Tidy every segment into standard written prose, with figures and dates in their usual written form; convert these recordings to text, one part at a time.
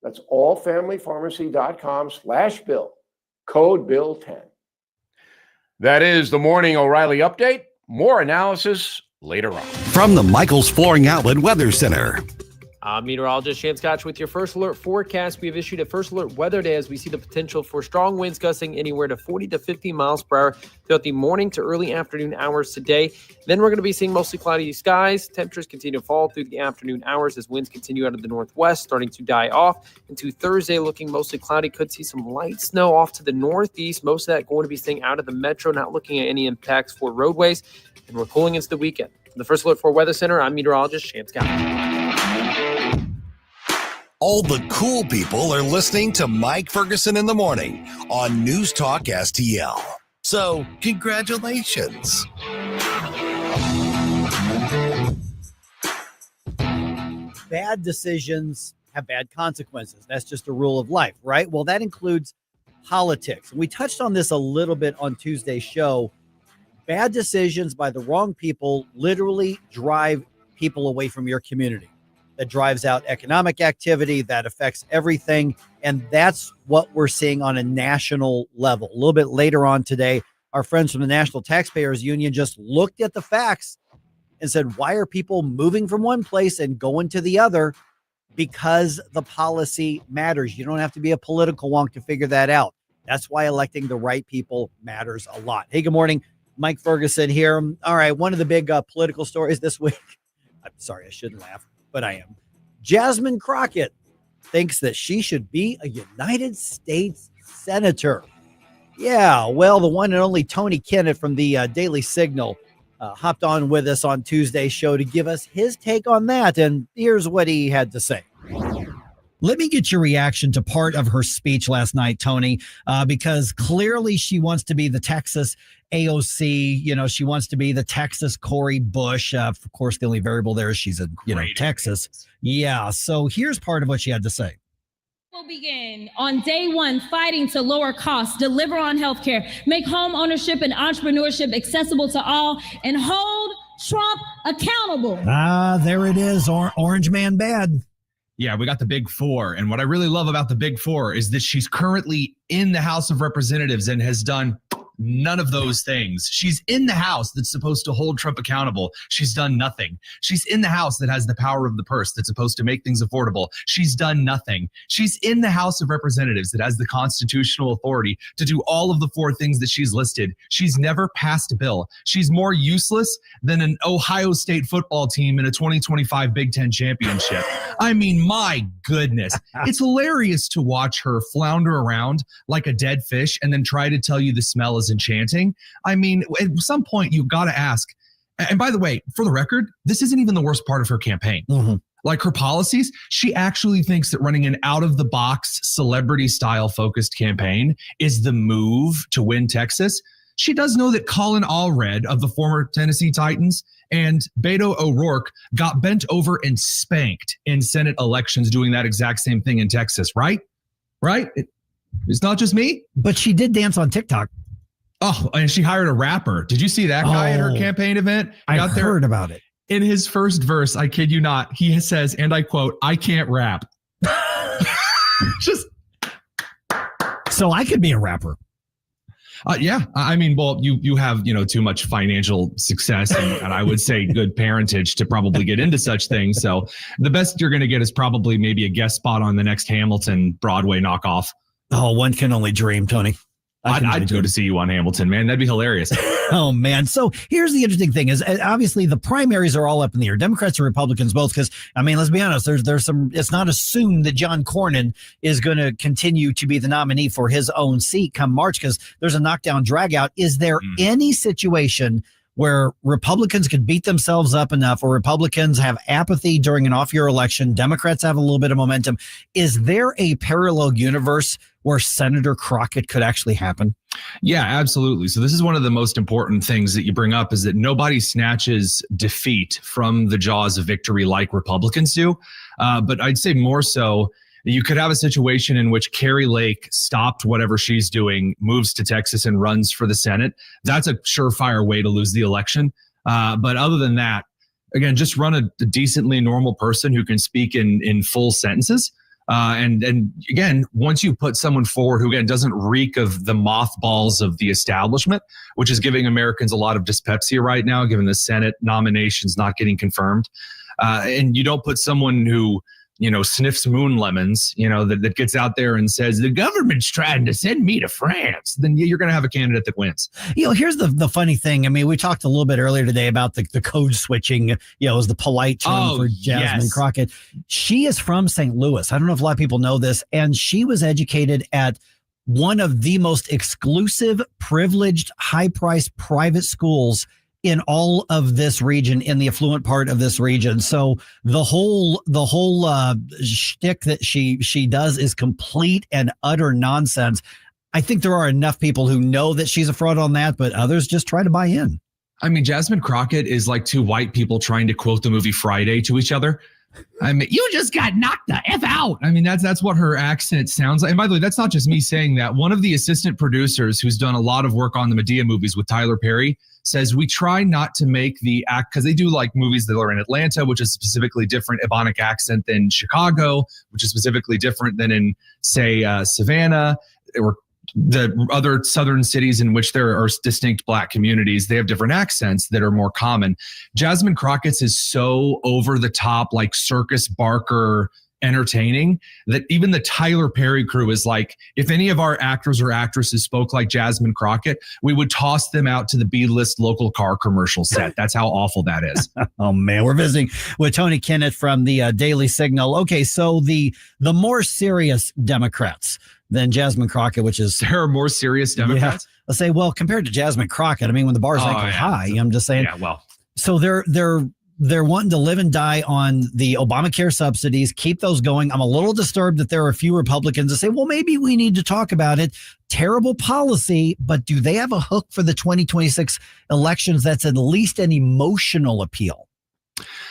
That's allfamilypharmacy.com/bill. Code Bill10. That is the Morning O'Reilly Update. More analysis later on. From the Michael's Flooring Outlet Weather Center. I'm meteorologist Shane Scotch with your first alert forecast. We have issued a first alert weather day as we see the potential for strong winds gusting anywhere to 40 to 50 miles per hour throughout the morning to early afternoon hours today. Then we're going to be seeing mostly cloudy skies. Temperatures continue to fall through the afternoon hours as winds continue out of the northwest, starting to die off. Into Thursday, looking mostly cloudy. Could see some light snow off to the northeast. Most of that going to be staying out of the metro, not looking at any impacts for roadways. And we're cooling into the weekend. From the First Alert for Weather Center, I'm meteorologist Shane Scotch. All the cool people are listening to Mike Ferguson in the Morning on News Talk STL. So, congratulations. Bad decisions have bad consequences. That's just a rule of life, right? Well, that includes politics. We touched on this a little bit on Tuesday's show. Bad decisions by the wrong people literally drive people away from your community. That drives out economic activity, that affects everything. And that's what we're seeing on a national level. A little bit later on today, our friends from the National Taxpayers Union just looked at the facts and said, why are people moving from one place and going to the other? Because the policy matters. You don't have to be a political wonk to figure that out. That's why electing the right people matters a lot. Hey, good morning. Mike Ferguson here. All right, one of the big political stories this week. I'm sorry, I shouldn't laugh, but I am. Jasmine Crockett thinks that she should be a United States Senator. Yeah, well, the one and only Tony Kennett from the Daily Signal hopped on with us on Tuesday's show to give us his take on that. And here's what he had to say. Let me get your reaction to part of her speech last night, Tony, because clearly she wants to be the Texas AOC. You know, she wants to be the Texas Cori Bush. Of course, the only variable there is she's in, Texas. Yeah. So here's part of what she had to say. We'll begin on day one fighting to lower costs, deliver on healthcare, make home ownership and entrepreneurship accessible to all, and hold Trump accountable. There it is. Orange man bad. Yeah, we got the big four. And what I really love about the big four is that she's currently in the House of Representatives and has done none of those things. She's in the House that's supposed to hold Trump accountable. She's done nothing. She's in the House that has the power of the purse that's supposed to make things affordable. She's done nothing. She's in the House of Representatives that has the constitutional authority to do all of the four things that she's listed. She's never passed a bill. She's more useless than an Ohio State football team in a 2025 Big Ten championship. I mean, my goodness. It's hilarious to watch her flounder around like a dead fish and then try to tell you the smell is enchanting. I mean, at some point you've got to ask, and by the way, for the record, this isn't even the worst part of her campaign. Mm-hmm. Like her policies, she actually thinks that running an out-of-the-box celebrity-style focused campaign is the move to win Texas. She does know that Colin Allred of the former Tennessee Titans and Beto O'Rourke got bent over and spanked in Senate elections doing that exact same thing in Texas, right? Right? It's not just me. But she did dance on TikTok. Oh, and she hired a rapper. Did you see that guy at her campaign event? I heard about it. In his first verse, I kid you not, he says, and I quote, "I can't rap." Just so I could be a rapper. Yeah, I mean, well, you have, too much financial success and I would say good parentage to probably get into such things. So the best you're going to get is probably maybe a guest spot on the next Hamilton Broadway knockoff. Oh, one can only dream, Tony. I'd go to see you on Hamilton, man. That'd be hilarious. Oh, man. So here's the interesting thing is obviously the primaries are all up in the air. Democrats and Republicans both, because, I mean, let's be honest, there's some, it's not assumed that John Cornyn is going to continue to be the nominee for his own seat come March because there's a knockdown drag out. Is there any situation where Republicans could beat themselves up enough or Republicans have apathy during an off-year election, Democrats have a little bit of momentum? Is there a parallel universe where Senator Crockett could actually happen? Yeah, absolutely. So this is one of the most important things that you bring up is that nobody snatches defeat from the jaws of victory like Republicans do. But I'd say more so, you could have a situation in which Carrie Lake stopped whatever she's doing, moves to Texas and runs for the Senate. That's a surefire way to lose the election. But other than that, again, just run a decently normal person who can speak in full sentences. And again, once you put someone forward who, again, doesn't reek of the mothballs of the establishment, which is giving Americans a lot of dyspepsia right now, given the Senate nominations not getting confirmed, and you don't put someone who, sniffs moon lemons, that gets out there and says, the government's trying to send me to France, then you're going to have a candidate that wins. Here's the funny thing. I mean, we talked a little bit earlier today about the code switching, is the polite term for Jasmine Crockett. She is from St. Louis. I don't know if a lot of people know this. And she was educated at one of the most exclusive, privileged, high-priced private schools in all of this region, in the affluent part of this region. So the whole shtick that she does is complete and utter nonsense. I think there are enough people who know that she's a fraud on that, but others just try to buy in. I mean, Jasmine Crockett is like two white people trying to quote the movie Friday to each other. I mean, you just got knocked the F out. I mean, that's what her accent sounds like. And by the way, that's not just me saying that. One of the assistant producers who's done a lot of work on the Medea movies with Tyler Perry says we try not to make the act, because they do like movies that are in Atlanta, which is specifically different Ebonic accent than Chicago, which is specifically different than in, say, Savannah or the other southern cities in which there are distinct Black communities. They have different accents that are more common. Jasmine Crockett's is so over the top, like Circus Barker entertaining, that even the Tyler Perry crew is like, if any of our actors or actresses spoke like Jasmine Crockett, we would toss them out to the B-list local car commercial set. That's how awful that is. Oh man, we're visiting with Tony Kennett from the Daily Signal. Okay, so the more serious Democrats than Jasmine Crockett, which is... There are more serious Democrats? Yeah, let's say, well, compared to Jasmine Crockett, I mean, when the bar's ankle high, I'm just saying. Yeah, well. So they're wanting to live and die on the Obamacare subsidies, keep those going. I'm a little disturbed that there are a few Republicans that say, well, maybe we need to talk about it. Terrible policy, but do they have a hook for the 2026 elections that's at least an emotional appeal?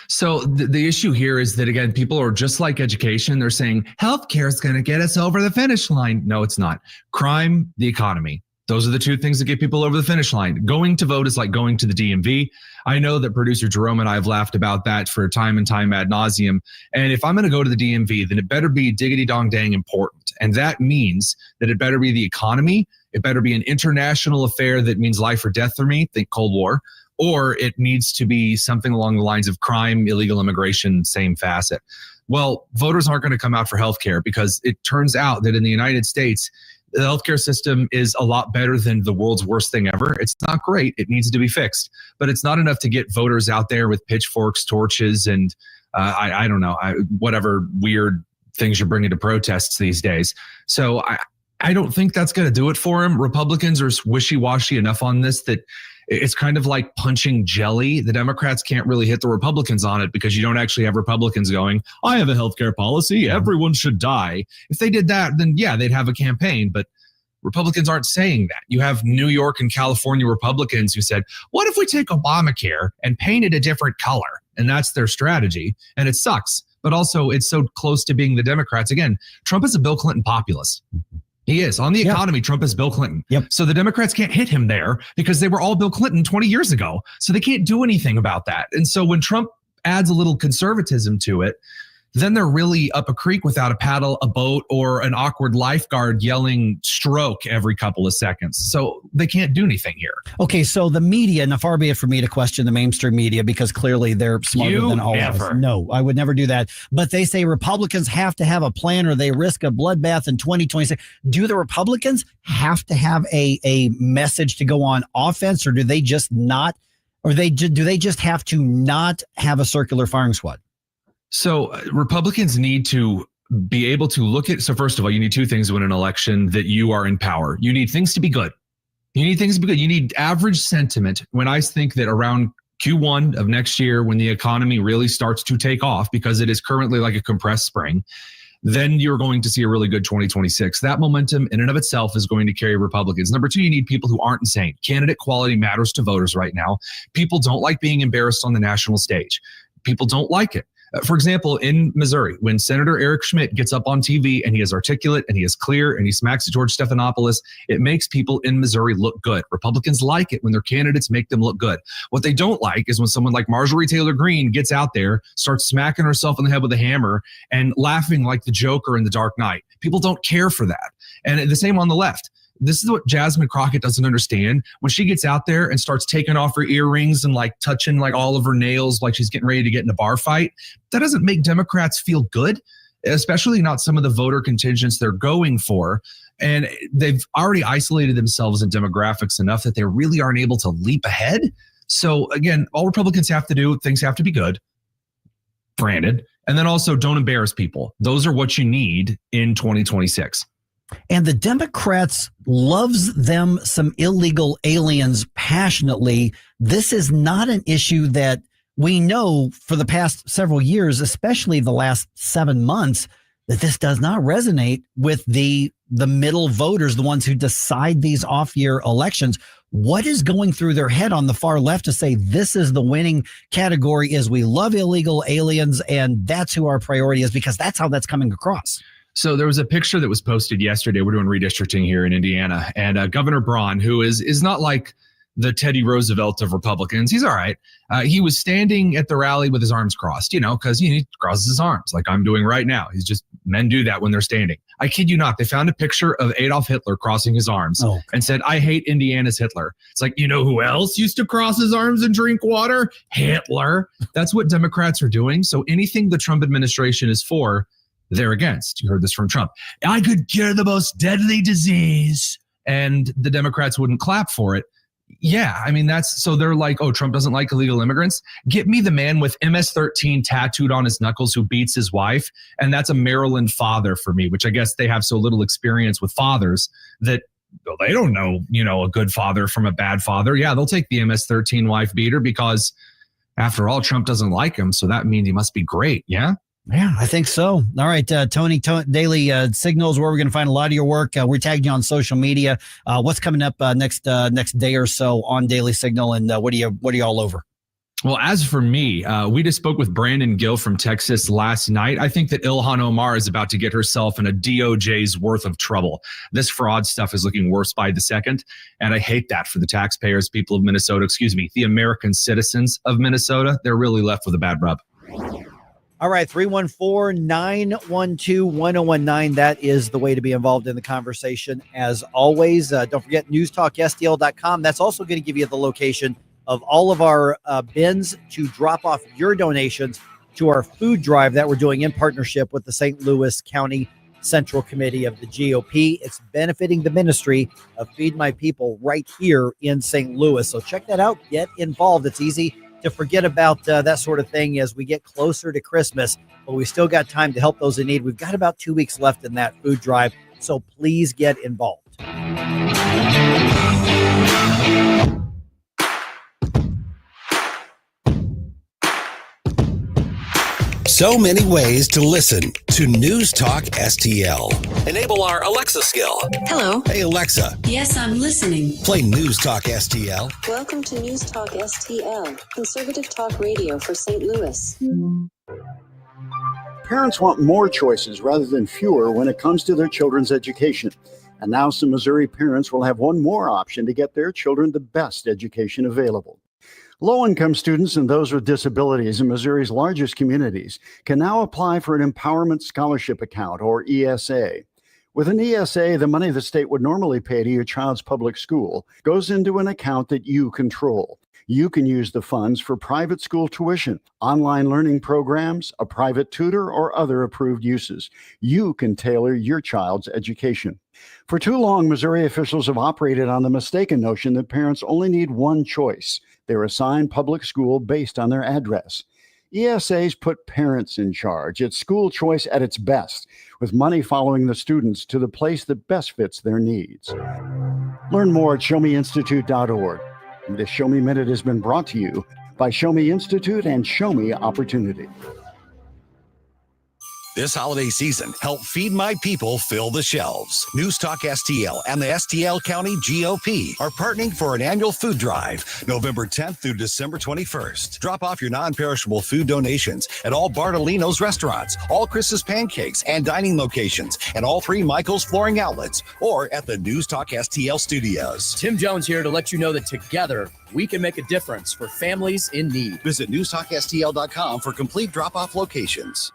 So the issue here is that, again, people are just like education. They're saying healthcare is going to get us over the finish line. No, it's not. Crime, the economy. Those are the two things that get people over the finish line. Going to vote is like going to the DMV. I know that producer Jerome and I have laughed about that for time and time ad nauseum. And if I'm going to go to the DMV, then it better be diggity dong dang important. And that means that it better be the economy. It better be an international affair that means life or death for me. Think Cold War. Or it needs to be something along the lines of crime, illegal immigration, same facet. Well, voters aren't going to come out for healthcare because it turns out that in the United States, the healthcare system is a lot better than the world's worst thing ever. It's not great. It needs to be fixed. But it's not enough to get voters out there with pitchforks, torches, and I don't know, whatever weird things you're bringing to protests these days. So I don't think that's going to do it for him. Republicans are wishy-washy enough on this that it's kind of like punching jelly. The Democrats can't really hit the Republicans on it because you don't actually have Republicans going, I have a healthcare policy. Everyone should die. If they did that, then yeah, they'd have a campaign. But Republicans aren't saying that. You have New York and California Republicans who said, what if we take Obamacare and paint it a different color? And that's their strategy. And it sucks. But also it's so close to being the Democrats. Again, Trump is a Bill Clinton populist. He is. On the economy, Trump is Bill Clinton. Yep. So the Democrats can't hit him there because they were all Bill Clinton 20 years ago. So they can't do anything about that. And so when Trump adds a little conservatism to it, then they're really up a creek without a paddle, a boat, or an awkward lifeguard yelling stroke every couple of seconds. So they can't do anything here. Okay, so the media, now far be it for me to question the mainstream media because clearly they're smarter than all of us. No, I would never do that. But they say Republicans have to have a plan or they risk a bloodbath in 2026. Do the Republicans have to have a message to go on offense, or do they just not, or do they just have to not have a circular firing squad? So Republicans need to be able to look at, so first of all, you need two things to win an election that you are in power. You need things to be good. You need average sentiment. When I think that around Q1 of next year, when the economy really starts to take off, because it is currently like a compressed spring, then you're going to see a really good 2026. That momentum in and of itself is going to carry Republicans. Number two, you need people who aren't insane. Candidate quality matters to voters right now. People don't like being embarrassed on the national stage. People don't like it. For example, in Missouri, when Senator Eric Schmidt gets up on TV and he is articulate and he is clear and he smacks at George Stephanopoulos, it makes people in Missouri look good. Republicans like it when their candidates make them look good. What they don't like is when someone like Marjorie Taylor Greene gets out there, starts smacking herself in the head with a hammer and laughing like the Joker in The Dark Knight. People don't care for that. And the same on the left. This is what Jasmine Crockett doesn't understand. When she gets out there and starts taking off her earrings and like touching like all of her nails like she's getting ready to get in a bar fight, that doesn't make Democrats feel good, especially not some of the voter contingents they're going for. And they've already isolated themselves in demographics enough that they really aren't able to leap ahead. So again, all Republicans have to do, things have to be good, granted, and then also don't embarrass people. Those are what you need in 2026. And the Democrats loves them some illegal aliens passionately. This is not an issue that we know for the past several years, especially the last 7 months, that this does not resonate with the middle voters, the ones who decide these off-year elections. What is going through their head on the far left to say this is the winning category is we love illegal aliens and that's who our priority is, because that's how that's coming across. So there was a picture that was posted yesterday. We're doing redistricting here in Indiana, and Governor Braun, who is not like the Teddy Roosevelt of Republicans. He's all right. He was standing at the rally with his arms crossed, because he crosses his arms like I'm doing right now. He's just, men do that when they're standing. I kid you not. They found a picture of Adolf Hitler crossing his arms and said, I hate Indiana's Hitler. It's like, you know who else used to cross his arms and drink water? Hitler. That's what Democrats are doing. So anything the Trump administration is for, they're against. You heard this from Trump. I could cure the most deadly disease. And the Democrats wouldn't clap for it. Yeah, I mean, so they're like, oh, Trump doesn't like illegal immigrants. Get me the man with MS-13 tattooed on his knuckles who beats his wife. And that's a Maryland father for me, which I guess they have so little experience with fathers that they don't know, a good father from a bad father. Yeah, they'll take the MS-13 wife beater because after all, Trump doesn't like him. So that means he must be great. Yeah. Yeah, I think so. All right, Tony, Daily Signals, where we're going to find a lot of your work. We're tagging you on social media. What's coming up next day or so on Daily Signal, and what are you all over? Well, as for me, we just spoke with Brandon Gill from Texas last night. I think that Ilhan Omar is about to get herself in a DOJ's worth of trouble. This fraud stuff is looking worse by the second, and I hate that for the taxpayers, people of Minnesota, the American citizens of Minnesota. They're really left with a bad rub. All right, 314-912-1019. That is the way to be involved in the conversation. As always, don't forget NewsTalkSTL.com. That's also going to give you the location of all of our bins to drop off your donations to our food drive that we're doing in partnership with the St. Louis County Central Committee of the GOP. It's benefiting the ministry of Feed My People right here in St. Louis. So check that out. Get involved. It's easy to forget about that sort of thing as we get closer to Christmas, but we still got time to help those in need. We've got about 2 weeks left in that food drive, so please get involved. So many ways to listen to News Talk STL. Enable our Alexa skill. Hello. Hey, Alexa. Yes, I'm listening. Play News Talk STL. Welcome to News Talk STL, conservative talk radio for St. Louis. Parents want more choices rather than fewer when it comes to their children's education. And now some Missouri parents will have one more option to get their children the best education available. Low-income students and those with disabilities in Missouri's largest communities can now apply for an Empowerment Scholarship Account, or ESA. With an ESA, the money the state would normally pay to your child's public school goes into an account that you control. You can use the funds for private school tuition, online learning programs, a private tutor, or other approved uses. You can tailor your child's education. For too long, Missouri officials have operated on the mistaken notion that parents only need one choice. They're assigned public school based on their address. ESAs put parents in charge. It's school choice at its best, with money following the students to the place that best fits their needs. Learn more at showmeinstitute.org. This Show Me Minute has been brought to you by Show Me Institute and Show Me Opportunity. This holiday season, help Feed My People fill the shelves. News Talk STL and the STL County GOP are partnering for an annual food drive, November 10th through December 21st. Drop off your non-perishable food donations at all Bartolino's restaurants, all Chris's Pancakes and dining locations, and all 3 Michael's flooring outlets, or at the News Talk STL studios. Tim Jones here to let you know that together we can make a difference for families in need. Visit newstalkstl.com for complete drop-off locations.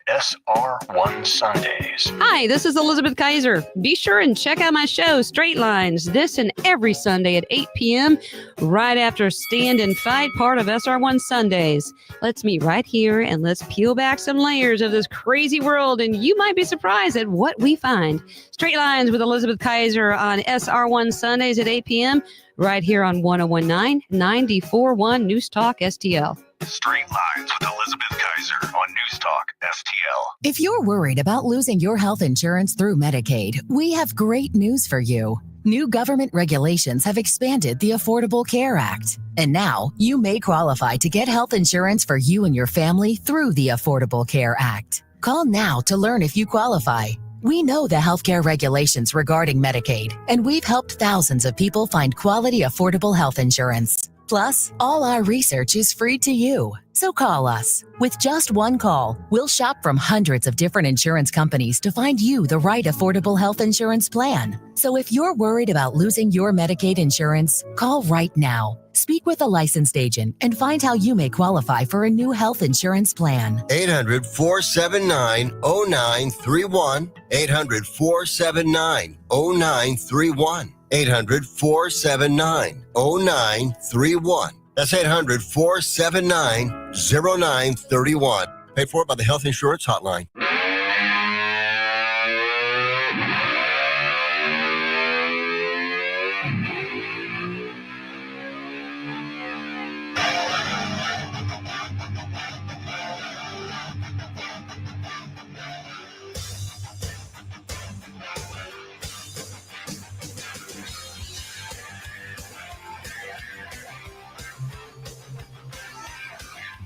SR1 Sundays. Hi, this is Elizabeth Kaiser. Be sure and check out my show, Straight Lines, this and every Sunday at 8 p.m., right after Stand and Fight, part of SR1 Sundays. Let's meet right here and let's peel back some layers of this crazy world, and you might be surprised at what we find. Straight Lines with Elizabeth Kaiser on SR1 Sundays at 8 p.m., right here on 1019 94.1 News Talk STL. Straight Lines with Elizabeth Kaiser on News Talk STL. If you're worried about losing your health insurance through Medicaid, we have great news for you. New government regulations have expanded the Affordable Care Act. And now you may qualify to get health insurance for you and your family through the Affordable Care Act. Call now to learn if you qualify. We know the healthcare regulations regarding Medicaid, and we've helped thousands of people find quality, affordable health insurance. Plus, all our research is free to you. So call us. With just one call, we'll shop from hundreds of different insurance companies to find you the right affordable health insurance plan. So if you're worried about losing your Medicaid insurance, call right now. Speak with a licensed agent and find how you may qualify for a new health insurance plan. 800-479-0931. 800-479-0931. 800-479-0931. That's 800-479-0931. Paid for by the Health Insurance Hotline.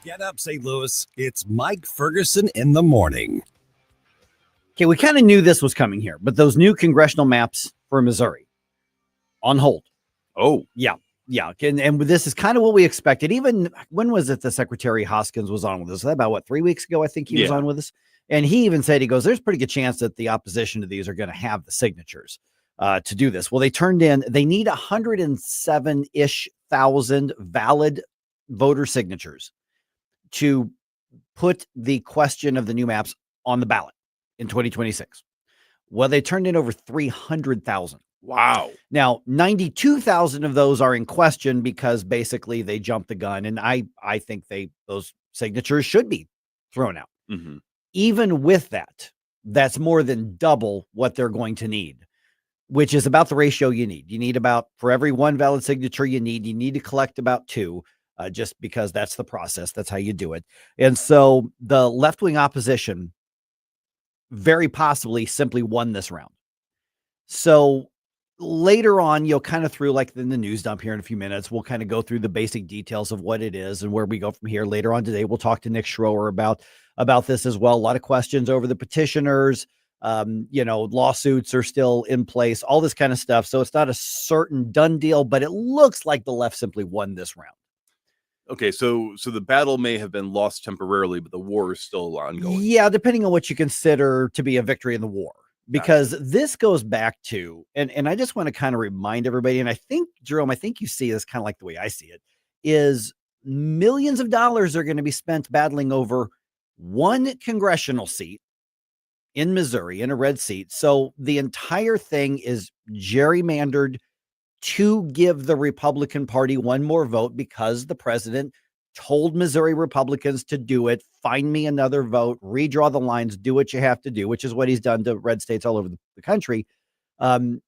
Get up, St. Louis. It's Mike Ferguson in the morning. Okay, we kind of knew this was coming here, but those new congressional maps for Missouri on hold. Oh, yeah. And this is kind of what we expected. Even when was it the Secretary Hoskins was on with us? About 3 weeks ago, I think he was on with us. And he even said, he goes, there's a pretty good chance that the opposition to these are going to have the signatures to do this. Well, they need 107-ish thousand valid voter signatures to put the question of the new maps on the ballot in 2026. Well, they turned in over 300,000. Wow. Now, 92,000 of those are in question because basically they jumped the gun. And I think those signatures should be thrown out. Mm-hmm. Even with that, that's more than double what they're going to need, which is about the ratio you need. You need about, for every one valid signature you need to collect about 2. Just because that's the process. That's how you do it. And so the left-wing opposition very possibly simply won this round. So later on, you'll kind of through like in the news dump here in a few minutes, we'll kind of go through the basic details of what it is and where we go from here. Later on today, we'll talk to Nick Schroer about this as well. A lot of questions over the petitioners. Lawsuits are still in place, all this kind of stuff. So it's not a certain done deal, but it looks like the left simply won this round. Okay, so the battle may have been lost temporarily, but the war is still ongoing. Yeah, depending on what you consider to be a victory in the war. Because this goes back to, and I just want to kind of remind everybody, and I think, Jerome, I think you see this kind of like the way I see it, is millions of dollars are going to be spent battling over one congressional seat in Missouri, in a red seat. So the entire thing is gerrymandered to give the Republican Party one more vote because the president told Missouri Republicans to do it. Find me another vote, redraw the lines, do what you have to do, which is what he's done to red states all over the country. And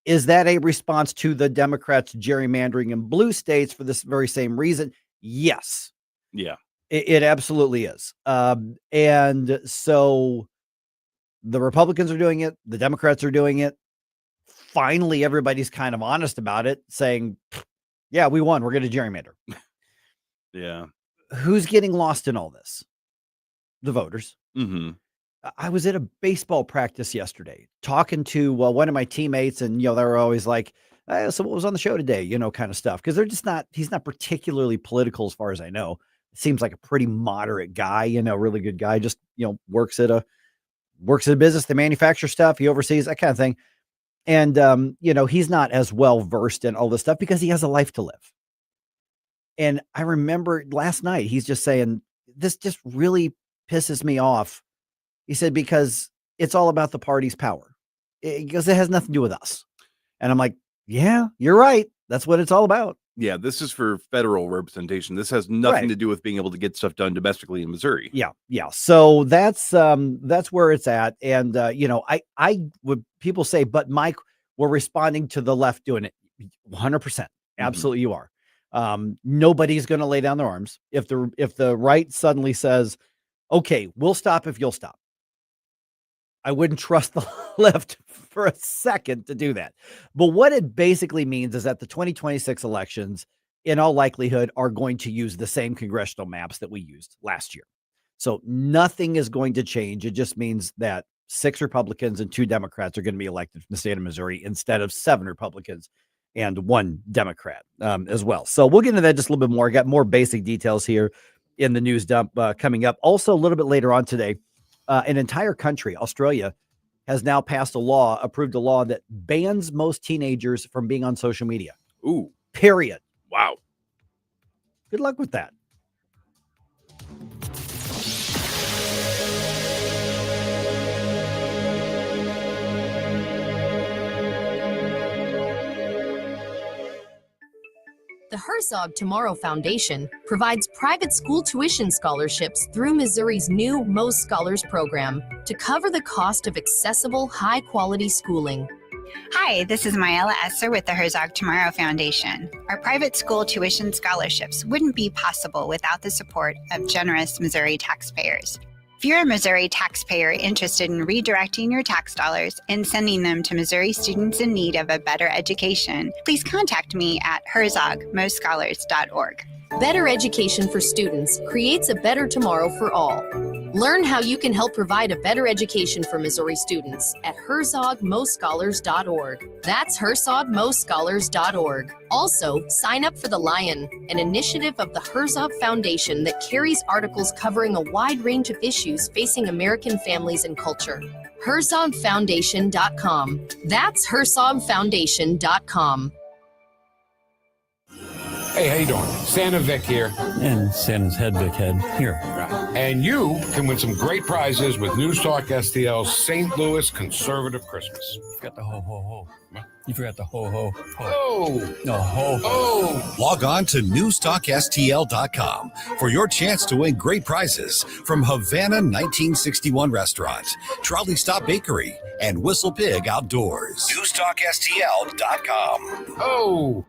is that a response to the Democrats gerrymandering in blue states for this very same reason? Yes. Yeah. It absolutely is. And so the Republicans are doing it. The Democrats are doing it. Finally, everybody's kind of honest about it, saying, yeah, we won. We're going to gerrymander. Yeah. Who's getting lost in all this? the voters. Mm-hmm. I was at a baseball practice yesterday talking to one of my teammates, and they were always like, so what was on the show today, kind of stuff, because he's not particularly political as far as I know. Seems like a pretty moderate guy, really good guy, just works at a business, they manufacture stuff, he oversees that kind of thing. And he's not as well versed in all this stuff because he has a life to live. And I remember last night he's just saying, this just really pisses me off. He said, because it's all about the party's power. Because it has nothing to do with us. And I'm like, yeah, you're right. That's what it's all about. Yeah, this is for federal representation. This has nothing to do with being able to get stuff done domestically in Missouri. Yeah. So that's where it's at. And I would, people say, but Mike, we're responding to the left doing it. 100%. Absolutely, you are. Nobody's going to lay down their arms if the right suddenly says, okay, we'll stop if you'll stop. I wouldn't trust the left for a second to do that. But what it basically means is that the 2026 elections, in all likelihood, are going to use the same congressional maps that we used last year. So nothing is going to change. It just means that 6 Republicans and 2 Democrats are going to be elected from the state of Missouri instead of 7 Republicans and 1 Democrat as well. So we'll get into that just a little bit more. I got more basic details here in the news dump coming up. Also, a little bit later on today, an entire country, Australia, has now approved a law that bans most teenagers from being on social media. Ooh. Period. Wow. Good luck with that. The Herzog Tomorrow Foundation provides private school tuition scholarships through Missouri's new Most Scholars program to cover the cost of accessible, high-quality schooling. Hi, this is Myella Esser with the Herzog Tomorrow Foundation. Our private school tuition scholarships wouldn't be possible without the support of generous Missouri taxpayers. If you're a Missouri taxpayer interested in redirecting your tax dollars and sending them to Missouri students in need of a better education, please contact me at herzogmostscholars.org. Better education for students creates a better tomorrow for all. Learn how you can help provide a better education for Missouri students at herzogmostscholars.org. That's herzogmostscholars.org. Also, sign up for The Lion, an initiative of the Herzog Foundation that carries articles covering a wide range of issues facing American families and culture. herzogfoundation.com. That's herzogfoundation.com. Hey, how you doing? Santa Vic here. And Santa's head, Vic head. Here. And you can win some great prizes with News Talk STL's St. Louis Conservative Christmas. You forgot the ho-ho-ho. You forgot the ho-ho-ho. Oh. No, ho-ho. Log on to NewsTalkSTL.com for your chance to win great prizes from Havana 1961 Restaurant, Trolley Stop Bakery, and Whistle Pig Outdoors. NewsTalkSTL.com. Oh.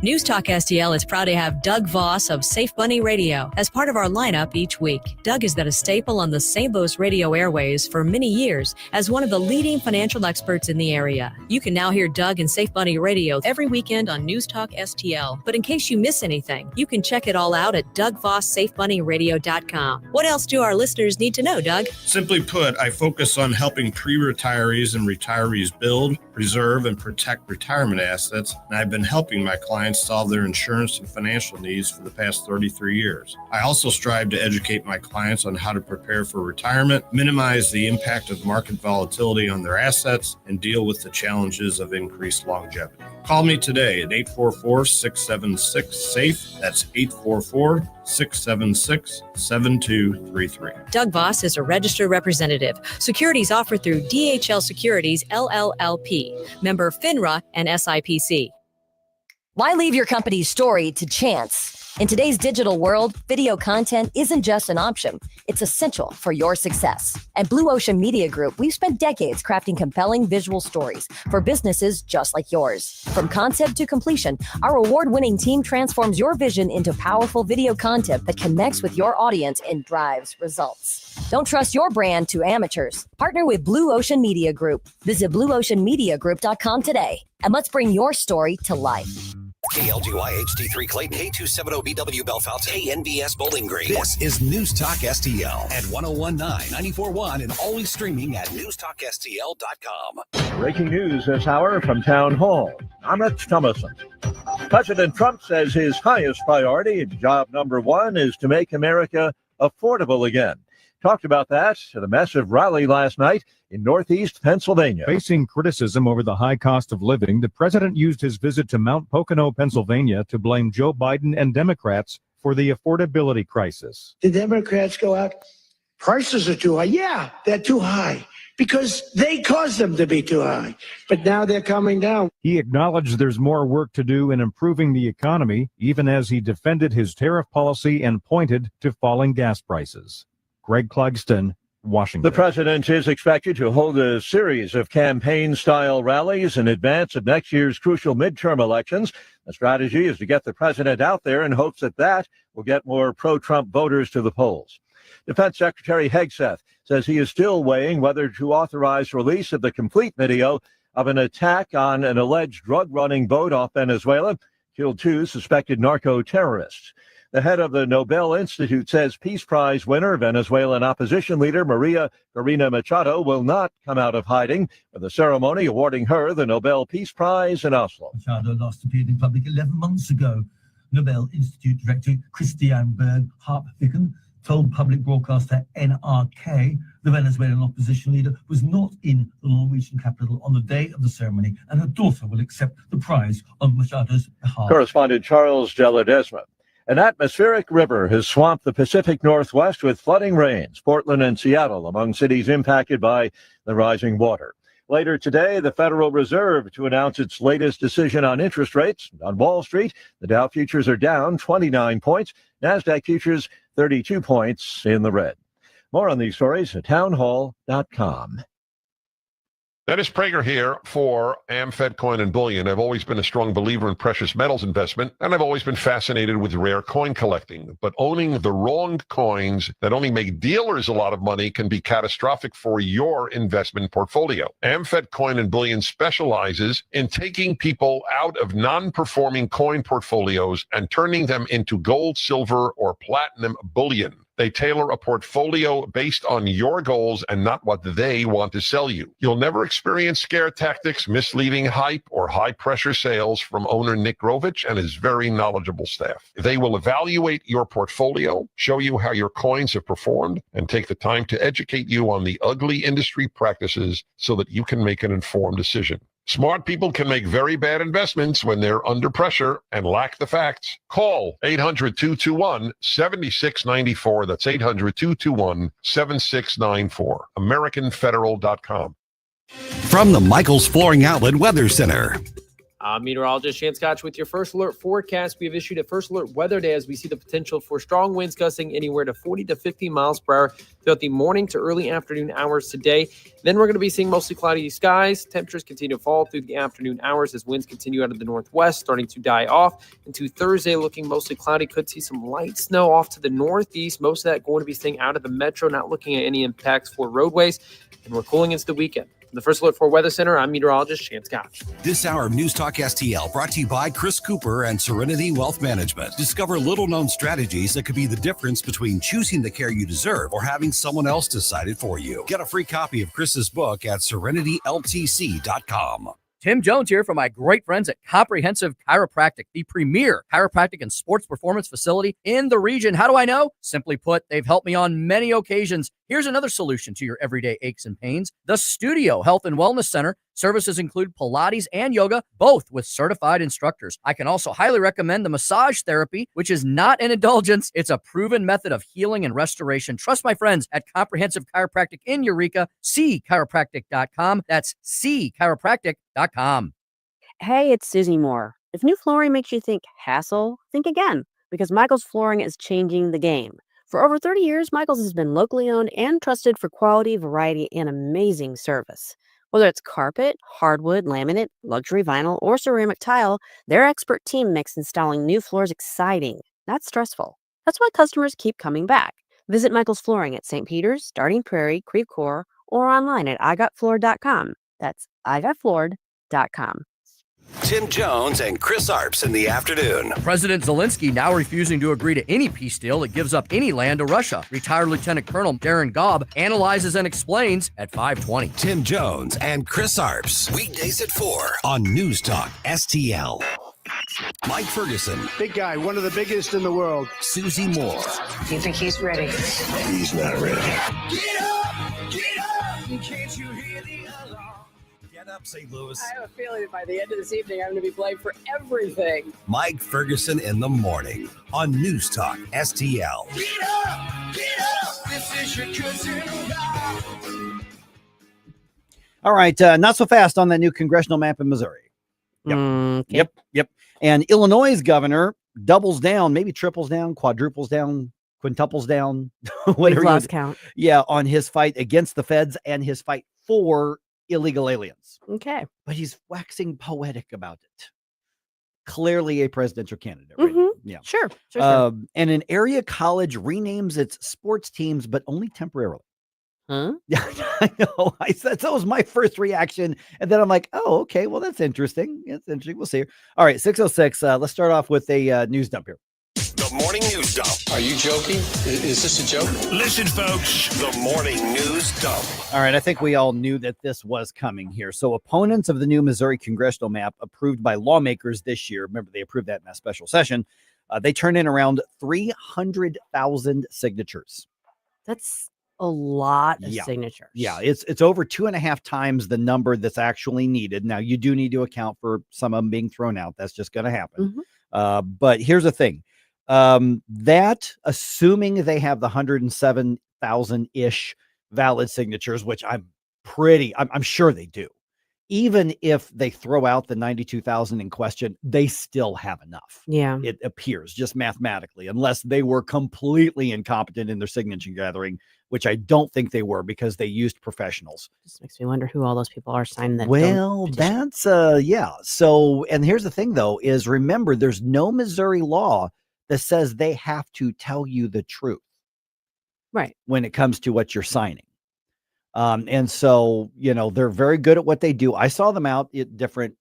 News Talk STL is proud to have Doug Voss of Safe Bunny Radio as part of our lineup each week. Doug has been a staple on the St. Louis radio airways for many years as one of the leading financial experts in the area. You can now hear Doug and Safe Bunny Radio every weekend on News Talk STL. But in case you miss anything, you can check it all out at DougVossSafeBunnyRadio.com. What else do our listeners need to know, Doug? Simply put, I focus on helping pre-retirees and retirees build, preserve, and protect retirement assets, and I've been helping my clients solve their insurance and financial needs for the past 33 years. I also strive to educate my clients on how to prepare for retirement, minimize the impact of market volatility on their assets, and deal with the challenges of increased longevity. Call me today at 844-676-SAFE. That's 844-676-7233. Doug Voss is a registered representative. Securities offered through DHL Securities, LLLP. Member FINRA and SIPC. Why leave your company's story to chance? In today's digital world, video content isn't just an option. It's essential for your success. At Blue Ocean Media Group, we've spent decades crafting compelling visual stories for businesses just like yours. From concept to completion, our award-winning team transforms your vision into powerful video content that connects with your audience and drives results. Don't trust your brand to amateurs. Partner with Blue Ocean Media Group. Visit BlueOceanMediaGroup.com today, and let's bring your story to life. KLGY HD3 Clayton, K270BW Belfast, KNBS Bowling Green. This is News Talk STL at 1019, 94.1, and always streaming at NewsTalkSTL.com. Breaking news this hour from Town Hall. I'm Rich Thomason. President Trump says his highest priority, job number one, is to make America affordable again. Talked about that at a massive rally last night in Northeast Pennsylvania. Facing criticism over the high cost of living, the president used his visit to Mount Pocono, Pennsylvania, to blame Joe Biden and Democrats for the affordability crisis. The Democrats go out, prices are too high. Yeah, they're too high because they caused them to be too high. But now they're coming down. He acknowledged there's more work to do in improving the economy, even as he defended his tariff policy and pointed to falling gas prices. Greg Clugston, Washington. The president is expected to hold a series of campaign-style rallies in advance of next year's crucial midterm elections. The strategy is to get the president out there in hopes that will get more pro-Trump voters to the polls. Defense Secretary Hegseth says he is still weighing whether to authorize release of the complete video of an attack on an alleged drug-running boat off Venezuela, killed 2 suspected narco-terrorists. The head of the Nobel Institute says Peace Prize winner, Venezuelan opposition leader Maria Corina Machado will not come out of hiding, with the ceremony awarding her the Nobel Peace Prize in Oslo. Machado last appeared in public 11 months ago. Nobel Institute Director Christian Berg Harpviken told public broadcaster NRK the Venezuelan opposition leader was not in the Norwegian capital on the day of the ceremony, and her daughter will accept the prize on Machado's behalf. Correspondent Charles de Ledesma. An atmospheric river has swamped the Pacific Northwest with flooding rains, Portland and Seattle among cities impacted by the rising water. Later today, the Federal Reserve to announce its latest decision on interest rates. On Wall Street, the Dow futures are down 29 points, NASDAQ futures 32 points in the red. More on these stories at townhall.com. Dennis Prager here for AmFed Coin and Bullion. I've always been a strong believer in precious metals investment, and I've always been fascinated with rare coin collecting. But owning the wrong coins that only make dealers a lot of money can be catastrophic for your investment portfolio. AmFed Coin and Bullion specializes in taking people out of non-performing coin portfolios and turning them into gold, silver, or platinum bullion. They tailor a portfolio based on your goals and not what they want to sell you. You'll never experience scare tactics, misleading hype, or high-pressure sales from owner Nick Grovich and his very knowledgeable staff. They will evaluate your portfolio, show you how your coins have performed, and take the time to educate you on the ugly industry practices so that you can make an informed decision. Smart people can make very bad investments when they're under pressure and lack the facts. Call 800-221-7694. That's 800-221-7694. AmericanFederal.com. From the Michaels Flooring Outlet Weather Center. I'm meteorologist Shane Scotch with your first alert forecast. We have issued a first alert weather day as we see the potential for strong winds gusting anywhere to 40 to 50 miles per hour throughout the morning to early afternoon hours today. Then we're going to be seeing mostly cloudy skies. Temperatures continue to fall through the afternoon hours as winds continue out of the northwest, starting to die off. Into Thursday, looking mostly cloudy. Could see some light snow off to the northeast. Most of that going to be staying out of the metro, not looking at any impacts for roadways. And we're cooling into the weekend. The First Alert for Weather Center, I'm meteorologist Shane Scotch. This hour of News Talk STL brought to you by Chris Cooper and Serenity Wealth Management. Discover little-known strategies that could be the difference between choosing the care you deserve or having someone else decide it for you. Get a free copy of Chris's book at serenityltc.com. Tim Jones here from my great friends at Comprehensive Chiropractic, the premier chiropractic and sports performance facility in the region. How do I know? Simply put, they've helped me on many occasions. Here's another solution to your everyday aches and pains. The Studio Health and Wellness Center. Services include Pilates and yoga, both with certified instructors. I can also highly recommend the massage therapy, which is not an indulgence. It's a proven method of healing and restoration. Trust my friends at Comprehensive Chiropractic in Eureka, cchiropractic.com. That's cchiropractic.com. Hey, it's Susie Moore. If new flooring makes you think hassle, think again, because Michaels Flooring is changing the game. For over 30 years, Michaels has been locally owned and trusted for quality, variety, and amazing service. Whether it's carpet, hardwood, laminate, luxury vinyl, or ceramic tile, their expert team makes installing new floors exciting, not stressful. That's why customers keep coming back. Visit Michaels Flooring at St. Peter's, Starting Prairie, Creve Coeur, or online at igotfloored.com. That's igotfloored.com. Tim Jones and Chris Arps in the afternoon. President Zelensky now refusing to agree to any peace deal that gives up any land to Russia. Retired Lieutenant Colonel Darren Gobb analyzes and explains at 5:20. Tim Jones and Chris Arps. Weekdays at 4 on News Talk STL. Mike Ferguson. Big guy, one of the biggest in the world. Susie Moore. Do you think he's ready? He's not ready. Get up! Get up! Can't you hear the alarm? Get up, St. Louis. I have a feeling that by the end of this evening, I'm going to be blamed for everything. Mike Ferguson in the morning on News Talk STL. Get up! Get up! This is your cousin God. All right, not so fast on that new congressional map in Missouri. Yep. Yep. And Illinois' governor doubles down, maybe triples down, quadruples down, quintuples down, whatever. Lost count. Yeah, on his fight against the feds and his fight for illegal aliens. Okay. But he's waxing poetic about it. Clearly a presidential candidate. Right? Mhm. Yeah. Sure. And an area college renames its sports teams, but only temporarily. Huh? Yeah, I know. That was my first reaction. And then I'm like, oh, okay. Well, that's interesting. It's interesting. We'll see. All right. 6:06. Let's start off with a news dump here. The morning news dump. Are you joking? Is this a joke? Listen, folks. The morning news dump. All right. I think we all knew that this was coming here. So opponents of the new Missouri congressional map approved by lawmakers this year. Remember, they approved that in that special session. They turned in around 300,000 signatures. That's a lot of signatures. Yeah, it's over 2.5 times the number that's actually needed. Now, you do need to account for some of them being thrown out. That's just going to happen. But here's the thing. That, assuming they have the 107,000-ish valid signatures, which I'm sure they do. Even if they throw out the 92,000 in question, they still have enough. Yeah. It appears just mathematically, unless they were completely incompetent in their signature gathering, which I don't think they were because they used professionals. Just makes me wonder who all those people are signing that. Well, that's yeah. So, and here's the thing though, is remember, there's no Missouri law that says they have to tell you the truth. Right. When it comes to what you're signing. And so, they're very good at what they do. I saw them out at different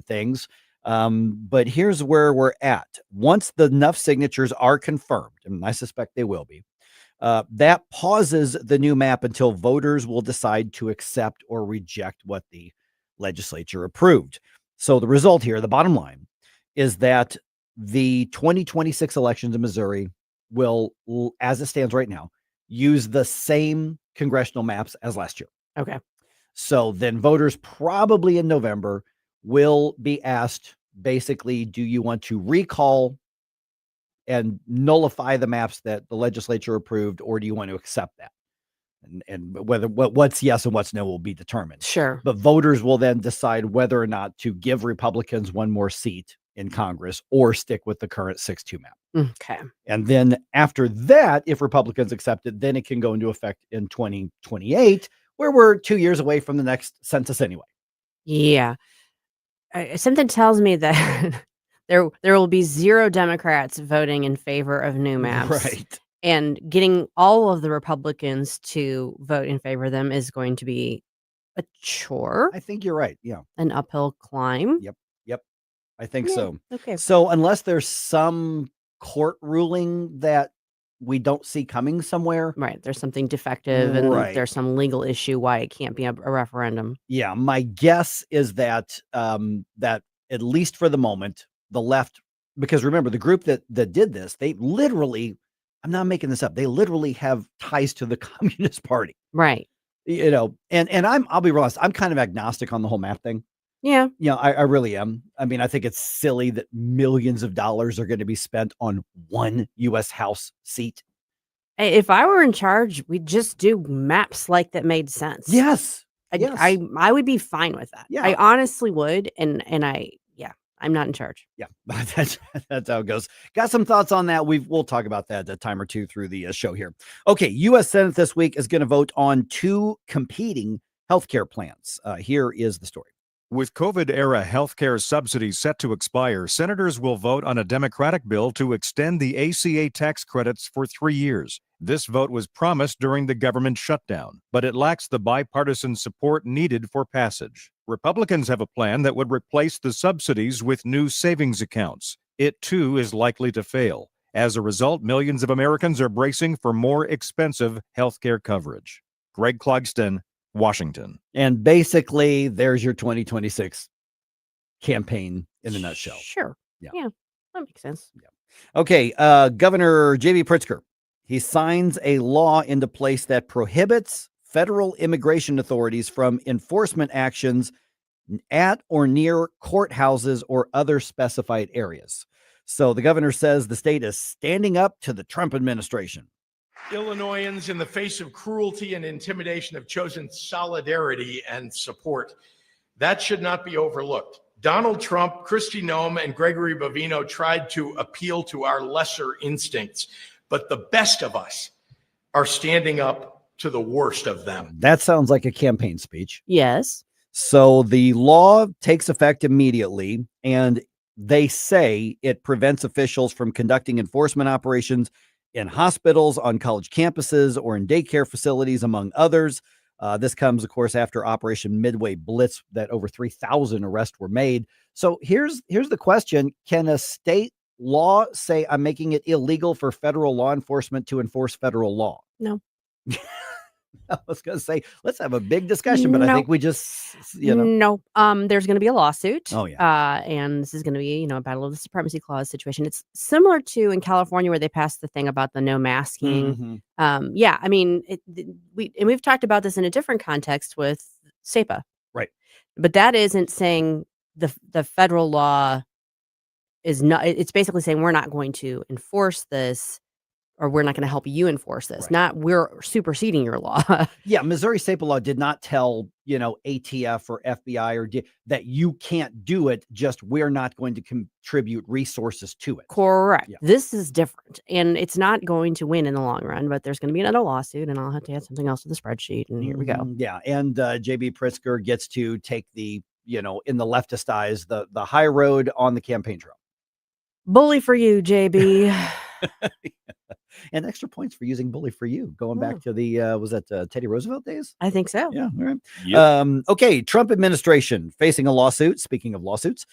things. But here's where we're at. Once enough signatures are confirmed, and I suspect they will be, that pauses the new map until voters will decide to accept or reject what the legislature approved. So the result here, the bottom line, is that the 2026 elections in Missouri will, as it stands right now, use the same congressional maps as last year. Okay. So then voters probably in November will be asked, basically, do you want to recall and nullify the maps that the legislature approved, or do you want to accept that? And what's yes and what's no will be determined. Sure. But voters will then decide whether or not to give Republicans one more seat in Congress or stick with the current 6-2 map. Okay. And then after that, if Republicans accept it, then it can go into effect in 2028, where we're 2 years away from the next census anyway. Yeah. Something tells me that there will be 0 Democrats voting in favor of new maps. Right. And getting all of the Republicans to vote in favor of them is going to be a chore. I think you're right. Yeah. An uphill climb. Yep. I think so. Okay. So unless there's some court ruling that we don't see coming somewhere. Right. There's something defective and Right. there's some legal issue why it can't be a referendum. Yeah. My guess is that that at least for the moment, the left, because remember the group that did this, they literally, I'm not making this up, they literally have ties to the Communist Party. Right. And I'll be honest, I'm kind of agnostic on the whole map thing. Yeah. I really am. I mean, I think it's silly that millions of dollars are going to be spent on one U.S. House seat. If I were in charge, we'd just do maps like that made sense. Yes. I would be fine with that. Yeah. I honestly would. And I'm not in charge. Yeah, that's how it goes. Got some thoughts on that. We'll talk about that a time or two through the show here. Okay. U.S. Senate this week is going to vote on 2 competing healthcare plans. Here is the story. With COVID-era healthcare subsidies set to expire, senators will vote on a Democratic bill to extend the ACA tax credits for 3 years. This vote was promised during the government shutdown, but it lacks the bipartisan support needed for passage. Republicans have a plan that would replace the subsidies with new savings accounts. It, too, is likely to fail. As a result, millions of Americans are bracing for more expensive healthcare coverage. Greg Clugston, Washington. And basically, there's your 2026 campaign in a nutshell. Sure. Yeah, that makes sense. Okay, Governor J.B. Pritzker, he signs a law into place that prohibits federal immigration authorities from enforcement actions at or near courthouses or other specified areas. So the governor says the state is standing up to the Trump administration. Illinoisans, in the face of cruelty and intimidation, have chosen solidarity and support. That should not be overlooked. Donald Trump, Kristi Noem, and Gregory Bovino tried to appeal to our lesser instincts, but the best of us are standing up to the worst of them. That sounds like a campaign speech. Yes. So the law takes effect immediately, and they say it prevents officials from conducting enforcement operations in hospitals, on college campuses, or in daycare facilities, among others. This comes, of course, after Operation Midway Blitz, that over 3,000 arrests were made. So here's the question. Can a state law say I'm making it illegal for federal law enforcement to enforce federal law? No. I was going to say, let's have a big discussion, but I think we just, No. There's going to be a lawsuit. Oh, yeah. And this is going to be, a battle of the supremacy clause situation. It's similar to in California where they passed the thing about the no masking. We've talked about this in a different context with SEPA. Right. But that isn't saying the federal law is not, it's basically saying we're not going to enforce this, or we're not going to help you enforce this. Right. Not we're superseding your law. Yeah, Missouri SEPA law did not tell, ATF or FBI or that you can't do it, just we're not going to contribute resources to it. Correct. Yeah. This is different, and it's not going to win in the long run, but there's going to be another lawsuit, and I'll have to add something else to the spreadsheet, and here we go. Yeah, and J.B. Pritzker gets to take the, in the leftist eyes, the high road on the campaign trail. Bully for you, JB. And extra points for using bully for you, going back to the, was that Teddy Roosevelt days? I think so. Yeah. All right. Yep. Okay. Trump administration facing a lawsuit. Speaking of lawsuits,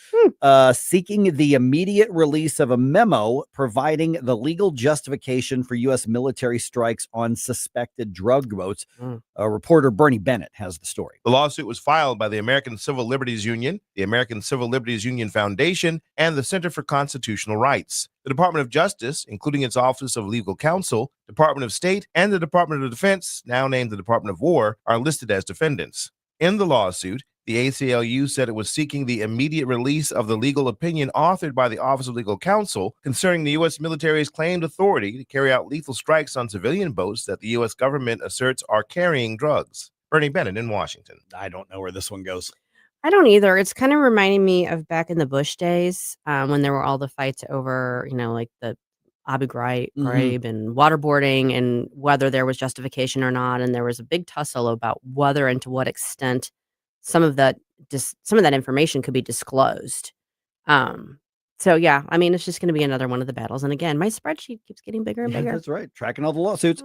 seeking the immediate release of a memo providing the legal justification for U.S. military strikes on suspected drug boats. Reporter Bernie Bennett has the story. The lawsuit was filed by the American Civil Liberties Union, the American Civil Liberties Union Foundation, and the Center for Constitutional Rights. The Department of Justice, including its Office of Legal Counsel, Department of State, and the Department of Defense, now named the Department of War, are listed as defendants. In the lawsuit, the ACLU said it was seeking the immediate release of the legal opinion authored by the Office of Legal Counsel concerning the U.S. military's claimed authority to carry out lethal strikes on civilian boats that the U.S. government asserts are carrying drugs. Bernie Bennett in Washington. I don't know where this one goes. I don't either. It's kind of reminding me of back in the Bush days when there were all the fights over, like the Abu Ghraib and waterboarding and whether there was justification or not. And there was a big tussle about whether and to what extent some of that information could be disclosed. So, yeah, it's just going to be another one of the battles. And again, my spreadsheet keeps getting bigger and bigger. That's right. Tracking all the lawsuits.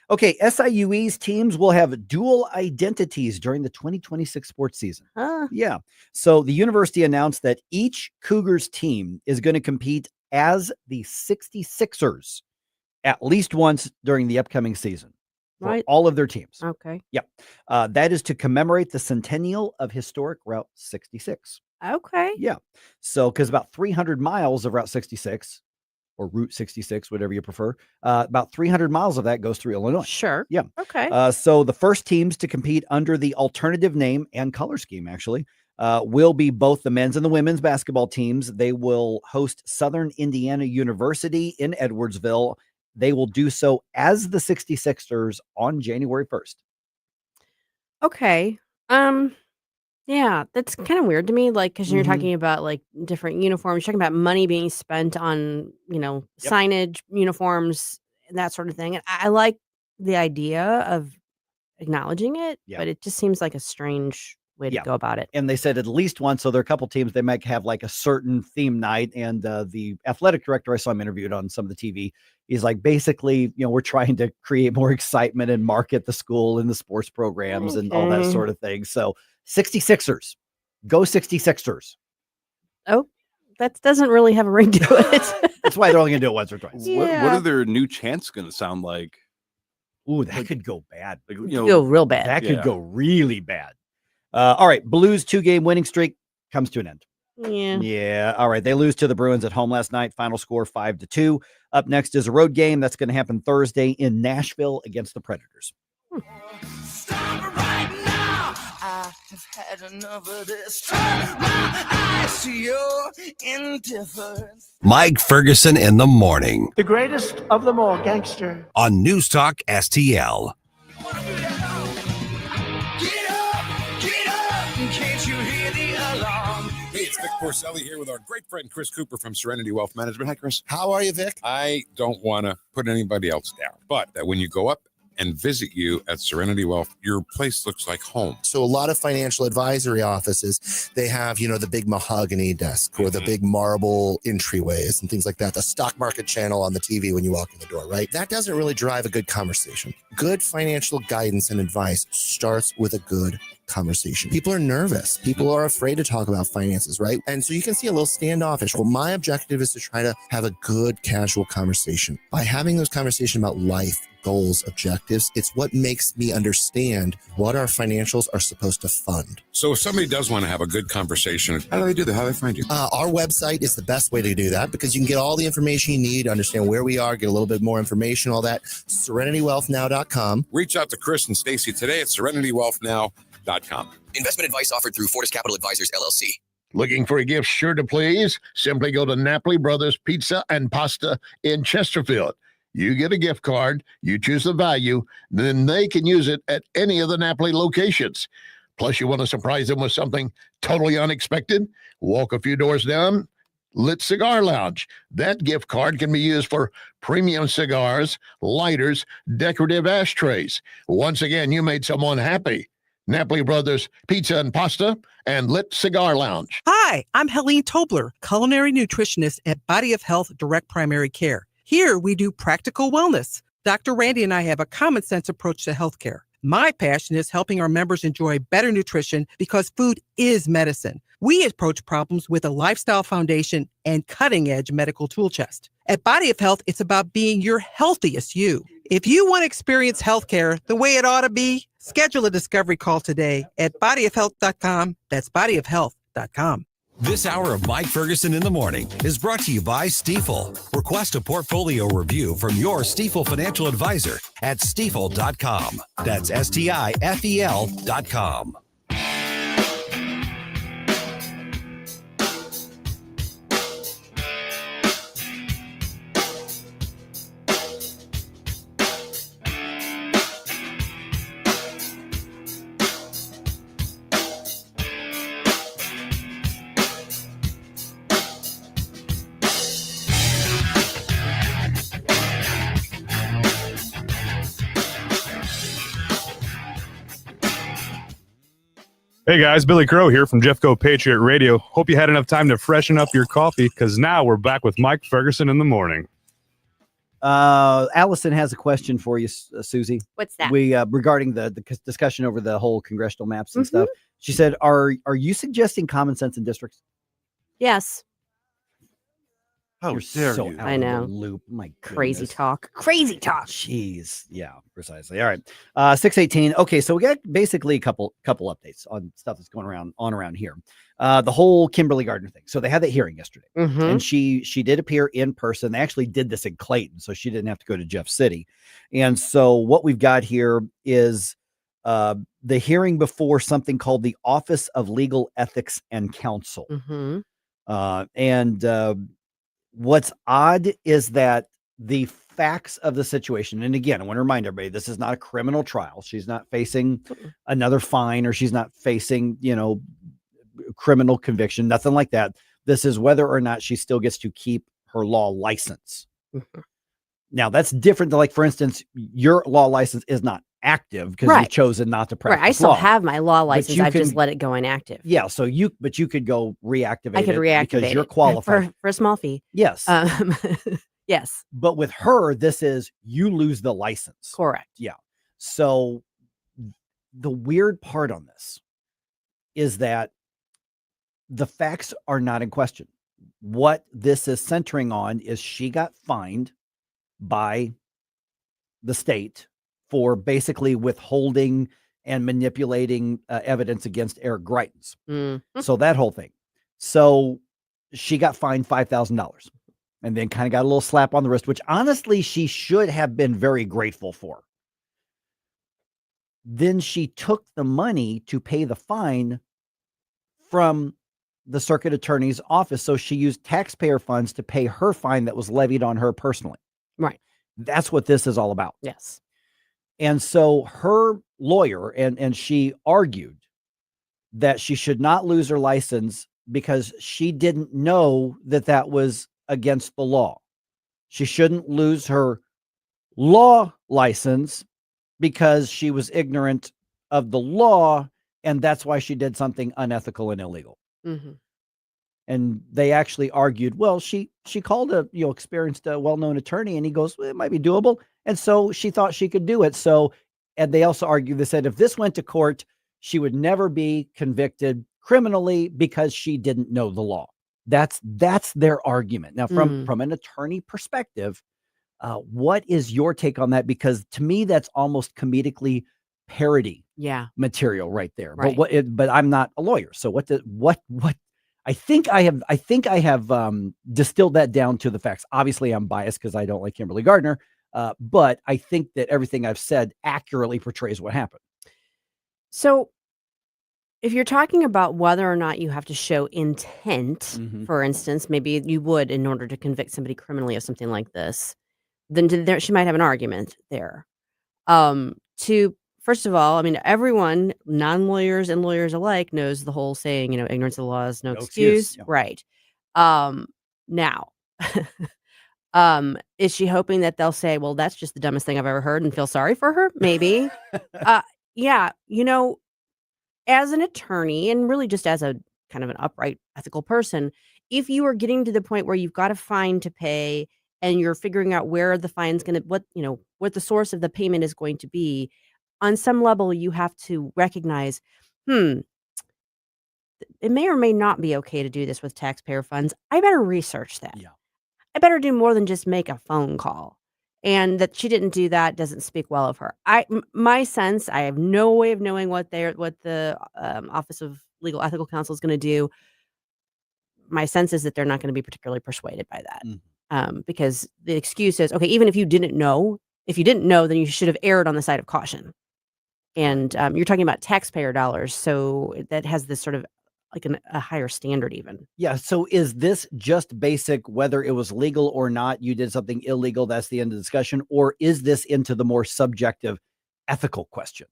Okay. SIUE's teams will have dual identities during the 2026 sports season. Yeah. So the university announced that each Cougars team is going to compete as the 66ers at least once during the upcoming season. Right. All of their teams. Okay. Yep. That is to commemorate the centennial of historic Route 66. Okay. Yeah. So, because about 300 miles of Route 66 or Route 66, whatever you prefer, about 300 miles of that goes through Illinois. Sure. Yeah. Okay. So the first teams to compete under the alternative name and color scheme, actually, will be both the men's and the women's basketball teams. They will host Southern Indiana University in Edwardsville. They will do so as the 66ers on January 1st. Okay. Yeah, that's kind of weird to me. Like, because you're talking about like different uniforms, you're talking about money being spent on, signage, uniforms, and that sort of thing. And I like the idea of acknowledging it, but it just seems like a strange way to go about it. And they said at least once. So there are a couple teams, they might have like a certain theme night. And the athletic director, I saw him interviewed on some of the TV. He's like, basically, we're trying to create more excitement and market the school and the sports programs and all that sort of thing. So 66ers, go 66ers. Oh, that doesn't really have a ring to it. That's why they're only going to do it once or twice. Yeah. What are their new chants going to sound like? Ooh, that could go bad. Go real bad. That could go really bad. All right. Blues 2-game winning streak comes to an end. Yeah. Yeah. All right. They lose to the Bruins at home last night. Final score 5-2. Up next is a road game that's going to happen Thursday in Nashville against the Predators. I've had enough of this. Turn my eyes to your indifference. Mike Ferguson in the morning The greatest of them all, gangster. on News Talk STL. Can't you hear the alarm? Hey, it's Vic Porcelli here with our great friend Chris Cooper from Serenity Wealth Management. Hi, Chris. How are you, Vic? I don't want to put anybody else down, but that when you go up and visit you at Serenity Wealth, your place looks like home. So a lot of financial advisory offices, they have, the big mahogany desk or the big marble entryways and things like that. The stock market channel on the TV when you walk in the door, right? That doesn't really drive a good conversation. Good financial guidance and advice starts with a good conversation. People are nervous. People are afraid to talk about finances, right? And so you can see a little standoffish. Well, my objective is to try to have a good casual conversation. By having those conversations about life, goals, objectives, it's what makes me understand what our financials are supposed to fund. So if somebody does want to have a good conversation, how do they do that? How do they find you? Our website is the best way to do that because you can get all the information you need, understand where we are, get a little bit more information, all that. SerenityWealthNow.com. Reach out to Chris and Stacy today at SerenityWealthNow.com. Investment advice offered through Fortis Capital Advisors, LLC. Looking for a gift sure to please? Simply go to Napoli Brothers Pizza and Pasta in Chesterfield. You get a gift card, you choose the value, then they can use it at any of the Napoli locations. Plus, you want to surprise them with something totally unexpected? Walk a few doors down, Lit Cigar Lounge. That gift card can be used for premium cigars, lighters, decorative ashtrays. Once again, you made someone happy. Napoli Brothers Pizza and Pasta and Lit Cigar Lounge. Hi, I'm Helene Tobler, culinary nutritionist at Body of Health Direct Primary Care. Here we do practical wellness. Dr. Randy and I have a common sense approach to healthcare. My passion is helping our members enjoy better nutrition because food is medicine. We approach problems with a lifestyle foundation and cutting-edge medical tool chest. At Body of Health, it's about being your healthiest you. If you want to experience healthcare the way it ought to be, schedule a discovery call today at bodyofhealth.com. That's bodyofhealth.com. This hour of Mike Ferguson in the morning is brought to you by Stifel. Request a portfolio review from your Stifel financial advisor at stifel.com. That's STIFEL.com. Hey guys, Billy Crow here from Jeffco Patriot Radio. Hope you had enough time to freshen up your coffee because now we're back with Mike Ferguson in the morning. Allison has a question for you, Susie. What's that? We regarding the discussion over the whole congressional maps and stuff. She said, "Are you suggesting common sense in districts?" Yes. You're so out I of know. the loop. My Crazy goodness. talk. Crazy talk. Jeez. Yeah, precisely. All right. 618. Okay, so we got basically a couple updates on stuff that's going around here. The whole Kimberly Gardner thing. So they had that hearing yesterday. And she did appear in person. They actually did this in Clayton, so she didn't have to go to Jeff City. And so what we've got here is the hearing before something called the Office of Legal Ethics and Counsel. What's odd is that the facts of the situation, and again, I want to remind everybody, this is not a criminal trial. She's not facing another fine, or she's not facing, criminal conviction, nothing like that. This is whether or not she still gets to keep her law license. Now, that's different than, like, for instance, your law license is not active because Right. you've chosen not to practice Right. I still law. have my law license. you I've just can- let it go inactive. Yeah, so you could go reactivate I could it reactivate because you're it qualified. for a small fee. Yes. Yes. But with her, this is you lose the license. Correct. Yeah. So the weird part on this is that the facts are not in question. What this is centering on is she got fined by the state for basically withholding and manipulating evidence against Eric Greitens. So that whole thing. So she got fined $5,000 and then kind of got a little slap on the wrist, which honestly she should have been very grateful for. Then she took the money to pay the fine from the circuit attorney's office. So she used taxpayer funds to pay her fine that was levied on her personally. Right. That's what this is all about. Yes. And so her lawyer, and she argued that she should not lose her license because she didn't know that that was against the law. She shouldn't lose her law license because she was ignorant of the law, and that's why she did something unethical and illegal. Mm-hmm. And they actually argued, well, she called a experienced, well-known attorney, and he goes, well, it might be doable. And so she thought she could do it. So, and they also argued, they said if this went to court, she would never be convicted criminally because she didn't know the law. That's their argument. Now, from an attorney perspective, what is your take on that? Because to me, that's almost comedically parody material right there. Right. But I'm not a lawyer. So what I think I have distilled that down to the facts. Obviously, I'm biased because I don't like Kimberly Gardner, but I think that everything I've said accurately portrays what happened. So if you're talking about whether or not you have to show intent, for instance, maybe you would in order to convict somebody criminally of something like this, then she might have an argument there. First of all, I mean, everyone, non-lawyers and lawyers alike, knows the whole saying, ignorance of the law is no excuse. Yeah. Right. Now, is she hoping that they'll say, well, that's just the dumbest thing I've ever heard and feel sorry for her? Maybe. Yeah. As an attorney and really just as a kind of an upright, ethical person, if you are getting to the point where you've got a fine to pay and you're figuring out where the fine's going to, what the source of the payment is going to be, on some level, you have to recognize, it may or may not be okay to do this with taxpayer funds. I better research that. Yeah. I better do more than just make a phone call. And that she didn't do that doesn't speak well of her. My sense, I have no way of knowing what the Office of Legal Ethical Counsel is going to do. My sense is that they're not going to be particularly persuaded by that, because the excuse is, okay, even if you didn't know, then you should have erred on the side of caution. And you're talking about taxpayer dollars, so that has this sort of like a higher standard even. Yeah. So is this just basic, whether it was legal or not, you did something illegal, that's the end of the discussion? Or is this into the more subjective ethical question?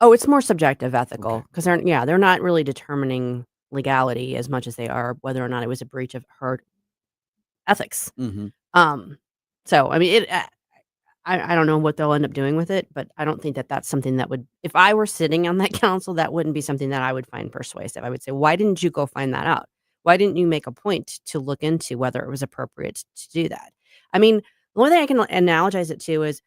Oh, it's more subjective ethical because they're not really determining legality as much as they are whether or not it was a breach of her ethics. So, I mean, I don't know what they'll end up doing with it, but I don't think that that's something that would, if I were sitting on that council, that wouldn't be something that I would find persuasive. I would say, why didn't you go find that out? Why didn't you make a point to look into whether it was appropriate to do that? I mean, the only thing I can analogize it to is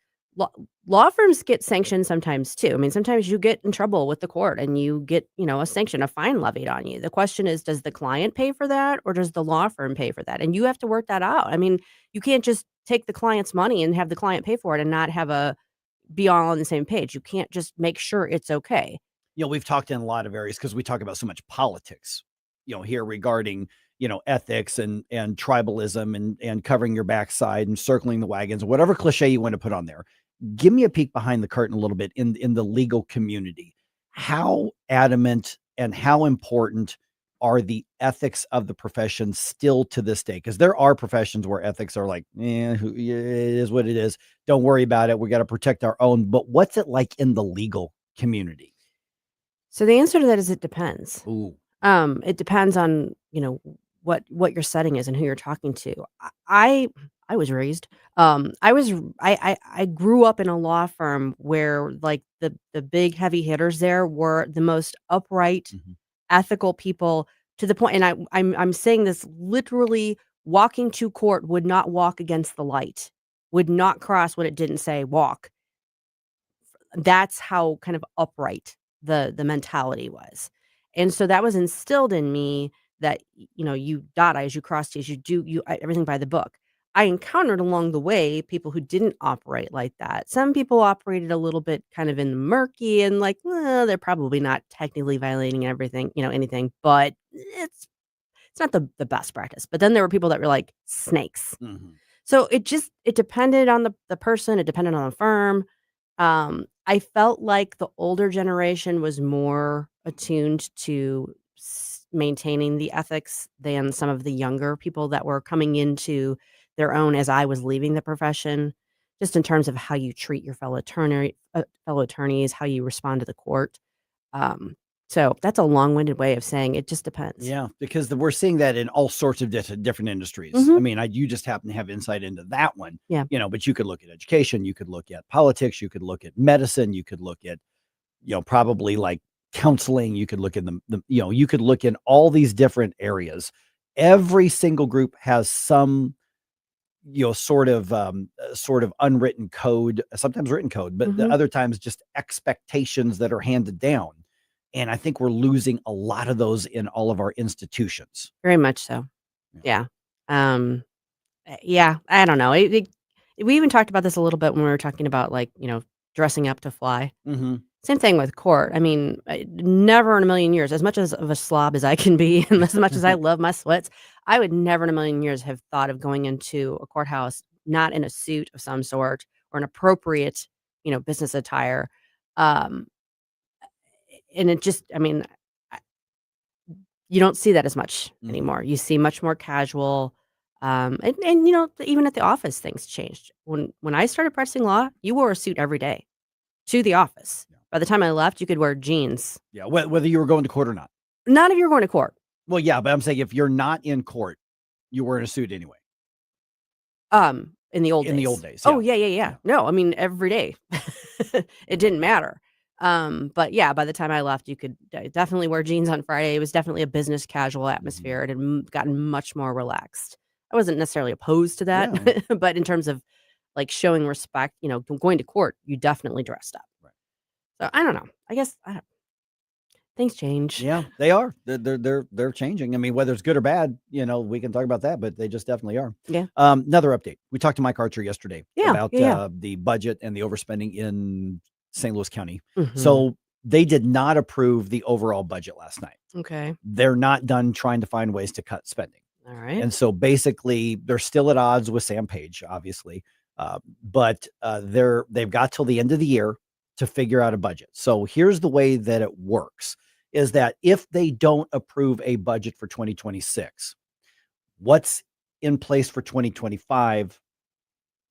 law firms get sanctioned sometimes too. I mean, sometimes you get in trouble with the court and you get, a sanction, a fine levied on you. The question is, does the client pay for that or does the law firm pay for that? And you have to work that out. I mean, you can't just take the client's money and have the client pay for it and not be all on the same page. You can't just make sure it's okay. We've talked in a lot of areas because we talk about so much politics, here regarding, ethics and tribalism and covering your backside and circling the wagons, whatever cliche you want to put on there. Give me a peek behind the curtain a little bit in the legal community. How adamant and how important are the ethics of the profession still to this day? Because there are professions where ethics are like, it is what it is. Don't worry about it. We got to protect our own. But what's it like in the legal community? So the answer to that is it depends. Ooh. It depends on, what your setting is and who you're talking to. I I was raised. I grew up in a law firm where like the big heavy hitters there were the most upright, ethical people to the point, and I'm saying this literally, walking to court would not walk against the light, would not cross when it didn't say walk. That's how kind of upright the mentality was. And so that was instilled in me that, you dot I's, you cross T's, everything by the book. I encountered along the way people who didn't operate like that. Some people operated a little bit kind of in the murky and like, well, they're probably not technically violating everything, anything, but it's not the best practice. But then there were people that were like snakes. So it depended on the person, it depended on the firm. I felt like the older generation was more attuned to maintaining the ethics than some of the younger people that were coming into their own as I was leaving the profession, just in terms of how you treat your fellow attorneys, how you respond to the court. So that's a long-winded way of saying it just depends. Yeah, because we're seeing that in all sorts of different industries. I mean, you just happen to have insight into that one. Yeah. But you could look at education, you could look at politics, you could look at medicine, you could look at, probably like counseling, you could look at you could look in all these different areas. Every single group has some, sort of unwritten code, sometimes written code, but the other times just expectations that are handed down. And I think we're losing a lot of those in all of our institutions. Very much so. Yeah. Yeah. I don't know. We even talked about this a little bit when we were talking about like, dressing up to fly. Same thing with court. I mean, never in a million years, as much of a slob as I can be, and as much as I love my sweats, I would never in a million years have thought of going into a courthouse not in a suit of some sort or an appropriate, business attire. And it just, you don't see that as much anymore. You see much more casual. And even at the office, things changed. When I started practicing law, you wore a suit every day to the office. By the time I left, you could wear jeans. Yeah, whether you were going to court or not. Not if you're going to court. Well, yeah, but I'm saying if you're not in court, you're wearing a suit anyway. In the old days. Oh, yeah. No, every day. It didn't matter. But yeah, by the time I left, you could definitely wear jeans on Friday. It was definitely a business casual atmosphere. It had gotten much more relaxed. I wasn't necessarily opposed to that, but in terms of like showing respect, going to court, you definitely dressed up. Right. So I don't know. I guess things change. Yeah, they are. They're changing. I mean, whether it's good or bad, we can talk about that, but they just definitely are. Yeah. Another update. We talked to Mike Archer yesterday about yeah. The budget and the overspending in St. Louis County. So they did not approve the overall budget last night. Okay. They're not done trying to find ways to cut spending. All right. And so basically they're still at odds with Sam Page, obviously. But they've got till the end of the year to figure out a budget. So here's the way that it works is that if they don't approve a budget for 2026, what's in place for 2025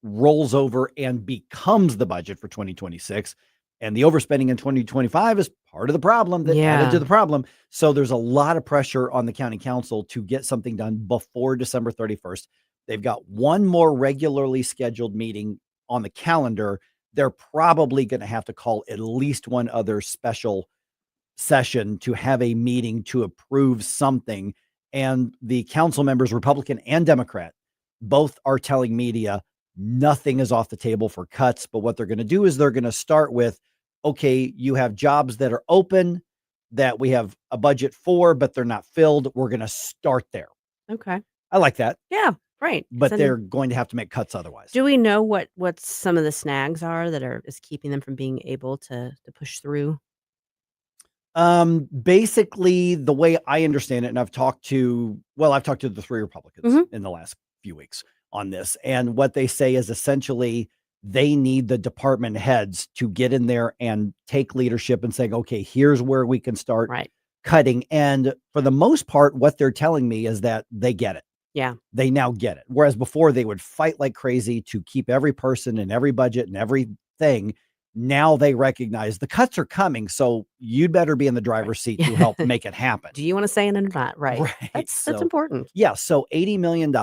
rolls over and becomes the budget for 2026. And the overspending in 2025 is part of the problem that added to the problem. So there's a lot of pressure on the county council to get something done before December 31st. They've got one more regularly scheduled meeting on the calendar. They're probably going to have to call at least one other special session to have a meeting to approve something. And the council members, Republican and Democrat, both are telling media nothing is off the table for cuts. But what they're going to do is they're going to start with, okay, you have jobs that are open that we have a budget for, but they're not filled. We're going to start there. Okay. I like that. Yeah. Right. But they're going to have to make cuts otherwise. Do we know what some of the snags are that is keeping them from being able to push through? Basically, the way I understand it, and I've talked to the three Republicans in the last few weeks on this, and what they say is essentially they need the department heads to get in there and take leadership and saying, okay, here's where we can start cutting. And for the most part, what they're telling me is that they get it. Yeah. They now get it. Whereas before they would fight like crazy to keep every person and every budget and everything Now they recognize the cuts are coming, so you'd better be in the driver's seat to help make it happen. Do you want to say it or not? Right. That's So, important. Yeah, so $80 million,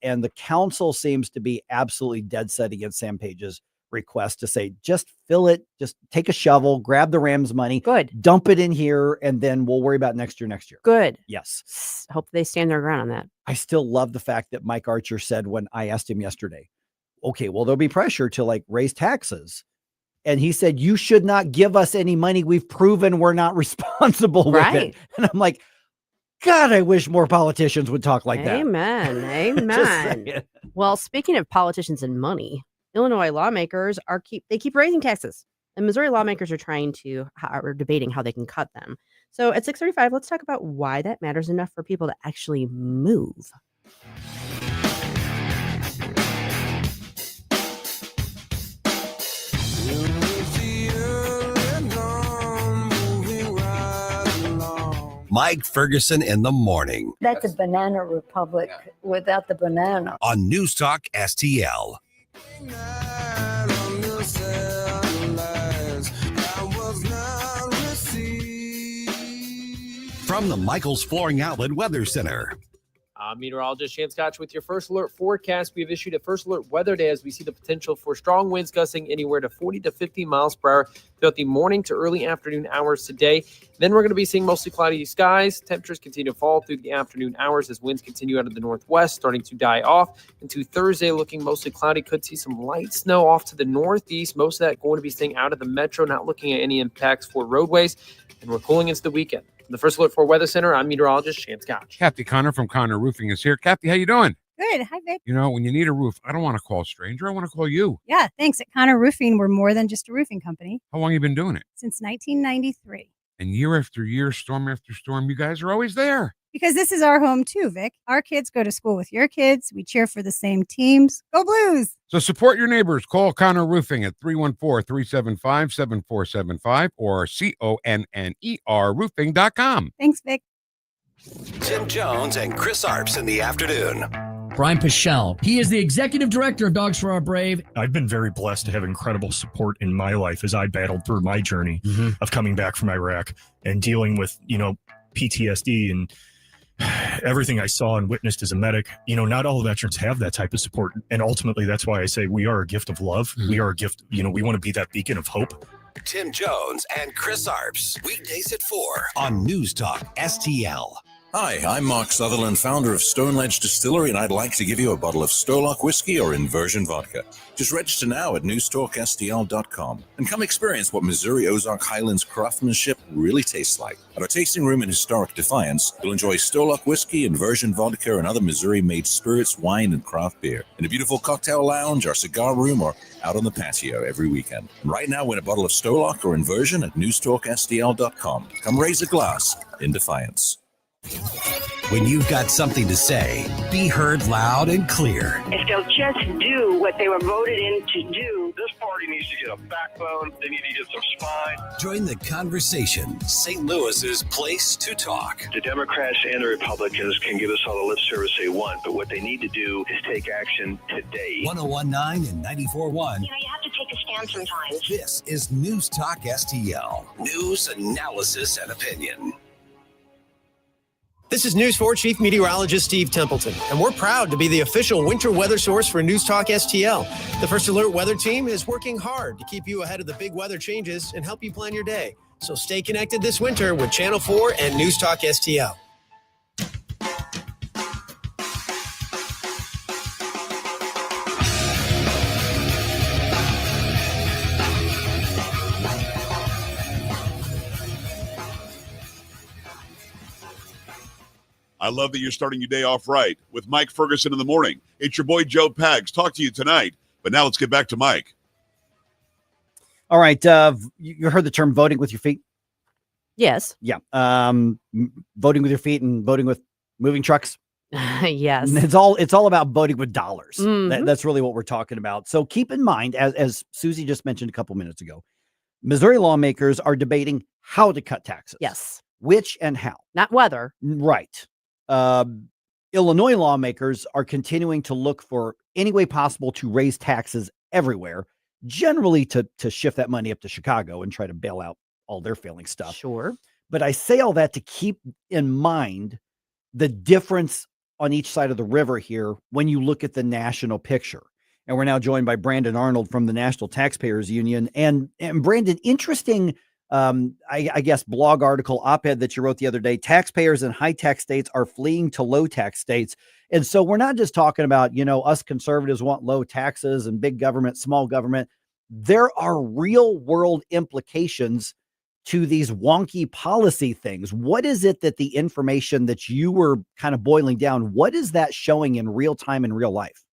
and the council seems to be absolutely dead set against Sam Page's request to say, just fill it, just take a shovel, grab the Rams money, good, dump it in here, and then we'll worry about next year. Good. Yes. Hope they stand their ground on that. I still love the fact that Mike Archer said when I asked him yesterday, okay, well, there'll be pressure to like raise taxes. And he said, you should not give us any money. We've proven we're not responsible with it. And I'm like, God, I wish more politicians would talk like that. Amen. Amen. Well, speaking of politicians and money, Illinois lawmakers keep raising taxes. And Missouri lawmakers are debating how they can cut them. So at 6:35, let's talk about why that matters enough for people to actually move. Mike Ferguson in the morning That's a banana republic without the banana. on News Talk STL. From the Michaels Flooring Outlet Weather Center. Meteorologist Shan Scotch with your first alert forecast. We have issued a first alert weather day as we see the potential for strong winds gusting anywhere to 40 to 50 miles per hour throughout the morning to early afternoon hours today. Then we're going to be seeing mostly cloudy skies. Temperatures continue to fall through the afternoon hours as winds continue out of the northwest, starting to die off. Into Thursday, looking mostly cloudy. Could see some light snow off to the northeast. Most of that going to be staying out of the metro, not looking at any impacts for roadways. And we're cooling into the weekend. The first alert for Weather Center, I'm meteorologist Shan Scotch. Kathy Connor from Connor Roofing is here. Kathy, how you doing? Good. Hi, Vic. You know, when you need a roof, I don't want to call a stranger. I want to call you. Yeah, thanks. At Connor Roofing, we're more than just a roofing company. How long you been doing it? Since 1993. And year after year, storm after storm, you guys are always there. Because this is our home too, Vic. Our kids go to school with your kids. We cheer for the same teams. Go Blues! So support your neighbors. Call Connor Roofing at 314-375-7475 or CONNER roofing.com. Thanks, Vic. Tim Jones and Chris Arps in the afternoon. Brian Pichelle. He is the executive director of Dogs for Our Brave. I've been very blessed to have incredible support in my life as I battled through my journey of coming back from Iraq and dealing with, PTSD and everything I saw and witnessed as a medic. Not all veterans have that type of support. And ultimately, that's why I say we are a gift of love. We are a gift. We want to be that beacon of hope. Tim Jones and Chris Arps. Weekdays at 4 on News Talk STL. Hi, I'm Mark Sutherland, founder of Stone Ledge Distillery, and I'd like to give you a bottle of Stolock whiskey or inversion vodka. Just register now at NewsTalkSTL.com and come experience what Missouri Ozark Highlands craftsmanship really tastes like. At our tasting room in historic Defiance, you'll enjoy Stolock whiskey, inversion vodka, and other Missouri-made spirits, wine, and craft beer in a beautiful cocktail lounge, our cigar room, or out on the patio every weekend. And right now, win a bottle of Stolock or inversion at NewsTalkSTL.com. Come raise a glass in Defiance. When you've got something to say, be heard loud and clear. If they'll just do what they were voted in to do. This party needs to get a backbone. They need to get some spine. Join the conversation. St. Louis's place to talk. The Democrats and the Republicans can give us all the lip service they want, but what they need to do is take action today. 101.9 and 94.1. You have to take a stand sometimes. This is News Talk STL. News, analysis, and opinion. This is News 4 Chief Meteorologist Steve Templeton, and we're proud to be the official winter weather source for News Talk STL. The First Alert Weather Team is working hard to keep you ahead of the big weather changes and help you plan your day. So stay connected this winter with Channel 4 and News Talk STL. I love that you're starting your day off right with Mike Ferguson in the morning. It's your boy Joe Pags. Talk to you tonight. But now let's get back to Mike. All right. You heard the term voting with your feet? Yes. Yeah. Voting with your feet and voting with moving trucks. Yes. It's all about voting with dollars. Mhm. That's really what we're talking about. So keep in mind, as Susie just mentioned a couple minutes ago, Missouri lawmakers are debating how to cut taxes. Yes. Which and how. Not whether. Right. Illinois lawmakers are continuing to look for any way possible to raise taxes everywhere, generally to shift that money up to Chicago and try to bail out all their failing stuff. Sure. But I say all that to keep in mind the difference on each side of the river here when you look at the national picture. And we're now joined by Brandon Arnold from the National Taxpayers Union. And Brandon, interesting, I guess, blog article, op-ed that you wrote the other day. Taxpayers in high-tax states are fleeing to low-tax states. And so we're not just talking about, us conservatives want low taxes and big government, small government. There are real-world implications to these wonky policy things. What is it that the information that you were kind of boiling down, what is that showing in real time in real life?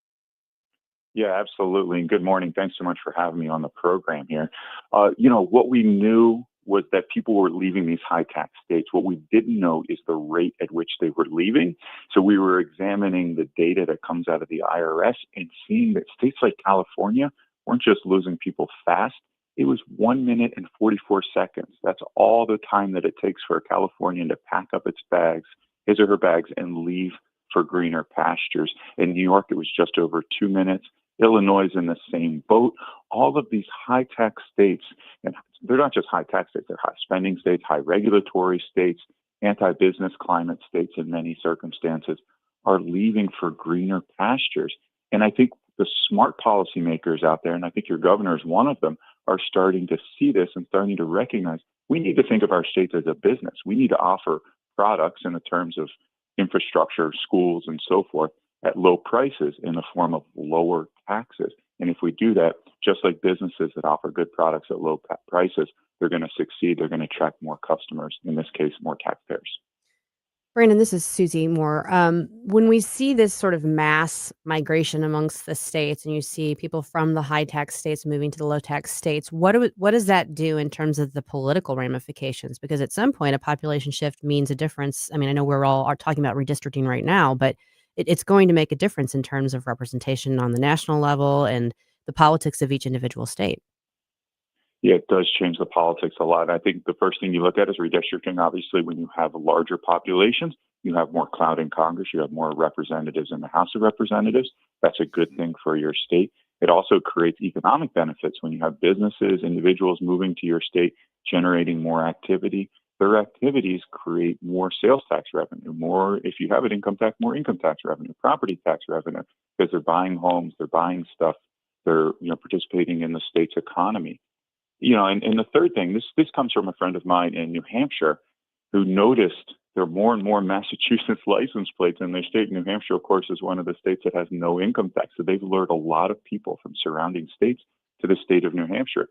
Yeah, absolutely. And good morning. Thanks so much for having me on the program here. What we knew was that people were leaving these high tax states. What we didn't know is the rate at which they were leaving. So we were examining the data that comes out of the IRS and seeing that states like California weren't just losing people fast. It was 1 minute and 44 seconds. That's all the time that it takes for a Californian to pack up his or her bags, and leave for greener pastures. In New York, it was just over 2 minutes. Illinois is in the same boat. All of these high-tax states, and they're not just high-tax states, they're high-spending states, high-regulatory states, anti-business climate states in many circumstances, are leaving for greener pastures. And I think the smart policymakers out there, and I think your governor is one of them, are starting to see this and starting to recognize we need to think of our states as a business. We need to offer products in the terms of infrastructure, schools, and so forth at low prices in the form of lower taxes. And if we do that, just like businesses that offer good products at low prices, they're going to succeed. They're going to attract more customers, in this case, more taxpayers. Brandon, this is Susie Moore. When we see this sort of mass migration amongst the states, and you see people from the high tax states moving to the low tax states, what does that do in terms of the political ramifications? Because at some point, a population shift means a difference. I mean, I know we're all talking about redistricting right now, but it's going to make a difference in terms of representation on the national level and the politics of each individual state. Yeah, it does change the politics a lot. I think the first thing you look at is redistricting. Obviously, when you have larger populations, you have more clout in Congress, you have more representatives in the House of Representatives. That's a good thing for your state. It also creates economic benefits when you have businesses, individuals moving to your state, generating more activity. Their activities create more sales tax revenue, more, if you have an income tax, more income tax revenue, property tax revenue, because they're buying homes, they're buying stuff, they're participating in the state's economy. And the third thing, this comes from a friend of mine in New Hampshire who noticed there are more and more Massachusetts license plates in their state. New Hampshire, of course, is one of the states that has no income tax. So they've lured a lot of people from surrounding states to the state of New Hampshire.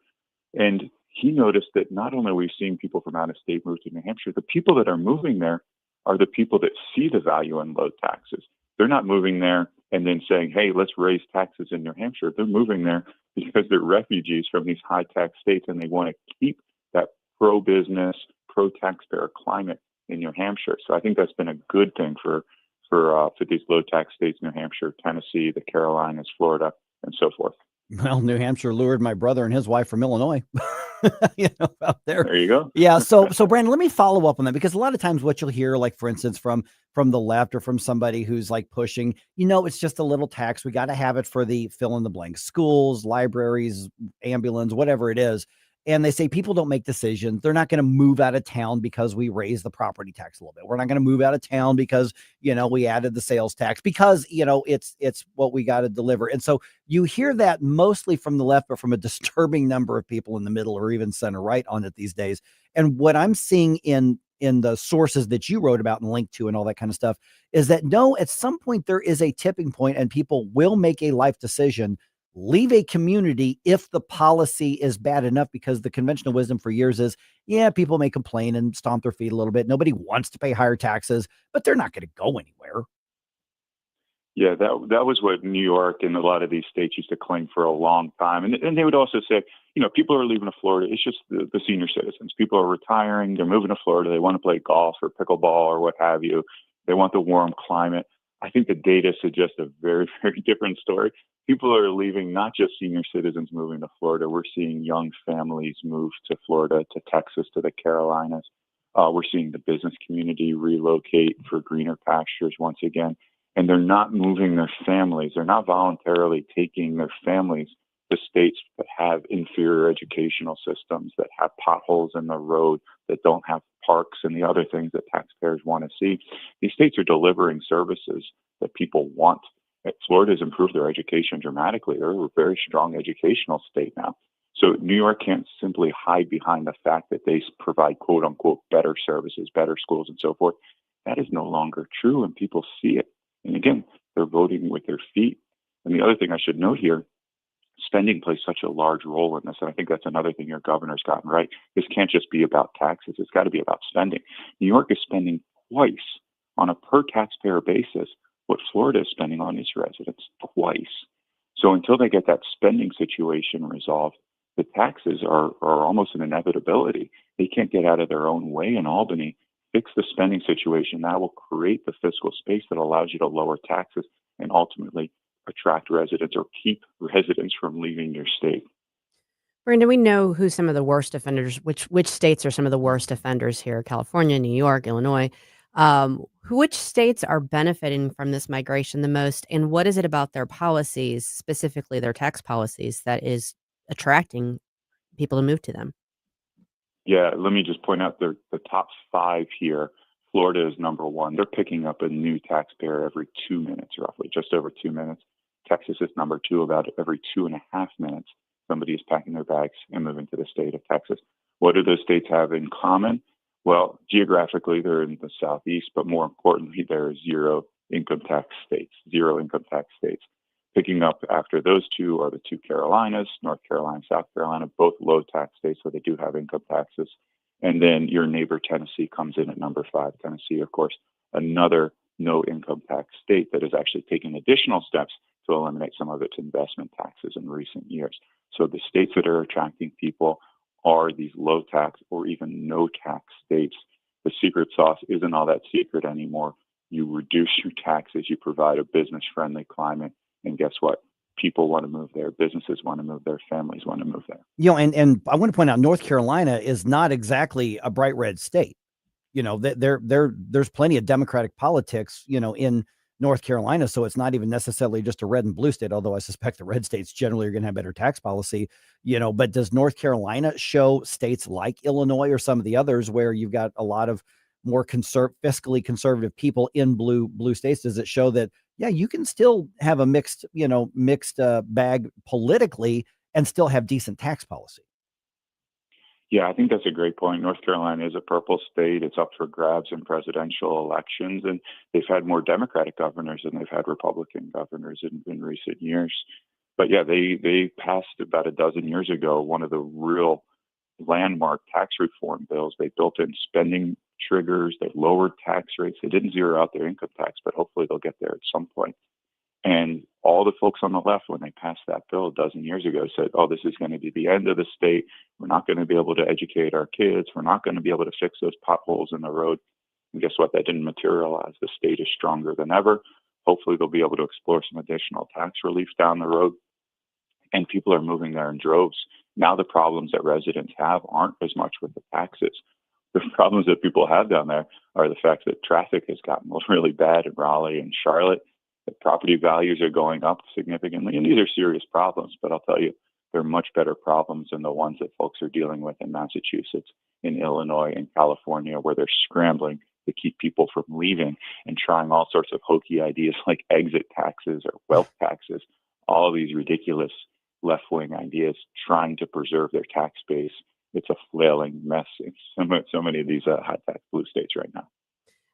And he noticed that not only are we seeing people from out of state move to New Hampshire, the people that are moving there are the people that see the value in low taxes. They're not moving there and then saying, hey, let's raise taxes in New Hampshire. They're moving there because they're refugees from these high tax states and they want to keep that pro-business, pro-taxpayer climate in New Hampshire. So I think that's been a good thing for these low tax states, New Hampshire, Tennessee, the Carolinas, Florida, and so forth. Well, New Hampshire lured my brother and his wife from Illinois. Out there. There you go. Yeah. So Brandon, let me follow up on that, because a lot of times what you'll hear, like, for instance, from the left or from somebody who's like pushing, it's just a little tax. We got to have it for the fill in the blank schools, libraries, ambulance, whatever it is. And they say people don't make decisions. They're not going to move out of town because we raised the property tax a little bit. We're not going to move out of town because, we added the sales tax because, it's what we got to deliver. And so you hear that mostly from the left, but from a disturbing number of people in the middle or even center right on it these days. And what I'm seeing in the sources that you wrote about and linked to and all that kind of stuff is that no, at some point there is a tipping point and people will make a life decision, leave a community if the policy is bad enough, because the conventional wisdom for years is, people may complain and stomp their feet a little bit. Nobody wants to pay higher taxes, but they're not going to go anywhere. Yeah, that was what New York and a lot of these states used to claim for a long time. And they would also say, people are leaving to Florida. It's just the senior citizens. People are retiring. They're moving to Florida. They want to play golf or pickleball or what have you. They want the warm climate. I think the data suggests a very, very different story. People are leaving, not just senior citizens moving to Florida. We're seeing young families move to Florida, to Texas, to the Carolinas. We're seeing the business community relocate for greener pastures once again. And they're not moving their families. They're not voluntarily taking their families the states that have inferior educational systems, that have potholes in the road, that don't have parks and the other things that taxpayers want to see. These states are delivering services that people want. Florida has improved their education dramatically. They're a very strong educational state now. So New York can't simply hide behind the fact that they provide quote unquote better services, better schools and so forth. That is no longer true and people see it. And again, they're voting with their feet. And the other thing I should note here, spending plays such a large role in this. And I think that's another thing your governor's gotten right. This can't just be about taxes. It's got to be about spending. New York is spending twice on a per taxpayer basis what Florida is spending on its residents, twice. So until they get that spending situation resolved, the taxes are almost an inevitability. They can't get out of their own way in Albany. Fix the spending situation. That will create the fiscal space that allows you to lower taxes and ultimately attract residents or keep residents from leaving your state. Brandon, we know who some of the worst offenders, which states are some of the worst offenders here: California, New York, Illinois. Which states are benefiting from this migration the most, and what is it about their policies, specifically their tax policies, that is attracting people to move to them? Yeah, let me just point out the top 5 here. Florida is number 1. They're picking up a new taxpayer every 2 minutes, roughly, just over 2 minutes. Texas is number 2, about every 2.5 minutes. Somebody is packing their bags and moving to the state of Texas. What do those states have in common? Well, geographically, they're in the southeast, but more importantly, they're zero income tax states. Picking up after those two are the 2 Carolinas, North Carolina, South Carolina, both low tax states, so they do have income taxes. And then your neighbor Tennessee comes in at number 5. Tennessee, of course, another no income tax state that has actually taken additional steps to eliminate some of its investment taxes in recent years. So the states that are attracting people are these low tax or even no tax states. The secret sauce isn't all that secret anymore. You reduce your taxes, you provide a business friendly climate, and guess what? People want to move there. Businesses want to move there. Families want to move there. And I want to point out, North Carolina is not exactly a bright red state. There's plenty of Democratic politics, in North Carolina. So it's not even necessarily just a red and blue state, although I suspect the red states generally are going to have better tax policy, but does North Carolina show states like Illinois or some of the others where you've got a lot of more fiscally conservative people in blue states? Does it show that, yeah, you can still have a mixed bag politically and still have decent tax policy? Yeah, I think that's a great point. North Carolina is a purple state. It's up for grabs in presidential elections, and they've had more Democratic governors than they've had Republican governors in recent years. But yeah, they passed about a dozen years ago one of the real landmark tax reform bills. They built in spending triggers. They lowered tax rates. They didn't zero out their income tax, but hopefully they'll get there at some point. And all the folks on the left, when they passed that bill a dozen years ago, said, oh, this is going to be the end of the state. We're not going to be able to educate our kids. We're not going to be able to fix those potholes in the road. And guess what? That didn't materialize. The state is stronger than ever. Hopefully they'll be able to explore some additional tax relief down the road. And people are moving there in droves. Now the problems that residents have aren't as much with the taxes. The problems that people have down there are the fact that traffic has gotten really bad in Raleigh and Charlotte. The property values are going up significantly, and these are serious problems, but I'll tell you, they're much better problems than the ones that folks are dealing with in Massachusetts, in Illinois, and California, where they're scrambling to keep people from leaving and trying all sorts of hokey ideas like exit taxes or wealth taxes, all of these ridiculous left-wing ideas trying to preserve their tax base. It's a flailing mess in so many of these high-tax blue states right now.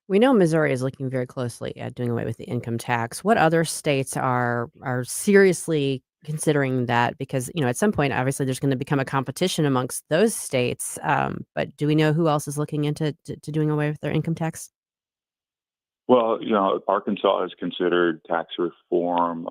We know Missouri is looking very closely at doing away with the income tax. What other states are seriously considering that? Because, at some point, obviously, there's going to become a competition amongst those states. But do we know who else is looking into doing away with their income tax? Well, Arkansas has considered tax reform.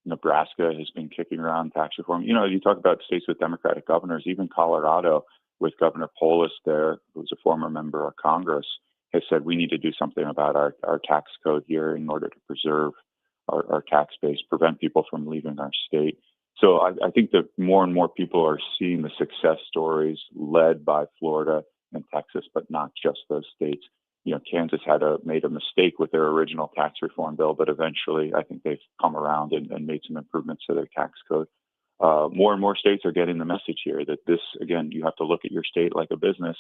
Nebraska has been kicking around tax reform. You talk about states with Democratic governors, even Colorado with Governor Polis there, who's a former member of Congress, has said we need to do something about our tax code here in order to preserve our tax base, prevent people from leaving our state. So I think that more and more people are seeing the success stories led by Florida and Texas, but not just those states. Kansas made a mistake with their original tax reform bill, but eventually I think they've come around and made some improvements to their tax code. more and more states are getting the message here that this, again, you have to look at your state like a business,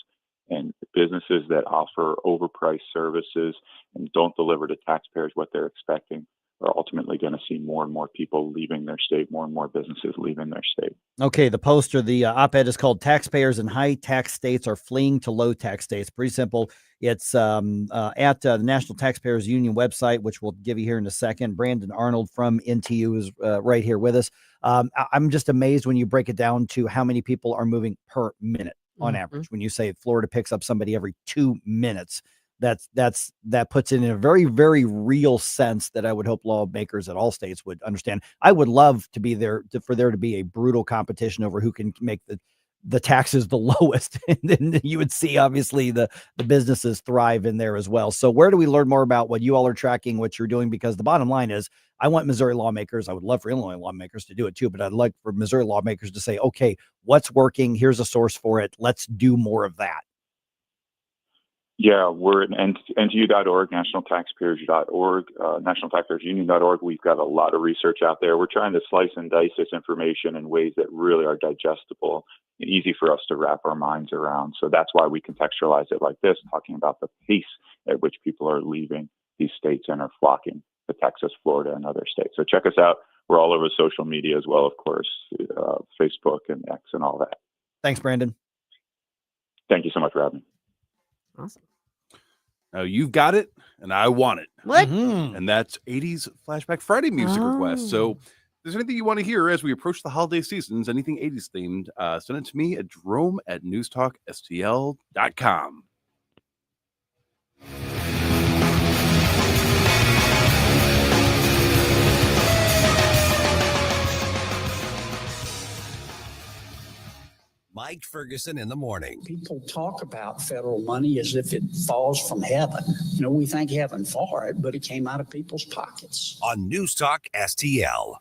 and businesses that offer overpriced services and don't deliver to taxpayers what they're expecting are ultimately going to see more and more people leaving their state, more and more businesses leaving their state. Okay, the poster, the op-ed is called "Taxpayers in High Tax States Are Fleeing to Low Tax States." Pretty simple. It's at the National Taxpayers Union website, which we'll give you here in a second. Brandon Arnold from NTU is right here with us. I'm just amazed when you break it down to how many people are moving per minute on average. When you say Florida picks up somebody every 2 minutes, that puts it in a very, very real sense that I would hope lawmakers at all states would understand. I would love to be there for there to be a brutal competition over who can make the taxes the lowest, and then you would see obviously the businesses thrive in there as well. So where do we learn more about what you all are tracking, what you're doing? Because the bottom line is, I want Missouri lawmakers, I would love for Illinois lawmakers to do it too, but I'd like for Missouri lawmakers to say, okay, what's working? Here's a source for it. Let's do more of that. Yeah, we're at NTU.org, nationaltaxpayers.org, nationaltaxpayersunion.org. We've got a lot of research out there. We're trying to slice and dice this information in ways that really are digestible and easy for us to wrap our minds around. So that's why we contextualize it like this, talking about the pace at which people are leaving these states and are flocking to Texas, Florida, and other states. So check us out. We're all over social media as well, of course, Facebook and X and all that. Thanks, Brandon. Thank you so much for having me. Awesome. Now you've got it, and I want it. What? And that's 80s Flashback Friday music request. So if there's anything you want to hear as we approach the holiday seasons, anything 80s themed, send it to me at Jerome at NewsTalkSTL.com. Mike Ferguson in the morning. People talk about federal money as if it falls from heaven. You know, we thank heaven for it, but it came out of people's pockets. On News Talk STL.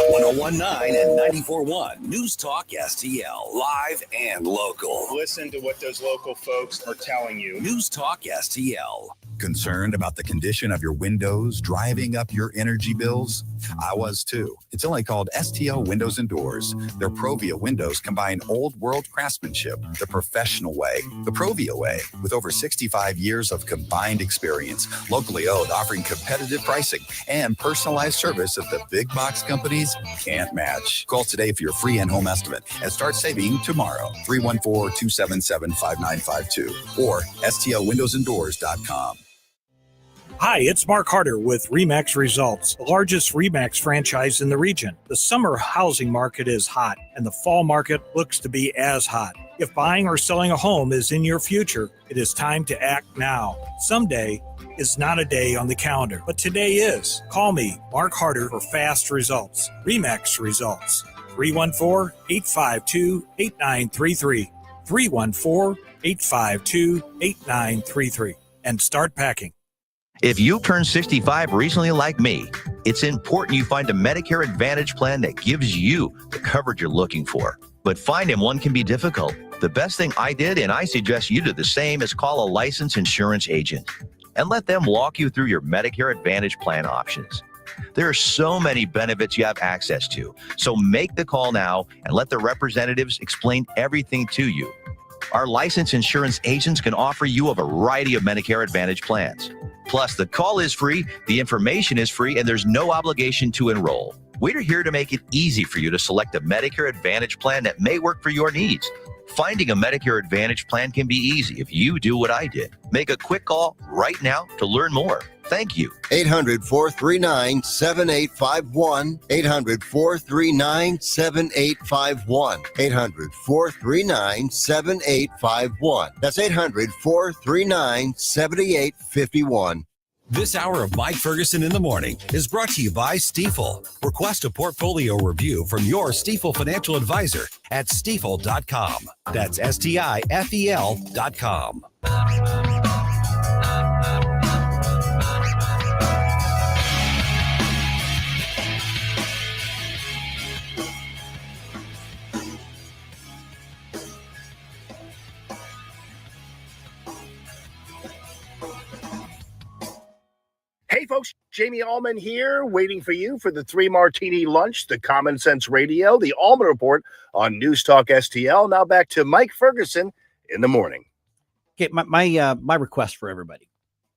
1019 and 94.1 News Talk STL, live and local. Listen to what those local folks are telling you. News Talk STL. Concerned about the condition of your windows driving up your energy bills? I was too. It's only called STL Windows and Doors. Their Provia windows combine old world craftsmanship the professional way, the Provia way, with over 65 years of combined experience, locally owned, offering competitive pricing and personalized service that the big box companies can't match. Call today for your free in-home estimate and start saving tomorrow. 314-277-5952 or stlwindowsanddoors.com. Hi, it's Mark Harder with RE/MAX Results, the largest RE/MAX franchise in the region. The summer housing market is hot, and the fall market looks to be as hot. If buying or selling a home is in your future, it is time to act now. Someday is not a day on the calendar, but today is. Call me, Mark Harder, for fast results. RE/MAX Results, 314-852-8933, 314-852-8933, and start packing. If you turned 65 recently like me, it's important you find a Medicare Advantage plan that gives you the coverage you're looking for. But finding one can be difficult. The best thing I did, and I suggest you do the same, is call a licensed insurance agent and let them walk you through your Medicare Advantage plan options. There are so many benefits you have access to. So make the call now and let the representatives explain everything to you. Our licensed insurance agents can offer you a variety of Medicare Advantage plans. Plus, the call is free, the information is free, and there's no obligation to enroll. We're here to make it easy for you to select a Medicare Advantage plan that may work for your needs. Finding a Medicare Advantage plan can be easy if you do what I did. Make a quick call right now to learn more. Thank you. 800-439-7851. 800-439-7851. 800-439-7851. That's 800-439-7851. This hour of Mike Ferguson in the morning is brought to you by Stifel. Request a portfolio review from your Stifel financial advisor at stifel.com. That's STIFEL.com. Hey folks, Jamie Allman here, waiting for you for the 3 Martini Lunch, the Common Sense Radio, the Allman Report on News Talk STL. Now back to Mike Ferguson in the morning. Okay, my request for everybody.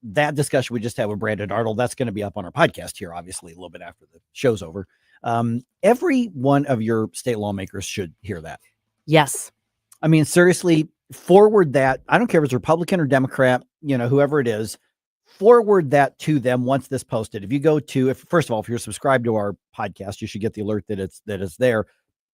That discussion we just had with Brandon Arnold, that's going to be up on our podcast here, obviously, a little bit after the show's over. Every one of your state lawmakers should hear that. Yes. I mean, seriously, forward that. I don't care if it's Republican or Democrat, whoever it is, forward that to them once this posted. If you go to, first of all, if you're subscribed to our podcast, you should get the alert that it's there.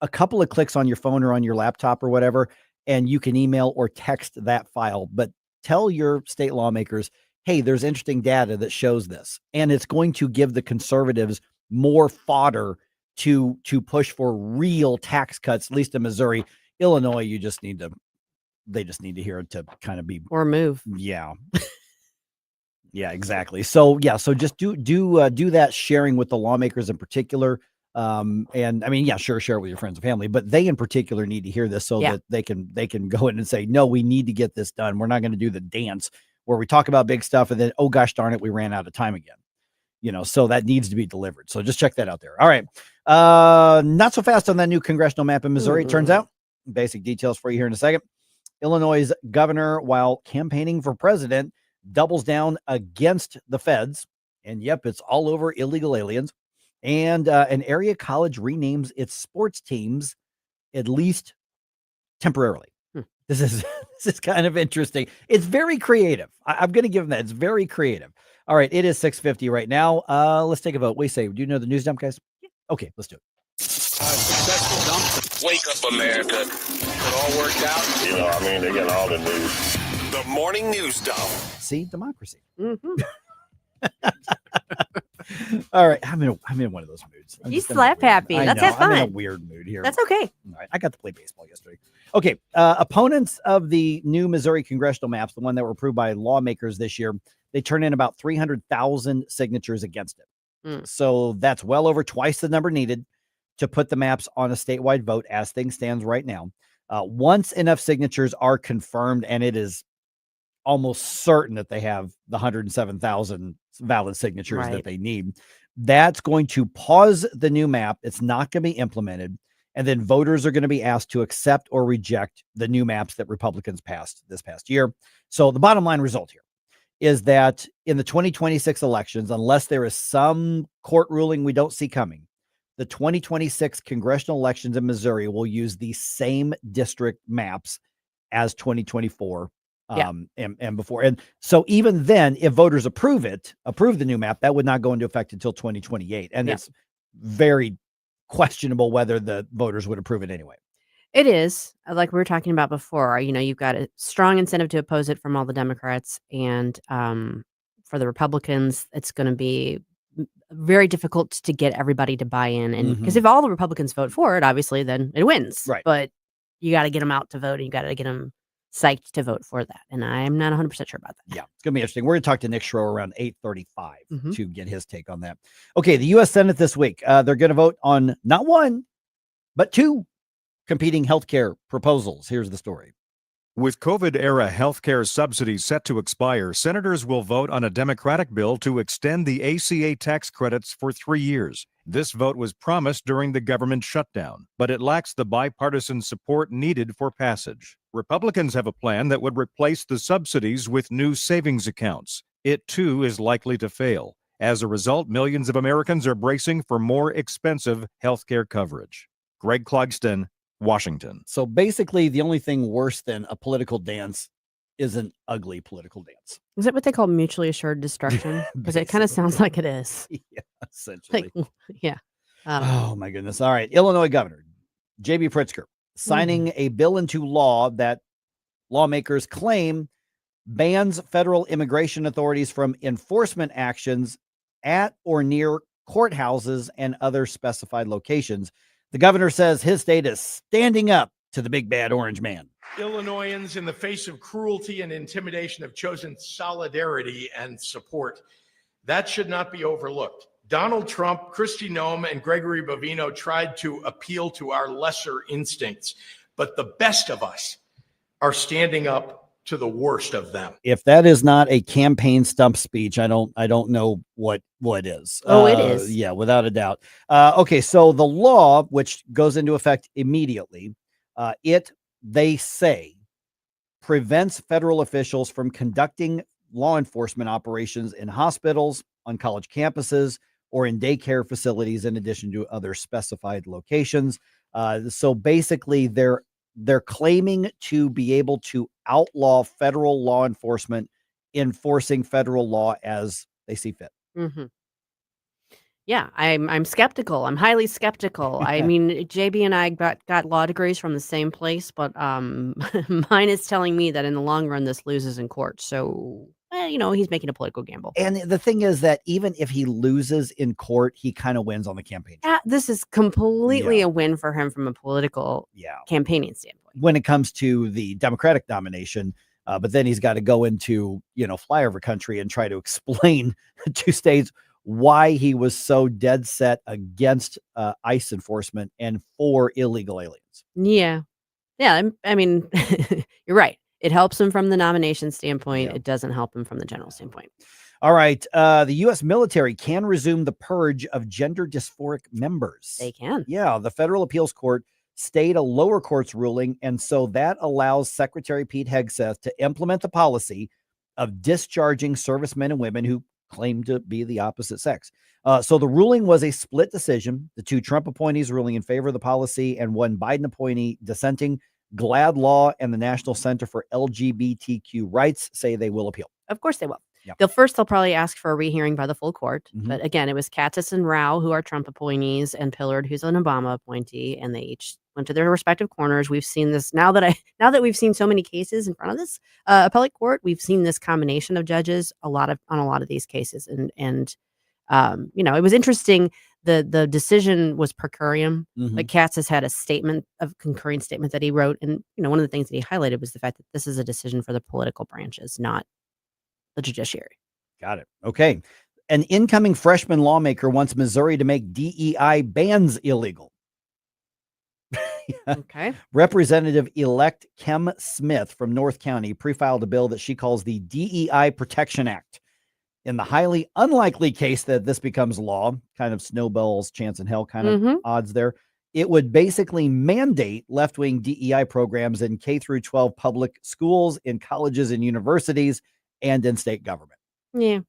A couple of clicks on your phone or on your laptop or whatever, and you can email or text that file. But tell your state lawmakers, hey, there's interesting data that shows this, and it's going to give the conservatives more fodder to push for real tax cuts, at least in Missouri. Illinois, they just need to hear it to kind of be or move. Yeah. Yeah, exactly. So just do that sharing with the lawmakers in particular. And I mean, yeah, sure, share it with your friends and family, but they in particular need to hear this so that they can go in and say, no, we need to get this done. We're not going to do the dance where we talk about big stuff and then, oh gosh darn it, we ran out of time again. So that needs to be delivered. So just check that out there. All right. Not so fast on that new congressional map in Missouri. It turns out, basic details for you here in a second. Illinois' governor, while campaigning for president, doubles down against the feds. And yep, it's all over illegal aliens. And an area college renames its sports teams, at least temporarily. This is kind of interesting. It's very creative. I'm going to give them that. It's very creative. All right, it is 6:50 right now. Let's take a vote. What do you say? Do you know the news dump, guys? Yeah. Okay, let's do it. Successful dump. Wake up, America. It all worked out. They got all the news. The morning news dump. See, democracy. Mm-hmm. All right, I'm in one of those moods. You slap happy. Let's have fun. I'm in a weird mood here. That's okay. All right, I got to play baseball yesterday. Okay, opponents of the new Missouri congressional maps, the one that were approved by lawmakers this year, they turned in about 300,000 signatures against it. So that's well over twice the number needed to put the maps on a statewide vote as things stands right now. Once enough signatures are confirmed, and it is almost certain that they have the 107,000 valid signatures that they need, that's going to pause the new map. It's not going to be implemented. And then voters are going to be asked to accept or reject the new maps that Republicans passed this past year. So the bottom line result here is that in the 2026 elections, unless there is some court ruling we don't see coming, the 2026 congressional elections in Missouri will use the same district maps as 2024 and before. And so even then, if voters approve the new map, that would not go into effect until 2028. And it's very questionable whether the voters would approve it anyway. It is, like we were talking about before. You've got a strong incentive to oppose it from all the Democrats, and for the Republicans, it's going to be very difficult to get everybody to buy in. And because if all the Republicans vote for it, obviously, then it wins. Right. But you got to get them out to vote, and you got to get them psyched to vote for that. And I'm not 100% sure about that. Yeah, it's going to be interesting. We're going to talk to Nick Schroer around 8:35 to get his take on that. Okay, the U.S. Senate this week, they're going to vote on not one, but two competing healthcare proposals. Here's the story. With COVID-era healthcare subsidies set to expire, senators will vote on a Democratic bill to extend the ACA tax credits for 3 years. This vote was promised during the government shutdown, but it lacks the bipartisan support needed for passage. Republicans have a plan that would replace the subsidies with new savings accounts. It, too, is likely to fail. As a result, millions of Americans are bracing for more expensive healthcare coverage. Greg Clugston, Washington. So basically, the only thing worse than a political dance is an ugly political dance. Is that what they call mutually assured destruction? Because it kind of sounds like it is. Yeah, essentially. Yeah. Oh, my goodness. All right. Illinois Governor J.B. Pritzker signing a bill into law that lawmakers claim bans federal immigration authorities from enforcement actions at or near courthouses and other specified locations. The governor says his state is standing up to the big bad orange man. Illinoisans, in the face of cruelty and intimidation, have chosen solidarity and support. That should not be overlooked. Donald Trump, Kristi Noem, and Gregory Bovino tried to appeal to our lesser instincts, but the best of us are standing up to the worst of them. If that is not a campaign stump speech, I don't know what is. Oh, it is. Yeah, without a doubt. Okay, so the law, which goes into effect immediately, they say prevents federal officials from conducting law enforcement operations in hospitals, on college campuses, or in daycare facilities, in addition to other specified locations. So basically, they're claiming to be able to outlaw federal law enforcement enforcing federal law as they see fit. Mm-hmm. Yeah, I'm skeptical. I'm highly skeptical. I mean, JB and I got law degrees from the same place, but mine is telling me that in the long run, this loses in court. So, he's making a political gamble. And the thing is that even if he loses in court, he kind of wins on the campaign. This is completely a win for him from a political campaigning standpoint. When it comes to the Democratic nomination, but then he's got to go into, flyover country and try to explain to states why he was so dead set against ICE enforcement and for illegal aliens. Yeah. I mean, you're right. It helps him from the nomination standpoint. It doesn't help him from the general standpoint. All right. The U.S. military can resume the purge of gender dysphoric members. They can. Yeah. The federal appeals court stayed a lower court's ruling. And so that allows Secretary Pete Hegseth to implement the policy of discharging servicemen and women who claim to be the opposite sex. So the ruling was a split decision. The two Trump appointees ruling in favor of the policy and one Biden appointee dissenting. GLAAD Law and the National Center for LGBTQ Rights say they will appeal. Of course they will. Yeah. They'll probably ask for a rehearing by the full court. Mm-hmm. But again, it was Katz and Rao, who are Trump appointees, and Pillard, who's an Obama appointee, and they each went to their respective corners. We've seen this now that we've seen so many cases in front of this appellate court. We've seen this combination of judges on a lot of these cases, and it was interesting. The decision was per curiam. Mm-hmm. Like Katz has had a concurring statement that he wrote, and one of the things that he highlighted was the fact that this is a decision for the political branches, not the judiciary. Got it. Okay. An incoming freshman lawmaker wants Missouri to make DEI bans illegal. Okay. Representative-elect Kim Smith from North County pre-filed a bill that she calls the DEI Protection Act. In the highly unlikely case that this becomes law, kind of snowballs chance in hell kind of odds there, it would basically mandate left-wing DEI programs in K through 12 public schools, in colleges and universities, and in state government. Yeah.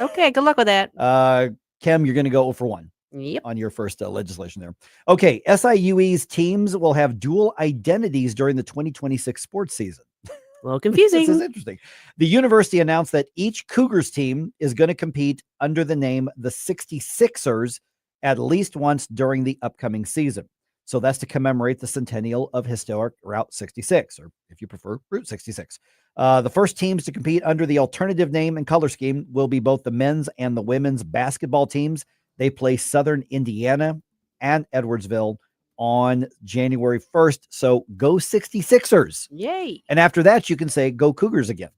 Okay. Good luck with that. Kim, you're going to go 0 for 1. Yep. On your first legislation there. Okay. SIUE's teams will have dual identities during the 2026 sports season. A little confusing. This is interesting. The university announced that each Cougars team is going to compete under the name the 66ers at least once during the upcoming season. So that's to commemorate the centennial of historic Route 66, or if you prefer, Route 66. The first teams to compete under the alternative name and color scheme will be both the men's and the women's basketball teams. They play Southern Indiana and Edwardsville on January 1st. So go 66ers. Yay. And after that, you can say go Cougars again.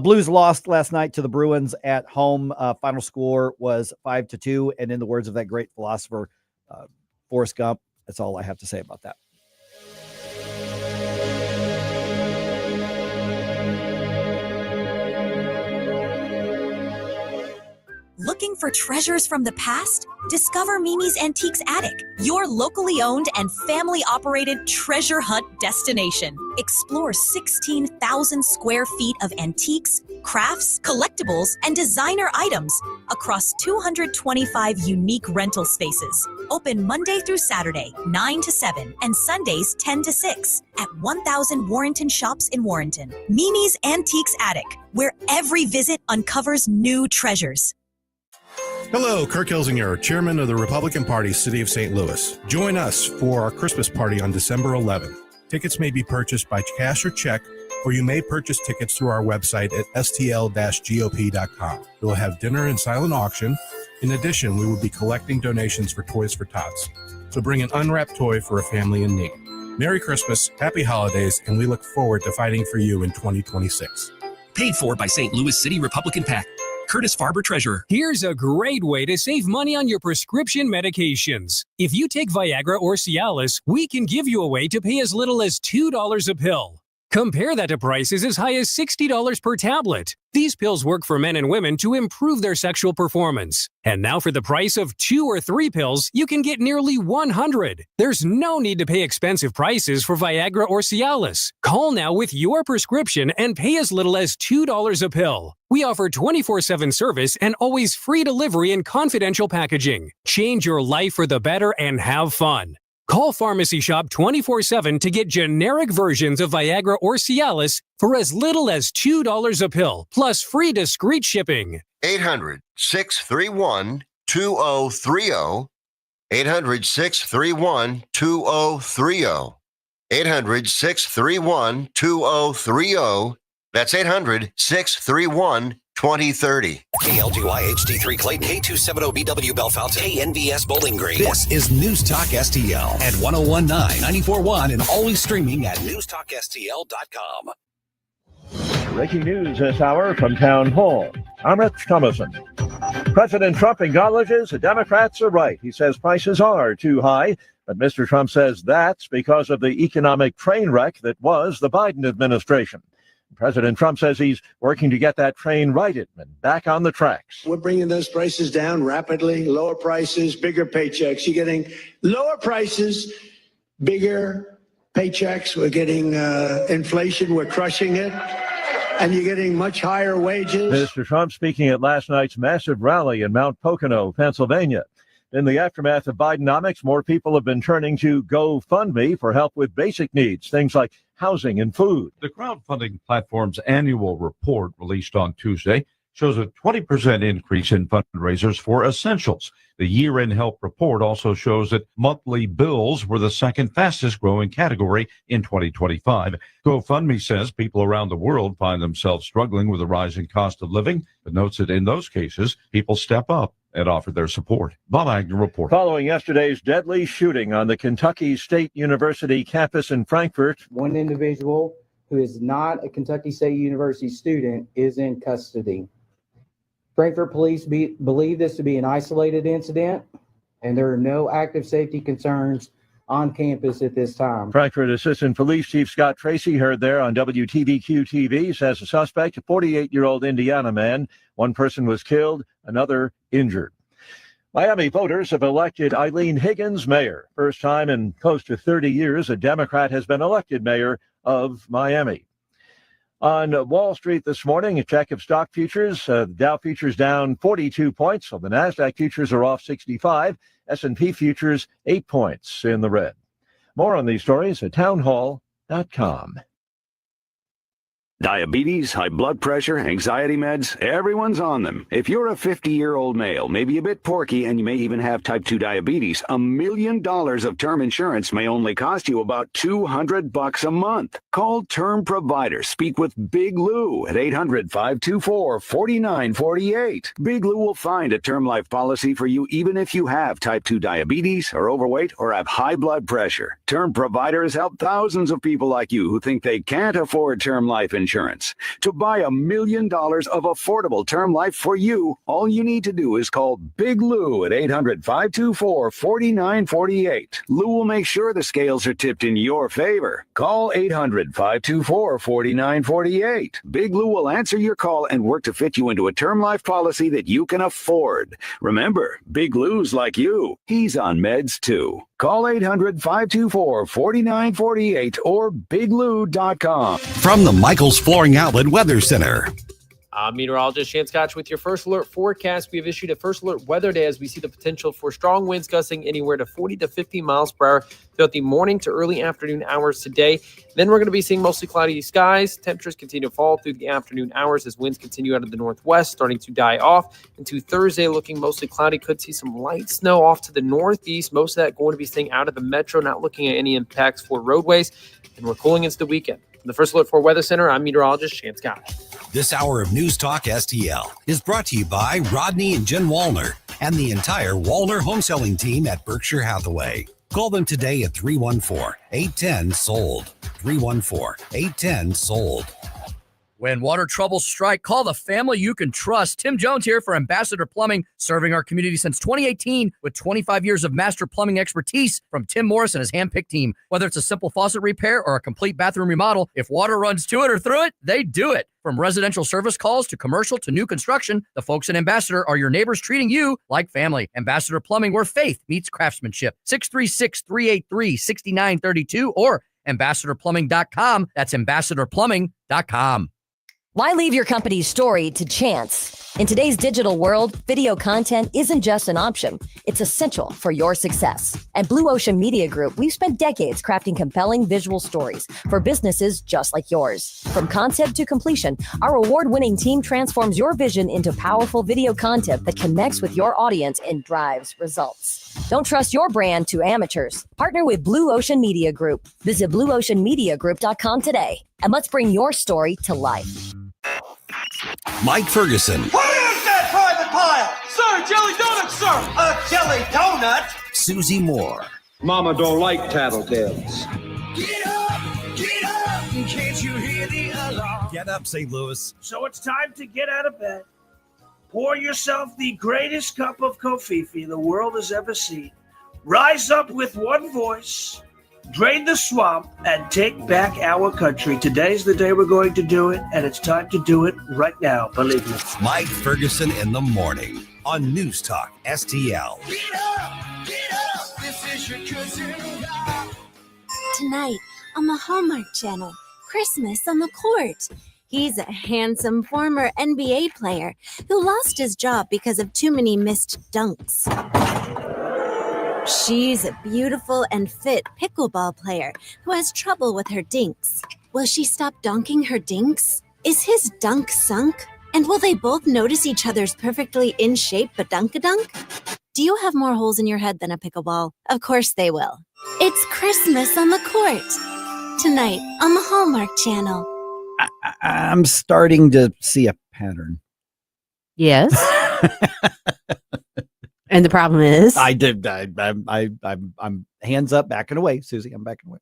Blues lost last night to the Bruins at home. Final score was 5-2. And in the words of that great philosopher, Forrest Gump, that's all I have to say about that. Looking for treasures from the past? Discover Mimi's Antiques Attic, your locally owned and family-operated treasure hunt destination. Explore 16,000 square feet of antiques, crafts, collectibles, and designer items across 225 unique rental spaces. Open Monday through Saturday, 9 to 7, and Sundays, 10 to 6 at 1000 Warrenton Shops in Warrenton. Mimi's Antiques Attic, where every visit uncovers new treasures. Hello, Kirk Hilsinger, Chairman of the Republican Party, City of St. Louis. Join us for our Christmas party on December 11th. Tickets may be purchased by cash or check, or you may purchase tickets through our website at stl-gop.com. We'll have dinner and silent auction. In addition, we will be collecting donations for Toys for Tots. So bring an unwrapped toy for a family in need. Merry Christmas, Happy Holidays, and we look forward to fighting for you in 2026. Paid for by St. Louis City Republican PAC. Curtis Farber, Treasurer. Here's a great way to save money on your prescription medications. If you take Viagra or Cialis, we can give you a way to pay as little as $2 a pill. Compare that to prices as high as $60 per tablet. These pills work for men and women to improve their sexual performance. And now for the price of 2 or 3 pills, you can get nearly 100. There's no need to pay expensive prices for Viagra or Cialis. Call now with your prescription and pay as little as $2 a pill. We offer 24/7 service and always free delivery and confidential packaging. Change your life for the better and have fun. Call Pharmacy Shop 24/7 to get generic versions of Viagra or Cialis for as little as $2 a pill, plus free discreet shipping. 800-631-2030. 800-631-2030. 800-631-2030. That's 800-631-2030. KLGY HD3 Clayton, K270BW Bellefonte, KNVS Bowling Green. This is News Talk STL at 1019, 94.1, and always streaming at NewsTalkSTL.com. Breaking news this hour from Town Hall. I'm Rich Thomason. President Trump acknowledges the Democrats are right. He says prices are too high, but Mr. Trump says that's because of the economic train wreck that was the Biden administration. President Trump says he's working to get that train righted and back on the tracks. We're bringing those prices down rapidly, lower prices, bigger paychecks. You're getting lower prices, bigger paychecks. We're getting inflation. We're crushing it. And you're getting much higher wages. Mr. Trump speaking at last night's massive rally in Mount Pocono, Pennsylvania. In the aftermath of Bidenomics, more people have been turning to GoFundMe for help with basic needs, things like housing and food. The crowdfunding platform's annual report, released on Tuesday, shows a 20% increase in fundraisers for essentials. The year-end help report also shows that monthly bills were the second fastest growing category in 2025. GoFundMe says people around the world find themselves struggling with a rising cost of living, but notes that in those cases, people step up and offer their support. Bob Agnew reporting. Following yesterday's deadly shooting on the Kentucky State University campus in Frankfort, one individual who is not a Kentucky State University student is in custody. Frankfort police believe this to be an isolated incident, and there are no active safety concerns on campus at this time. Frankfort Assistant Police Chief Scott Tracy, heard there on WTVQ-TV, says the suspect, a 48-year-old Indiana man. One person was killed, another injured. Miami voters have elected Eileen Higgins mayor. First time in close to 30 years a Democrat has been elected mayor of Miami. On Wall Street this morning, a check of stock futures. The Dow futures down 42 points. So the NASDAQ futures are off 65. S&P futures 8 points in the red. More on these stories at townhall.com. Diabetes, high blood pressure, anxiety meds, everyone's on them. If you're a 50-year-old male, maybe a bit porky, and you may even have type 2 diabetes, $1 million of term insurance may only cost you about $200 a month. Call Term Provider. Speak with Big Lou at 800-524-4948. Big Lou will find a term life policy for you even if you have type 2 diabetes, are overweight, or have high blood pressure. Term Provider has helped thousands of people like you who think they can't afford term life insurance. To buy $1 million of affordable term life for you, all you need to do is call Big Lou at 800-524-4948. Lou will make sure the scales are tipped in your favor. Call 800-524-4948. Big Lou will answer your call and work to fit you into a term life policy that you can afford. Remember, Big Lou's like you. He's on meds too. Call 800-524-4948 or biglou.com. From the Michael's Flooring Outlet Weather Center. I'm meteorologist Shan Scotch with your first alert forecast. We have issued a first alert weather day as we see the potential for strong winds gusting anywhere to 40 to 50 miles per hour throughout the morning to early afternoon hours today. Then we're going to be seeing mostly cloudy skies. Temperatures continue to fall through the afternoon hours as winds continue out of the northwest, starting to die off. Into Thursday, looking mostly cloudy. Could see some light snow off to the northeast. Most of that going to be staying out of the metro, not looking at any impacts for roadways. And we're cooling into the weekend. From the First Alert for Weather Center, I'm meteorologist Shan Scotch. This hour of News Talk STL is brought to you by Rodney and Jen Wallner and the entire Wallner home selling team at Berkshire Hathaway. Call them today at 314-810-SOLD. 314-810-SOLD. When water troubles strike, call the family you can trust. Tim Jones here for Ambassador Plumbing, serving our community since 2018 with 25 years of master plumbing expertise from Tim Morris and his handpicked team. Whether it's a simple faucet repair or a complete bathroom remodel, if water runs to it or through it, they do it. From residential service calls to commercial to new construction, the folks at Ambassador are your neighbors treating you like family. Ambassador Plumbing, where faith meets craftsmanship. 636-383-6932 or ambassadorplumbing.com. That's ambassadorplumbing.com. Why leave your company's story to chance? In today's digital world, video content isn't just an option. It's essential for your success. At Blue Ocean Media Group, we've spent decades crafting compelling visual stories for businesses just like yours. From concept to completion, our award-winning team transforms your vision into powerful video content that connects with your audience and drives results. Don't trust your brand to amateurs. Partner with Blue Ocean Media Group. Visit blueoceanmediagroup.com today, and let's bring your story to life. Mike Ferguson. What is that private pile? Sir, jelly donut, sir. A jelly donut? Susie Moore. Mama don't like tattletales. Get up, can't you hear the alarm? Get up, St. Louis. So it's time to get out of bed. Pour yourself the greatest cup of kofifi the world has ever seen. Rise up with one voice. Drain the swamp and take back our country. Today's the day we're going to do it, and it's time to do it right now, believe me. Mike Ferguson in the morning on News Talk STL. Get up, this is your cousin. Tonight on the Hallmark Channel, Christmas on the Court. He's a handsome former NBA player who lost his job because of too many missed dunks. She's a beautiful and fit pickleball player who has trouble with her dinks. Will she stop dunking her dinks? Is his dunk sunk? And will they both notice each other's perfectly in shape badunk-a-dunk? Do you have more holes in your head than a pickleball? Of course they will. It's Christmas on the Court. Tonight on the Hallmark Channel. I'm starting to see a pattern. Yes. And the problem is, I'm hands up, backing away, Susie. I'm backing away.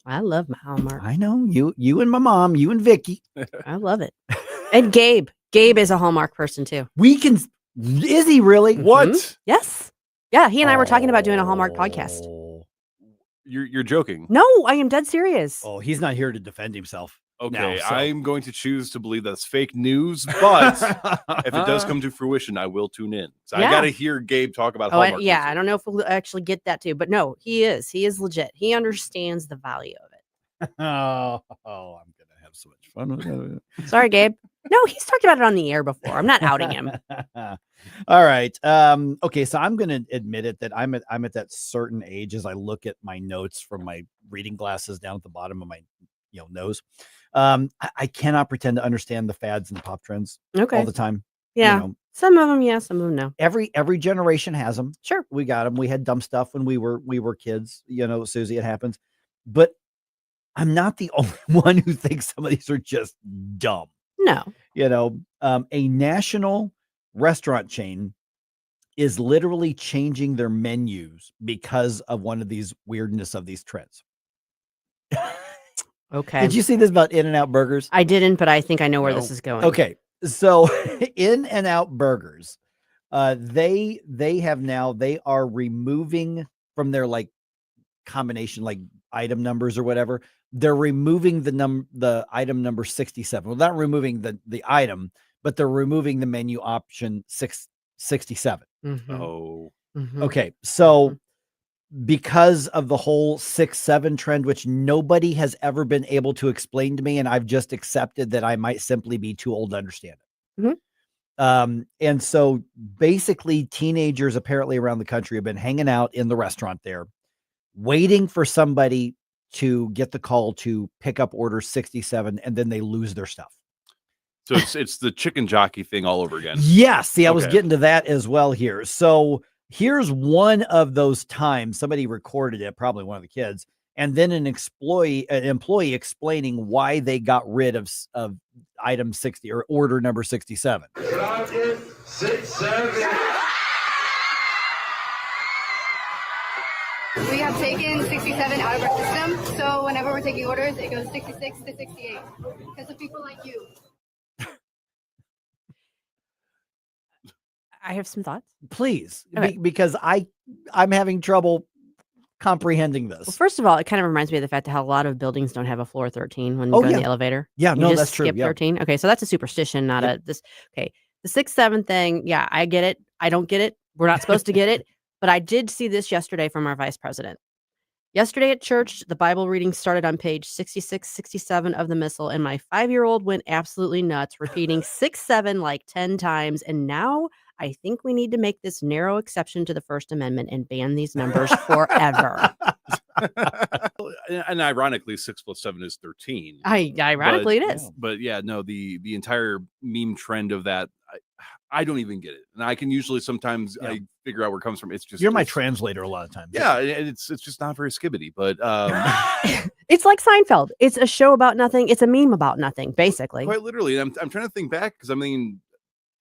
I love my Hallmark. I know you and my mom, you and Vicky. I love it. And Gabe is a Hallmark person too. Is he really? What? Yes. Yeah. He and I were talking about doing a Hallmark podcast. You're joking. No, I am dead serious. Oh, he's not here to defend himself. Okay, now, so. I'm going to choose to believe that's fake news, but if it does come to fruition, I will tune in. So Yeah. I got to hear Gabe talk about Hallmark. I don't know if we'll actually get that too, but no, he is legit. He understands the value of it. I'm gonna have so much fun with it. Sorry, Gabe. No, he's talked about it on the air before. I'm not outing him. All right. Okay, so I'm gonna admit it that I'm at that certain age as I look at my notes from my reading glasses down at the bottom of my nose. I cannot pretend to understand the fads and the pop trends all the time. Yeah. Some of them, yeah, some of them, no. Every generation has them. Sure. We got them. We had dumb stuff when we were kids, Susie, it happens. But I'm not the only one who thinks some of these are just dumb. No. A national restaurant chain is literally changing their menus because of one of these weirdness of these trends. Okay. Did you see this about In-N-Out Burgers? I didn't, but I think I know where this is going. Okay. So In-N-Out Burgers, they are removing from their combination item numbers or whatever. They're removing the item number 67. Well, not removing the item, but they're removing the menu option 667. Mm-hmm. Oh. Mm-hmm. Okay. So because of the whole 6-7 trend, which nobody has ever been able to explain to me, and I've just accepted that I might simply be too old to understand it. Mm-hmm. And so basically teenagers apparently around the country have been hanging out in the restaurant there, waiting for somebody to get the call to pick up order 67, and then they lose their stuff. So it's the chicken jockey thing all over again. Yes. See, I was Okay. getting to that as well here. So here's one of those times somebody recorded it, probably one of the kids, and then an employee explaining why they got rid of item 60 or order number 67. 67. We have taken 67 out of our system, so whenever we're taking orders, it goes 66 to 68. Because of people like you. I have some thoughts. Please, Okay. because I'm having trouble comprehending this. Well, first of all, it kind of reminds me of the fact that how a lot of buildings don't have a floor 13 when you Oh, go in yeah. the elevator. Yeah, You no, just that's true, skip yeah. 13. Okay, so that's a superstition, not Yep. a this. Okay, the 6, 7 thing. Yeah, I get it. I don't get it. We're not supposed to get it. But I did see this yesterday from our vice president. Yesterday at church, the Bible reading started on page 66, 67 of the Missal, and my 5-year-old went absolutely nuts, repeating 6, 7 like 10 times. And now I think we need to make this narrow exception to the First Amendment and ban these numbers forever. And ironically, 6 + 7 is 13. Ironically, it is. But yeah, no, the entire meme trend of that, I don't even get it. And I can usually sometimes I figure out where it comes from. It's just You're my translator a lot of times. Yeah, and it's just not very skibbity. But It's like Seinfeld. It's a show about nothing. It's a meme about nothing, basically. quite literally, and I'm trying to think back because I mean,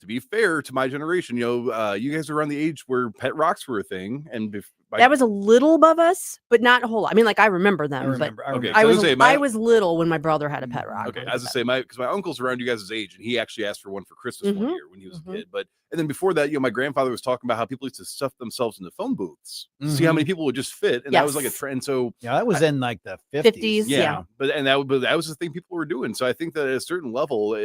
to be fair to my generation, you guys are around the age where pet rocks were a thing, and That was a little above us, but not a whole lot. I mean, like I remember them, remember- I but remember. I so I was was gonna say, I was little when my brother had a pet rock. Okay, as I say, because my uncle's around you guys' age, and he actually asked for one for Christmas one Mhm, year when he was a kid. And then before that, my grandfather was talking about how people used to stuff themselves into phone booths to see how many people would just fit, and that was like a Yes. trend. So Yeah, that was in like the 50s. Yeah. but that was the thing people were doing. So I think that at a certain level,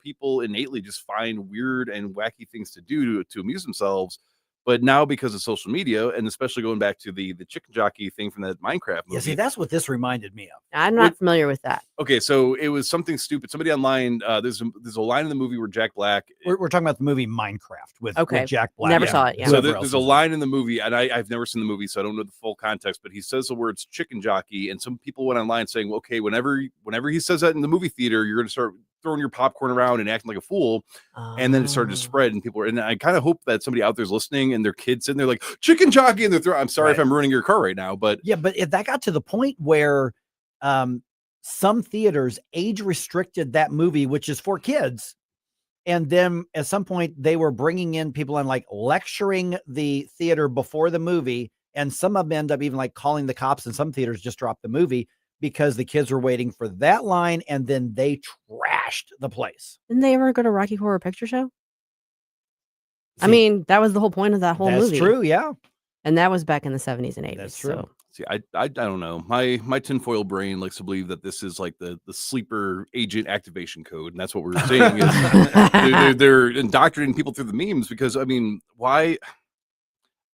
people innately just find weird and wacky things to do to amuse themselves. But now because of social media, and especially going back to the chicken jockey thing from that Minecraft movie. Yeah, see, that's what this reminded me of. I'm not familiar with that. Okay, so it was something stupid. Somebody online, there's a line in the movie where Jack Black. We're talking about the movie Minecraft with Jack Black. Never saw it. Yeah. So Whoever there's else a line in the movie, and I've never seen the movie, so I don't know the full context. But he says the words "chicken jockey," and some people went online saying, well, "Okay, whenever he says that in the movie theater, you're going to start throwing your popcorn around and acting like a fool." And then it started to spread, and people were. And I kind of hope that somebody out there's listening, and their kids sitting there like "chicken jockey," and they're throwing. I'm sorry if I'm ruining your car right now, but yeah, but if that got to the point where some theaters age restricted that movie, which is for kids. And then at some point they were bringing in people and like lecturing the theater before the movie. And some of them end up even like calling the cops, and some theaters just dropped the movie because the kids were waiting for that line. And then they trashed the place. Didn't they ever go to Rocky Horror Picture Show? I mean, that was the whole point of that whole movie. That's true. Yeah. And that was back in the 70s and 80s. That's true. So. see, I don't know. My tinfoil brain likes to believe that this is like the sleeper agent activation code, and that's what we're saying is they're indoctrinating people through the memes. Because I mean, why?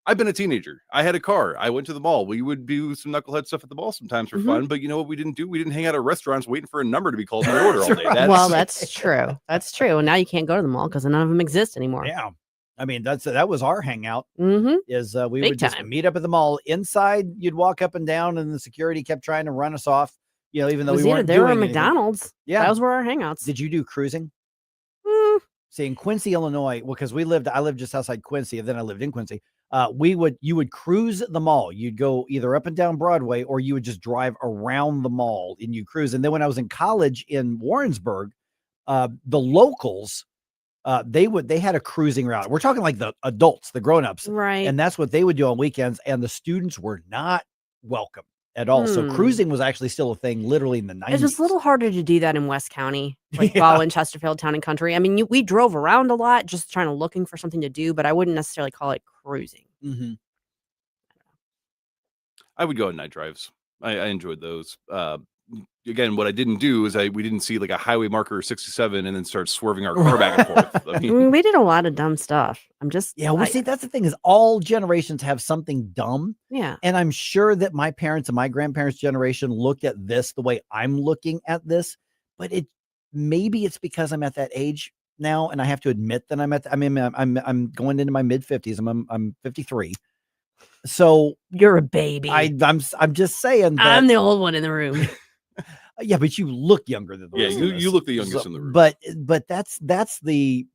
I've been a teenager. I had a car. I went to the mall. We would do some knucklehead stuff at the mall sometimes for fun. But you know what we didn't do? We didn't hang out at restaurants waiting for a number to be called in my order all day. Well, that's true. That's true. And now you can't go to the mall because none of them exist anymore. Yeah. I mean, that was our hangout. Is we Big would just time. meet up at the mall. Inside, you'd walk up and down, and the security kept trying to run us off. Even though we weren't there were doing anything. McDonald's. Yeah, those were our hangouts. Did you do cruising? See, in Quincy, Illinois, because I lived just outside Quincy, and then I lived in Quincy. You would cruise the mall. You'd go either up and down Broadway, or you would just drive around the mall and you cruise. And then when I was in college in Warrensburg, the locals, they had a cruising route. We're talking like the adults, the grown-ups, right? And that's what they would do on weekends. And the students were not welcome at all. So cruising was actually still a thing, literally in the 90s. It was a little harder to do that in West County, like while in Chesterfield, Town and Country. I mean, we drove around a lot, just looking for something to do, but I wouldn't necessarily call it cruising. I would go on night drives. I enjoyed those. Again, what I didn't do is we didn't see like a highway marker 67 and then start swerving our car back and forth. I I mean, mean, we did a lot of dumb stuff. See, that's the thing is all generations have something dumb. Yeah. And I'm sure that my parents and my grandparents' generation looked at this the way I'm looking at this, but maybe it's because I'm at that age now, and I have to admit that I'm going into my mid 50s. I'm 53. So you're a baby. I'm just saying that I'm the old one in the room. Yeah, but you look younger than the rest of us. you look the youngest in the room. But that's the.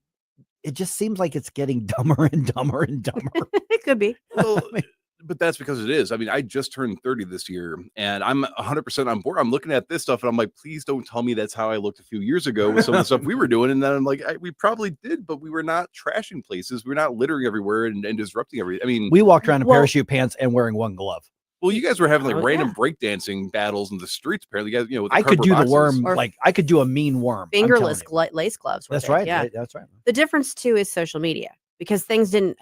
It just seems like it's getting dumber and dumber and dumber. It could be. Well, but that's because it is. I mean, I just turned 30 this year, and I'm 100% on board. I'm looking at this stuff, and I'm like, please don't tell me that's how I looked a few years ago with some of the stuff we were doing. And then I'm like, we probably did, but we were not trashing places. We were not littering everywhere and disrupting everything. I mean, we walked around in parachute pants and wearing one glove. Well, you guys were having like random breakdancing battles in the streets. Apparently, you guys, with the I could cardboard do the boxes. worm, like I could do a mean worm. I'm telling Fingerless you. lace gloves. That's were right. Yeah. That's right. The difference too is social media. because things didn't,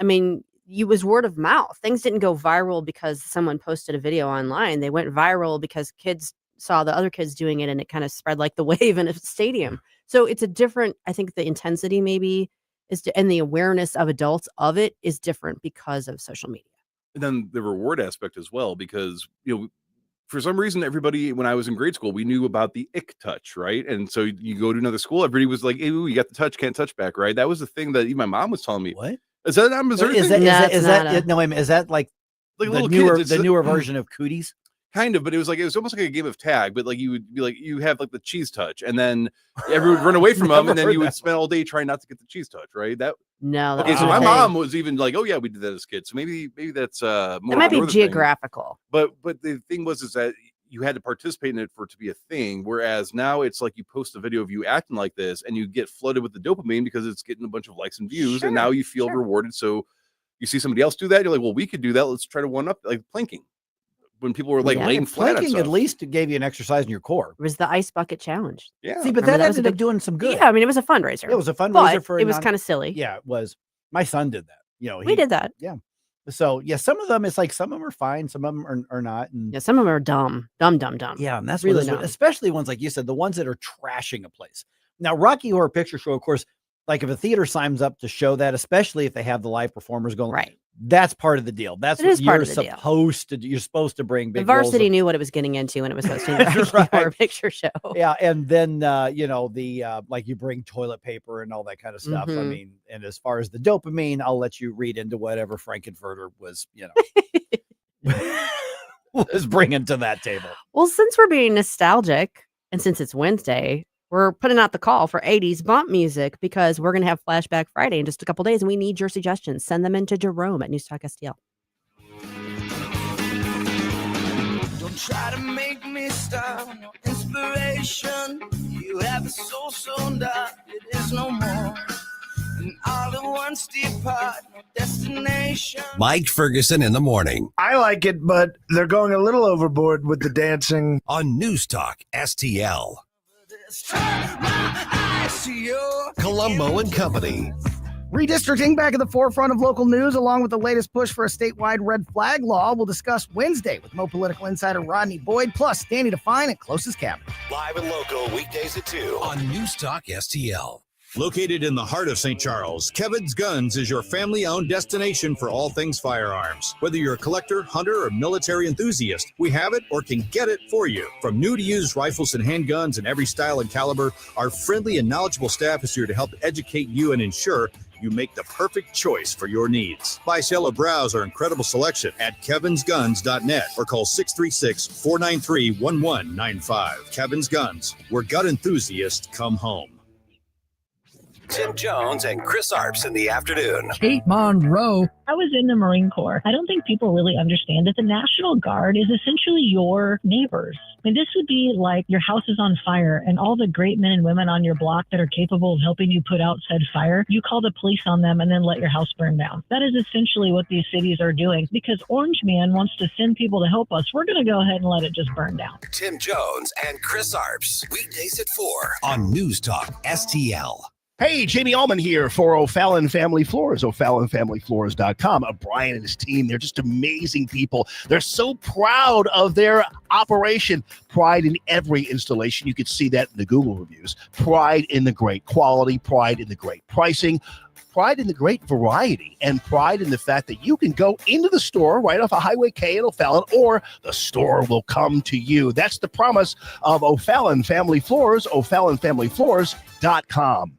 it was word of mouth. Things didn't go viral because someone posted a video online. They went viral because kids saw the other kids doing it, and it kind of spread like the wave in a stadium. So it's a different, I think the intensity maybe and the awareness of adults of it is different because of social media. And then the reward aspect as well, because, for some reason, everybody, when I was in grade school, we knew about the ick touch, right? And so you go to another school, everybody was like, hey, ooh, you got the touch, can't touch back, right? That was the thing that even my mom was telling me. What? Is that not Missouri? Is that like the newer version of cooties? Kind of, but it was almost like a game of tag, but like you would be like, you have like the cheese touch, and then everyone would run away from them, and then you would spend all day trying not to get the cheese touch, right? Okay, so my mom was even like, oh yeah, we did that as kids. So maybe that's more. It might be geographical. But the thing is that you had to participate in it for it to be a thing, whereas now it's like you post a video of you acting like this, and you get flooded with the dopamine because it's getting a bunch of likes and views, and now you feel rewarded. So you see somebody else do that, you're like, well, we could do that. Let's try to one up, like planking. When people were laying flat, planking at least gave you an exercise in your core. It was the ice bucket challenge. Yeah. See, but that ended up doing some good. Yeah, it was a fundraiser. It was a fundraiser but it was kind of silly. Yeah, it was. My son did that. We did that. Yeah. So yeah, some of them, it's like some of them are fine, some of them are not. And some of them are dumb. Yeah, and that's really dumb. Especially ones like you said, the ones that are trashing a place. Now, Rocky Horror Picture Show, of course, like if a theater signs up to show that, especially if they have the live performers going, right? That's part of the deal. That's what you're supposed to do. You're supposed to bring big. The Varsity knew what it was getting into when it was hosting the Rocky Horror Picture Show. Yeah, and then like you bring toilet paper and all that kind of stuff. Mm-hmm. And as far as the dopamine, I'll let you read into whatever Frankenfurter was, was bringing to that table. Well, since we're being nostalgic, and since it's Wednesday, we're putting out the call for 80s bump music because we're going to have Flashback Friday in just a couple days, and we need your suggestions. Send them in to Jerome at NewsTalkSTL. Don't try to make me stop. No inspiration. You have a soul so dark, it is no more. And all at once depart, no destination. Mike Ferguson in the morning. I like it, but they're going a little overboard with the dancing. On Newstalk STL. Colombo and Company. Redistricting back at the forefront of local news, along with the latest push for a statewide red flag law, we'll discuss Wednesday with Mo political insider Rodney Boyd, plus Danny Define and Closest Cabinet. Live and local weekdays at 2 on Newstalk STL. Located in the heart of St. Charles, Kevin's Guns is your family-owned destination for all things firearms. Whether you're a collector, hunter, or military enthusiast, we have it or can get it for you. From new to used rifles and handguns in every style and caliber, our friendly and knowledgeable staff is here to help educate you and ensure you make the perfect choice for your needs. Buy, sell, or browse our incredible selection at kevinsguns.net or call 636-493-1195. Kevin's Guns, where gun enthusiasts come home. Tim Jones and Chris Arps in the afternoon. Kate Monroe. I was in the Marine Corps. I don't think people really understand that the National Guard is essentially your neighbors. I mean, this would be like your house is on fire and all the great men and women on your block that are capable of helping you put out said fire, you call the police on them and then let your house burn down. That is essentially what these cities are doing. Because Orange Man wants to send people to help us, we're going to go ahead and let it just burn down. Tim Jones and Chris Arps, weekdays at 4 on Newstalk STL. Hey, Jamie Allman here for O'Fallon Family Floors, O'FallonFamilyFloors.com. Brian and his team, they're just amazing people. They're so proud of their operation. Pride in every installation. You can see that in the Google reviews. Pride in the great quality, pride in the great pricing, pride in the great variety, and pride in the fact that you can go into the store right off of Highway K at O'Fallon, or the store will come to you. That's the promise of O'Fallon Family Floors, O'FallonFamilyFloors.com.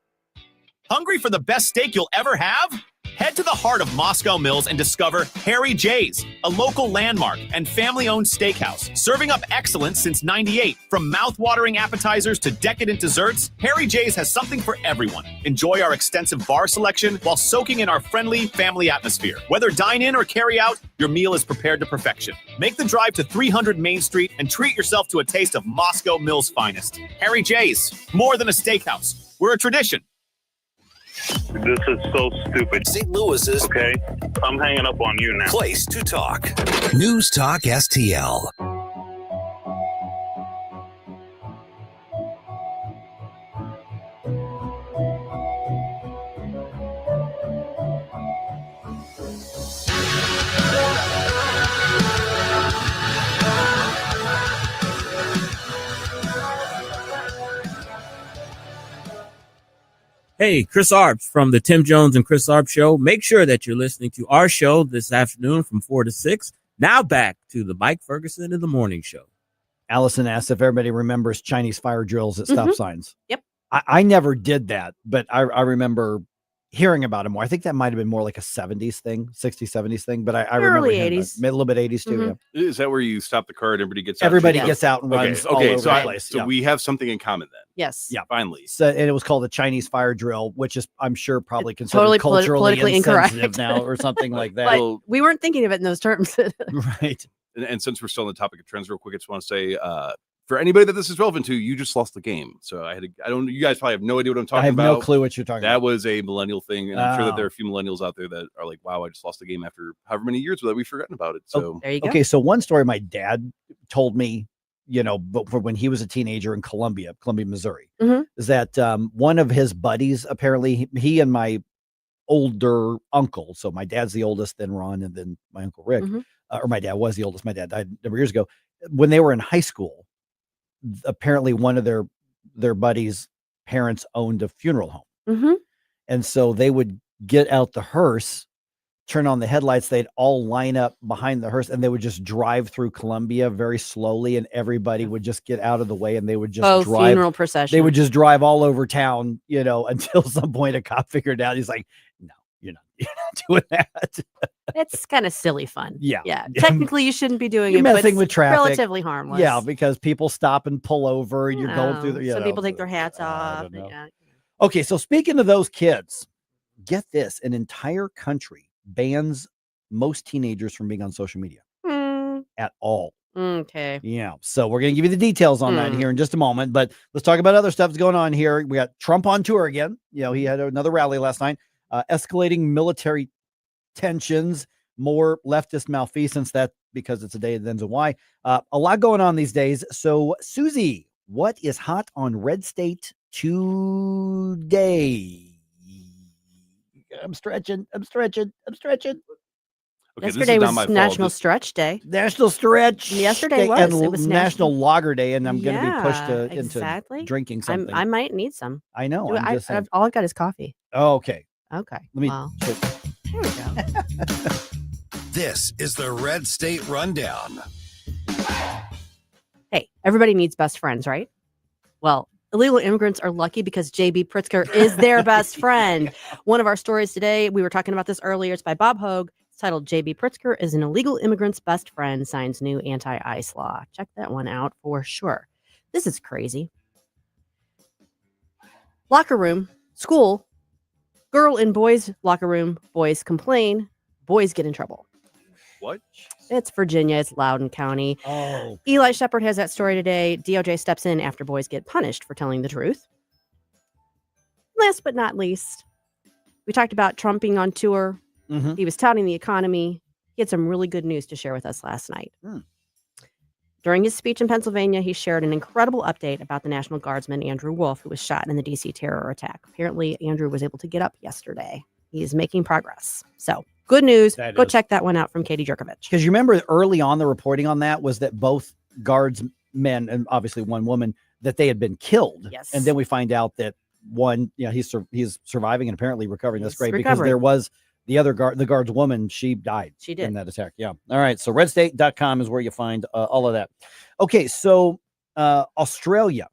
Hungry for the best steak you'll ever have? Head to the heart of Moscow Mills and discover Harry J's, a local landmark and family-owned steakhouse, serving up excellence since '98. From mouth-watering appetizers to decadent desserts, Harry J's has something for everyone. Enjoy our extensive bar selection while soaking in our friendly family atmosphere. Whether dine-in or carry-out, your meal is prepared to perfection. Make the drive to 300 Main Street and treat yourself to a taste of Moscow Mills' finest. Harry J's, more than a steakhouse. We're a tradition. This is so stupid. St. Louis's. Okay, I'm hanging up on you now. Place to talk. Newstalk STL. Hey, Chris Arps from the Tim Jones and Chris Arps Show. Make sure that you're listening to our show this afternoon from 4 to 6. Now back to the Mike Ferguson in the Morning Show. Allison asked if everybody remembers Chinese fire drills at stop signs. Yep. I never did that, but I remember hearing about it more. I think that might have been more like a 70s thing, 60s, 70s thing, but I remember Early hearing 80s. a little bit 80s too. Yeah. Is that where you stop the car and everybody gets out? Everybody gets out and runs all over so the place. So Yeah. we have something in common then. Yes. Yeah. Finally. So, and it was called the Chinese fire drill, which is, I'm sure, probably considered Totally culturally politically insensitive incorrect now or something like that. But we weren't thinking of it in those terms. Right. And since we're still on the topic of trends real quick, I just want to say, for anybody that this is relevant to, you just lost the game. So you guys probably have no idea what I'm talking about. I have no clue what you're talking that about. That was a millennial thing. And I'm sure that there Oh. are a few millennials out there that are like, wow, I just lost the game after however many years that we've forgotten about it. So there you go. Okay, so one story my dad told me, but for when he was a teenager in Columbia, Missouri, is that one of his buddies, apparently he and my older uncle, so my dad's the oldest, then Ron, and then my uncle Rick, or my dad was the oldest. My dad died a number of years ago. When they were in high school, apparently one of their buddies' parents owned a funeral home. And so they would get out the hearse, turn on the headlights, they'd all line up behind the hearse, and they would just drive through Columbia very slowly, and everybody would just get out of the way, and they would just drive. Funeral procession. They would just drive all over town, until some point a cop figured out. He's like, no, you're not doing that. It's kind of silly fun. Yeah. Yeah. Technically, you shouldn't be doing You're it, but messing it's with traffic. relatively harmless. Yeah, because people stop and pull over, and you're going through the. Some people take their hats off. Yeah. Okay, so speaking of those kids, get this: an entire country bans most teenagers from being on social media at all. Okay. Yeah. So we're going to give you the details on that here in just a moment, but let's talk about other stuff that's going on here. We got Trump on tour again. He had another rally last night, escalating military tensions, more leftist malfeasance. That because it's a day that ends in Y. A lot going on these days. So Susie, what is hot on RedState today? I'm stretching. Okay, Yesterday was National Stretch Day. National Stretch. Yesterday was. And It was National Lager Day, and I'm going to be pushed exactly. into drinking something. I might need some. I know. All I've got is coffee. Oh, okay. Okay. Let me. There we go. This is the Red State Rundown. Hey, everybody needs best friends, right? Well, illegal immigrants are lucky because J.B. Pritzker is their best friend. One of our stories today, we were talking about this earlier. It's by Bob Hogue. It's titled "J.B. Pritzker is an illegal immigrant's best friend, signs new anti-ICE law." Check that one out for sure. This is crazy. Locker room, school, girl in boys' locker room, boys complain, boys get in trouble. What? It's Virginia. It's Loudoun County. Oh. Eli Shepard has that story today. DOJ steps in after boys get punished for telling the truth. Last but not least, we talked about Trump being on tour. He was touting the economy. He had some really good news to share with us last night. During his speech in Pennsylvania, he shared an incredible update about the National Guardsman Andrew Wolf, who was shot in the D.C. terror attack. Apparently, Andrew was able to get up yesterday. He is making progress. So, good news. Go check that one out from Katie Jerkovich. Because you remember early on the reporting on that was that both guardsmen, and obviously one woman, that they had been killed. Yes. And then we find out that one, he's surviving and apparently recovering. That's great because recovering. there was the other guard, the guard's woman, she died. She did. In that attack. Yeah. All right. So redstate.com is where you find all of that. Okay. So Australia,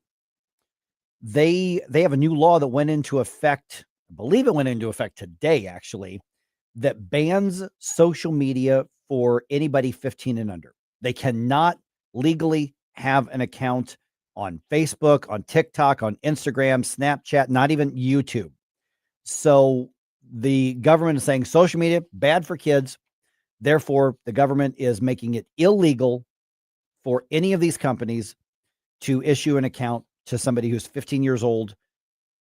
they have a new law that went into effect. I believe it went into effect today, actually, that bans social media for anybody 15 and under. They cannot legally have an account on Facebook, on TikTok, on Instagram, Snapchat, not even YouTube. So the government is saying social media, bad for kids. Therefore, the government is making it illegal for any of these companies to issue an account to somebody who's 15 years old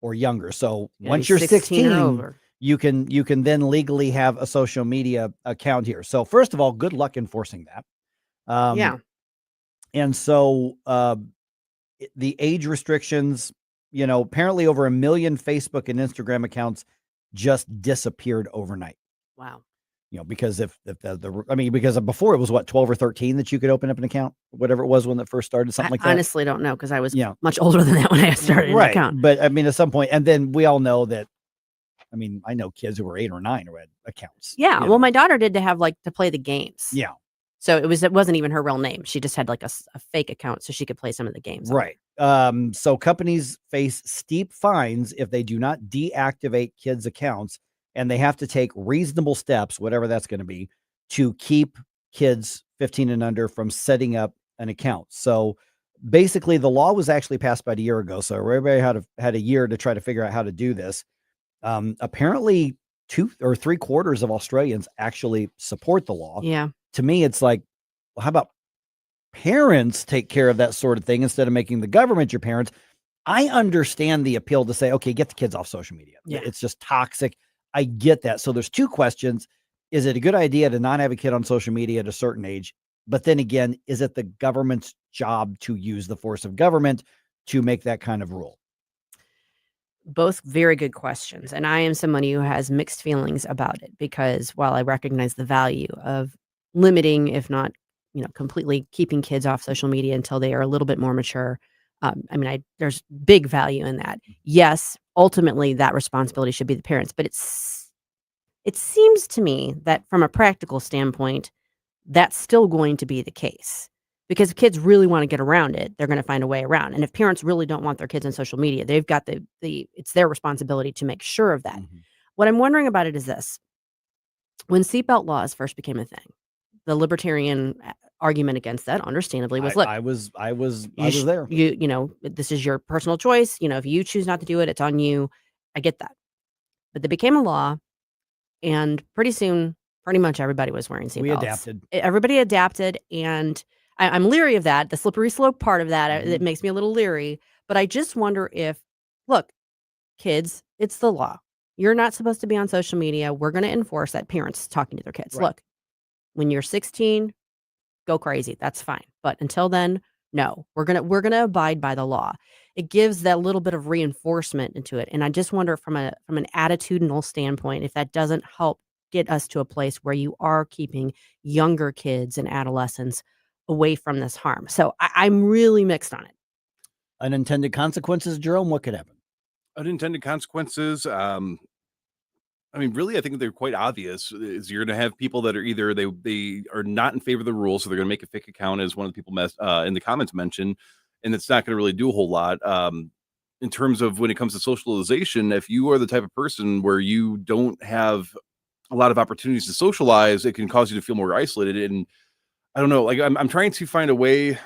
or younger. So once you're 16 or over, you can then legally have a social media account here. So first of all, good luck enforcing that. Yeah. And so the age restrictions, apparently over 1 million Facebook and Instagram accounts just disappeared overnight. Wow. Because if because before it was what, 12 or 13 that you could open up an account, whatever it was when it first started, something like that. Honestly don't know because I was much older than that when I started an account. But at some point, and then we all know that. I know kids who were 8 or 9 who had accounts. Yeah. Well, my daughter did to have to play the games. Yeah. So it wasn't even her real name. She just had a fake account so she could play some of the games. Right. So companies face steep fines if they do not deactivate kids' accounts, and they have to take reasonable steps, whatever that's going to be, to keep kids 15 and under from setting up an account. So basically the law was actually passed about a year ago. So everybody had a year to try to figure out how to do this. Apparently 2 or 3/4 of Australians actually support the law. Yeah. To me, it's like, well, how about parents take care of that sort of thing instead of making the government your parents? I understand the appeal to say, okay, get the kids off social media. Yeah. It's just toxic. I get that. So there's 2 questions. Is it a good idea to not have a kid on social media at a certain age? But then again, is it the government's job to use the force of government to make that kind of rule? Both very good questions. And I am somebody who has mixed feelings about it because while I recognize the value of limiting, if not, completely keeping kids off social media until they are a little bit more mature, there's big value in that. Yes, ultimately that responsibility should be the parents, but it seems to me that from a practical standpoint, that's still going to be the case. Because if kids really want to get around it, they're going to find a way around. And if parents really don't want their kids on social media, they've got it's their responsibility to make sure of that. Mm-hmm. What I'm wondering about it is this. When seatbelt laws first became a thing, the libertarian argument against that, understandably, was look, I was there. This is your personal choice. If you choose not to do it, it's on you. I get that. But they became a law, and pretty soon, pretty much everybody was wearing seatbelts. We adapted. Everybody adapted, and I'm leery of that. The slippery slope part of that, it makes me a little leery. But I just wonder if, look, kids, it's the law. You're not supposed to be on social media. We're going to enforce that. Parents talking to their kids. Right. Look, when you're 16, go crazy. That's fine. But until then, no, we're gonna abide by the law. It gives that little bit of reinforcement into it. And I just wonder from an attitudinal standpoint, if that doesn't help get us to a place where you are keeping younger kids and adolescents away from this harm. So I'm really mixed on it. Unintended consequences, Jerome, what could happen? Unintended consequences, really, I think they're quite obvious. Is you're going to have people that are either they are not in favor of the rules, so they're going to make a fake account, as one of the people in the comments mentioned, and it's not going to really do a whole lot. In terms of when it comes to socialization, if you are the type of person where you don't have a lot of opportunities to socialize, it can cause you to feel more isolated. And I don't know, like I'm trying to find a way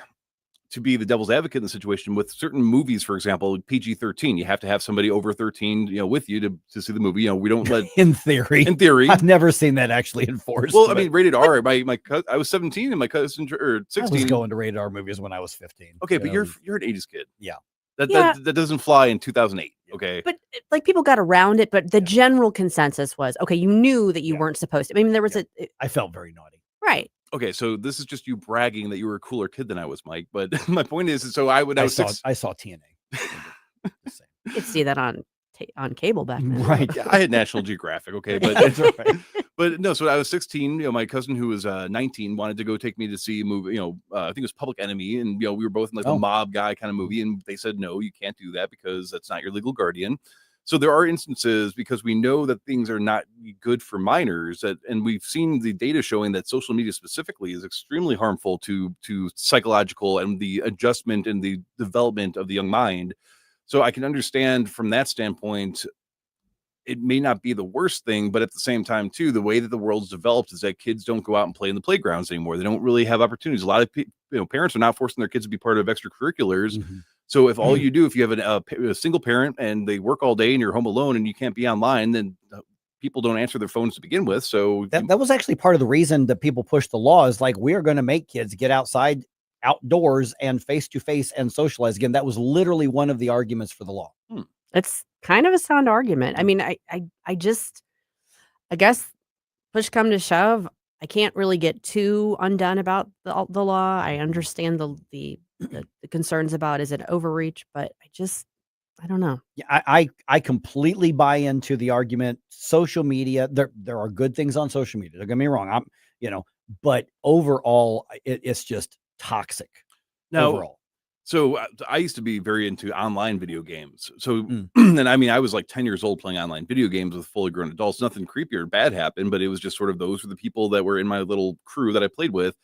to be the devil's advocate in the situation with certain movies. For example, PG-13, you have to have somebody over 13, with you to see the movie. We don't let in theory, I've never seen that actually enforced. Well, rated R. I was 17 and my cousin or 16 I was going to rated R movies when I was 15. Okay, but you're an 80s kid. Yeah. That doesn't fly in 2008. Okay. But people got around it, but the general consensus was, okay, you knew that you weren't supposed to. There was I felt very naughty. Right. Okay, so this is just you bragging that you were a cooler kid than I was, Mike. But my point is, so I saw TNA. You could see that on cable back then. Right. Yeah, I had National Geographic. Okay, but That's right. But no. So I was 16. My cousin who was 19 wanted to go take me to see a movie. I think it was Public Enemy, and we were both in a mob guy kind of movie, and they said no, you can't do that because that's not your legal guardian. So there are instances, because we know that things are not good for minors, and we've seen the data showing that social media specifically is extremely harmful to psychological and the adjustment and the development of the young mind. So I can understand from that standpoint, it may not be the worst thing, but at the same time too, the way that the world's developed is that kids don't go out and play in the playgrounds anymore. They don't really have opportunities. A lot of parents are not forcing their kids to be part of extracurriculars. Mm-hmm. So if all you do, if you have a single parent and they work all day and you're home alone and you can't be online, then people don't answer their phones to begin with. So that was actually part of the reason that people pushed the law, is like, we are going to make kids get outdoors and face to face and socialize again. That was literally one of the arguments for the law. It's kind of a sound argument. I guess push come to shove, I can't really get too undone about the law. I understand the concerns about, is it overreach, but I don't know. Yeah, I completely buy into the argument. Social media, there are good things on social media. Don't get me wrong. But overall, it's just toxic. Overall. So I used to be very into online video games. So, and I mean, I was like 10 years old playing online video games with fully grown adults. Nothing creepy or bad happened, but it was just sort of those were the people that were in my little crew that I played with.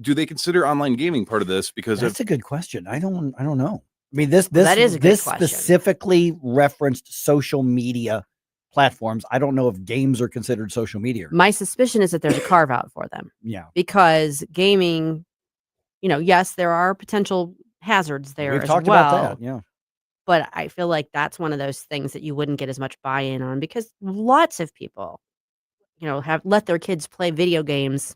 Do they consider online gaming part of this? Because that's a good question. I don't know. I mean, this question. Specifically referenced social media platforms. I don't know if games are considered social media. My suspicion is that there's a carve out for them. Yeah. Because gaming, yes, there are potential hazards there We've as talked well. about that. Yeah. But I feel like that's one of those things that you wouldn't get as much buy-in on because lots of people, have let their kids play video games,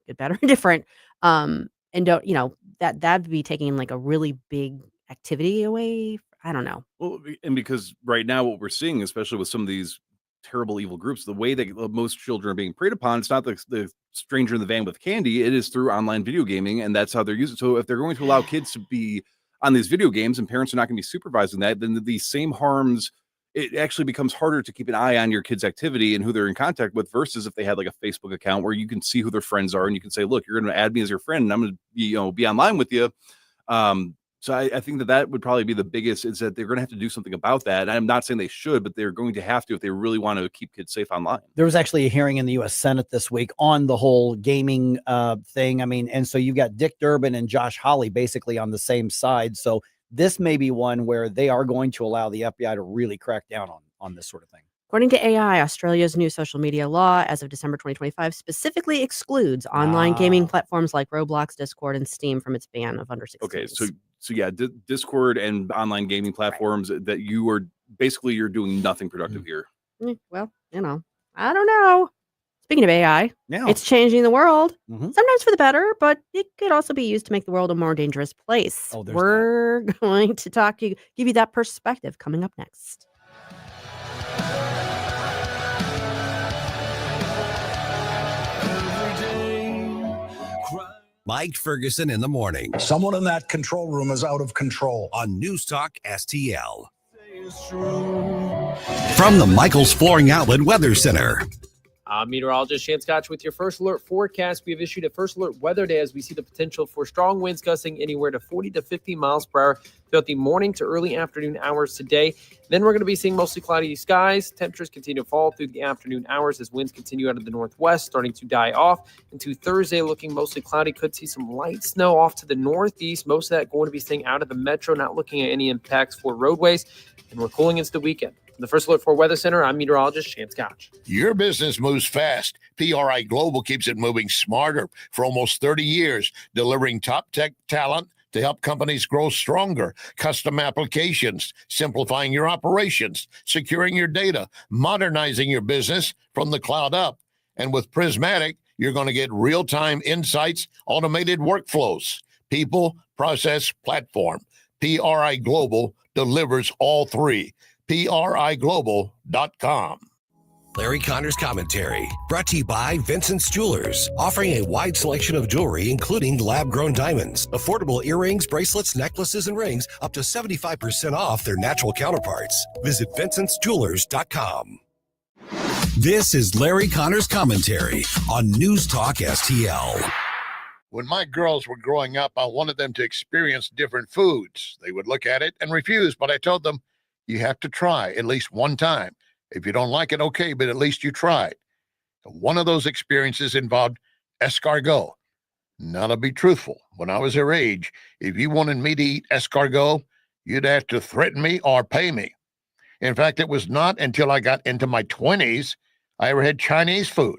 good, better, and different, and don't, that'd be taking like a really big activity away. I don't know. Well, and because right now what we're seeing, especially with some of these terrible evil groups, the way that most children are being preyed upon, it's not the stranger in the van with candy. It is through online video gaming, and that's how they're using. So if they're going to allow kids to be on these video games and parents are not going to be supervising that, then these same harms, it actually becomes harder to keep an eye on your kids' activity and who they're in contact with versus if they had like a Facebook account where you can see who their friends are and you can say, look, you're going to add me as your friend and I'm going to be online with you. So I think that would probably be the biggest, is that they're going to have to do something about that. And I'm not saying they should, but they're going to have to if they really want to keep kids safe online. There was actually a hearing in the U.S. Senate this week on the whole gaming thing. I mean, and so you've got Dick Durbin and Josh Hawley basically on the same side. So this may be one where they are going to allow the FBI to really crack down on this sort of thing. According to AI, Australia's new social media law as of December 2025 specifically excludes online gaming platforms like Roblox, Discord, and Steam from its ban of under 16s. Okay, so yeah, Discord and online gaming platforms that you're doing nothing productive here. Well, I don't know. Speaking of AI, it's changing the world, sometimes for the better, but it could also be used to make the world a more dangerous place. We're going to give you that perspective coming up next. Mike Ferguson in the morning. Someone in that control room is out of control. On NewsTalkSTL. From the Michaels Flooring Outlet Weather Center. I'm meteorologist Shan Scotch with your first alert forecast. We have issued a first alert weather day as we see the potential for strong winds gusting anywhere to 40 to 50 miles per hour throughout the morning to early afternoon hours today. Then we're going to be seeing mostly cloudy skies. Temperatures continue to fall through the afternoon hours as winds continue out of the northwest, starting to die off. Into Thursday, looking mostly cloudy. Could see some light snow off to the northeast. Most of that going to be staying out of the metro, not looking at any impacts for roadways. And we're cooling into the weekend. The First Alert for Weather Center, I'm meteorologist Shan Scotch. Your business moves fast. PRI Global keeps it moving smarter for almost 30 years, delivering top tech talent to help companies grow stronger, custom applications, simplifying your operations, securing your data, modernizing your business from the cloud up. And with Prismatic, you're going to get real-time insights, automated workflows, people, process, platform. PRI Global delivers all three. PRIGlobal.com. Larry Connor's commentary, brought to you by Vincent's Jewelers, offering a wide selection of jewelry, including lab-grown diamonds, affordable earrings, bracelets, necklaces, and rings, up to 75% off their natural counterparts. Visit VincentsJewelers.com. This is Larry Connor's commentary on News Talk STL. When my girls were growing up, I wanted them to experience different foods. They would look at it and refuse, but I told them, you have to try at least one time. If you don't like it, okay, but at least you tried. One of those experiences involved escargot. Now, to be truthful, when I was their age, if you wanted me to eat escargot, you'd have to threaten me or pay me. In fact, it was not until I got into my 20s I ever had Chinese food.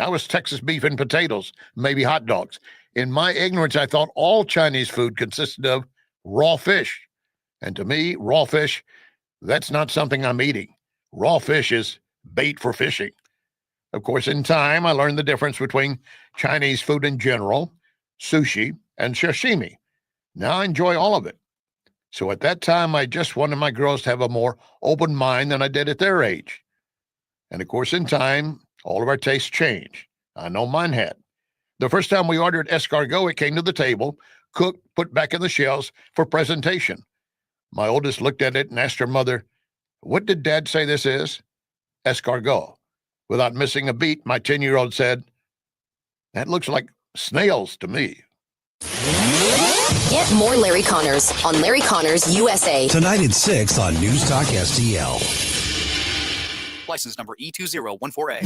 I was Texas beef and potatoes, maybe hot dogs. In my ignorance, I thought all Chinese food consisted of raw fish. And to me, raw fish, that's not something I'm eating. Raw fish is bait for fishing. Of course, in time, I learned the difference between Chinese food in general, sushi, and sashimi. Now I enjoy all of it. So at that time, I just wanted my girls to have a more open mind than I did at their age. And of course, in time, all of our tastes changed. I know mine had. The first time we ordered escargot, it came to the table, cooked, put back in the shells for presentation. My oldest looked at it and asked her mother, "What did Dad say this is?" "Escargot." Without missing a beat, my 10-year-old said, "That looks like snails to me." Get more Larry Connors on Larry Connors USA. Tonight at 6 on News Talk STL. License number E2014A.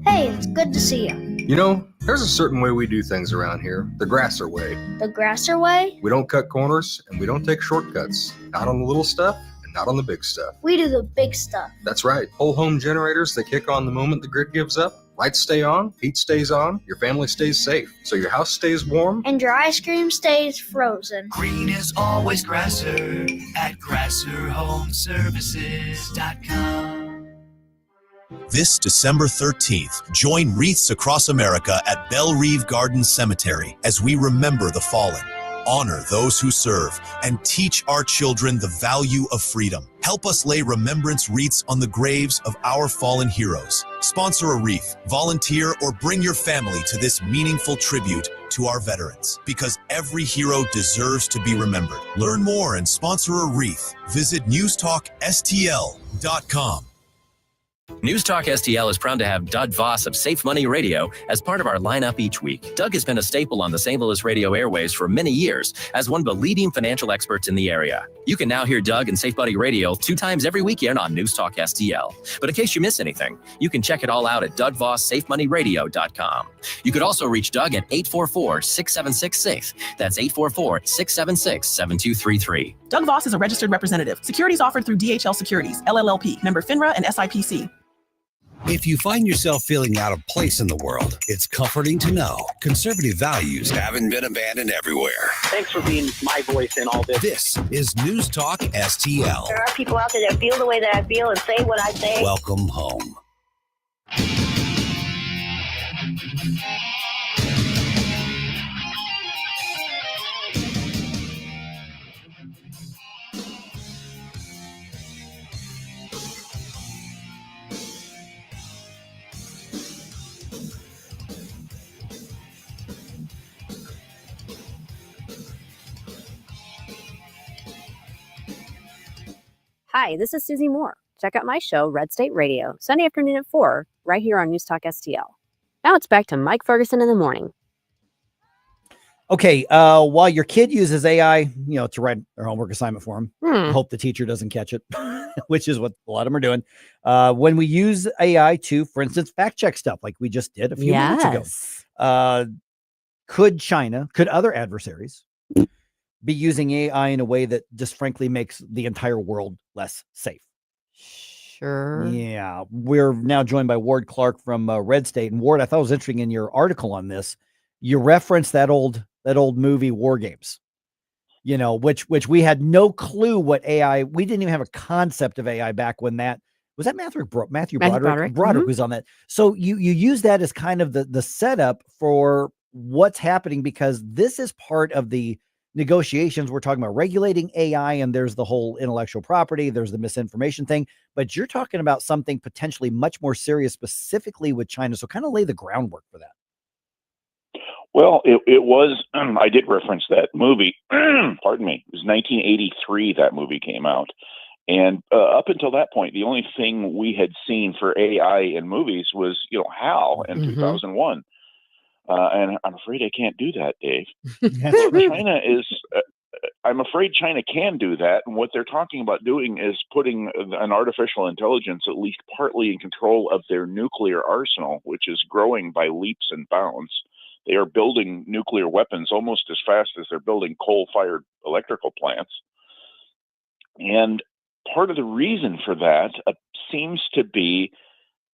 Hey, it's good to see you. You know, there's a certain way we do things around here, the Grasser way. The Grasser way? We don't cut corners and we don't take shortcuts. Not on the little stuff and not on the big stuff. We do the big stuff. That's right. Whole home generators that kick on the moment the grid gives up. Lights stay on, heat stays on, your family stays safe, so your house stays warm. And your ice cream stays frozen. Green is always Grasser at GrasserHomeServices.com. This December 13th, join wreaths across America at Belle Reve Gardens Cemetery as we remember the fallen, honor those who serve, and teach our children the value of freedom. Help us lay remembrance wreaths on the graves of our fallen heroes. Sponsor a wreath, volunteer, or bring your family to this meaningful tribute to our veterans, because every hero deserves to be remembered. Learn more and sponsor a wreath. Visit NewsTalkSTL.com. News Talk STL is proud to have Doug Voss of Safe Money Radio as part of our lineup each week. Doug has been a staple on the St. Louis radio airways for many years as one of the leading financial experts in the area. You can now hear Doug and Safe Money Radio 2 times every weekend on News Talk STL. But in case you miss anything, you can check it all out at DougVossSafeMoneyRadio.com. You could also reach Doug at 844-6766. That's 844-676-7233. Doug Voss is a registered representative. Securities offered through DHL Securities, LLLP, member FINRA and SIPC. If you find yourself feeling out of place in the world, it's comforting to know conservative values haven't been abandoned everywhere. Thanks for being my voice in all this. This is News Talk STL. There are people out there that feel the way that I feel and say what I say. Welcome home. Hi, this is Susie Moore. Check out my show, RedState Radio, Sunday afternoon at 4, right here on News Talk STL. Now it's back to Mike Ferguson in the morning. Okay, while your kid uses AI, to write their homework assignment for them, I hope the teacher doesn't catch it, which is what a lot of them are doing. When we use AI to, for instance, fact check stuff like we just did a few minutes ago, could other adversaries be using AI in a way that just frankly makes the entire world less safe? Sure. Yeah. We're now joined by Ward Clark from RedState. And Ward, I thought it was interesting in your article on this, you referenced that old movie War Games, which we had no clue what AI, we didn't even have a concept of AI back when that was Matthew Broderick was on that. So you use that as kind of the setup for what's happening, because this is part of the negotiations. We're talking about regulating AI, and there's the whole intellectual property, there's the misinformation thing, but you're talking about something potentially much more serious, specifically with China. So kind of lay the groundwork for that. Well, it was, I did reference that movie, pardon me, it was 1983 that movie came out. And up until that point, the only thing we had seen for AI in movies was, HAL in 2001. And I'm afraid I can't do that, Dave. China is, I'm afraid China can do that. And what they're talking about doing is putting an artificial intelligence at least partly in control of their nuclear arsenal, which is growing by leaps and bounds. They are building nuclear weapons almost as fast as they're building coal-fired electrical plants. And part of the reason for that seems to be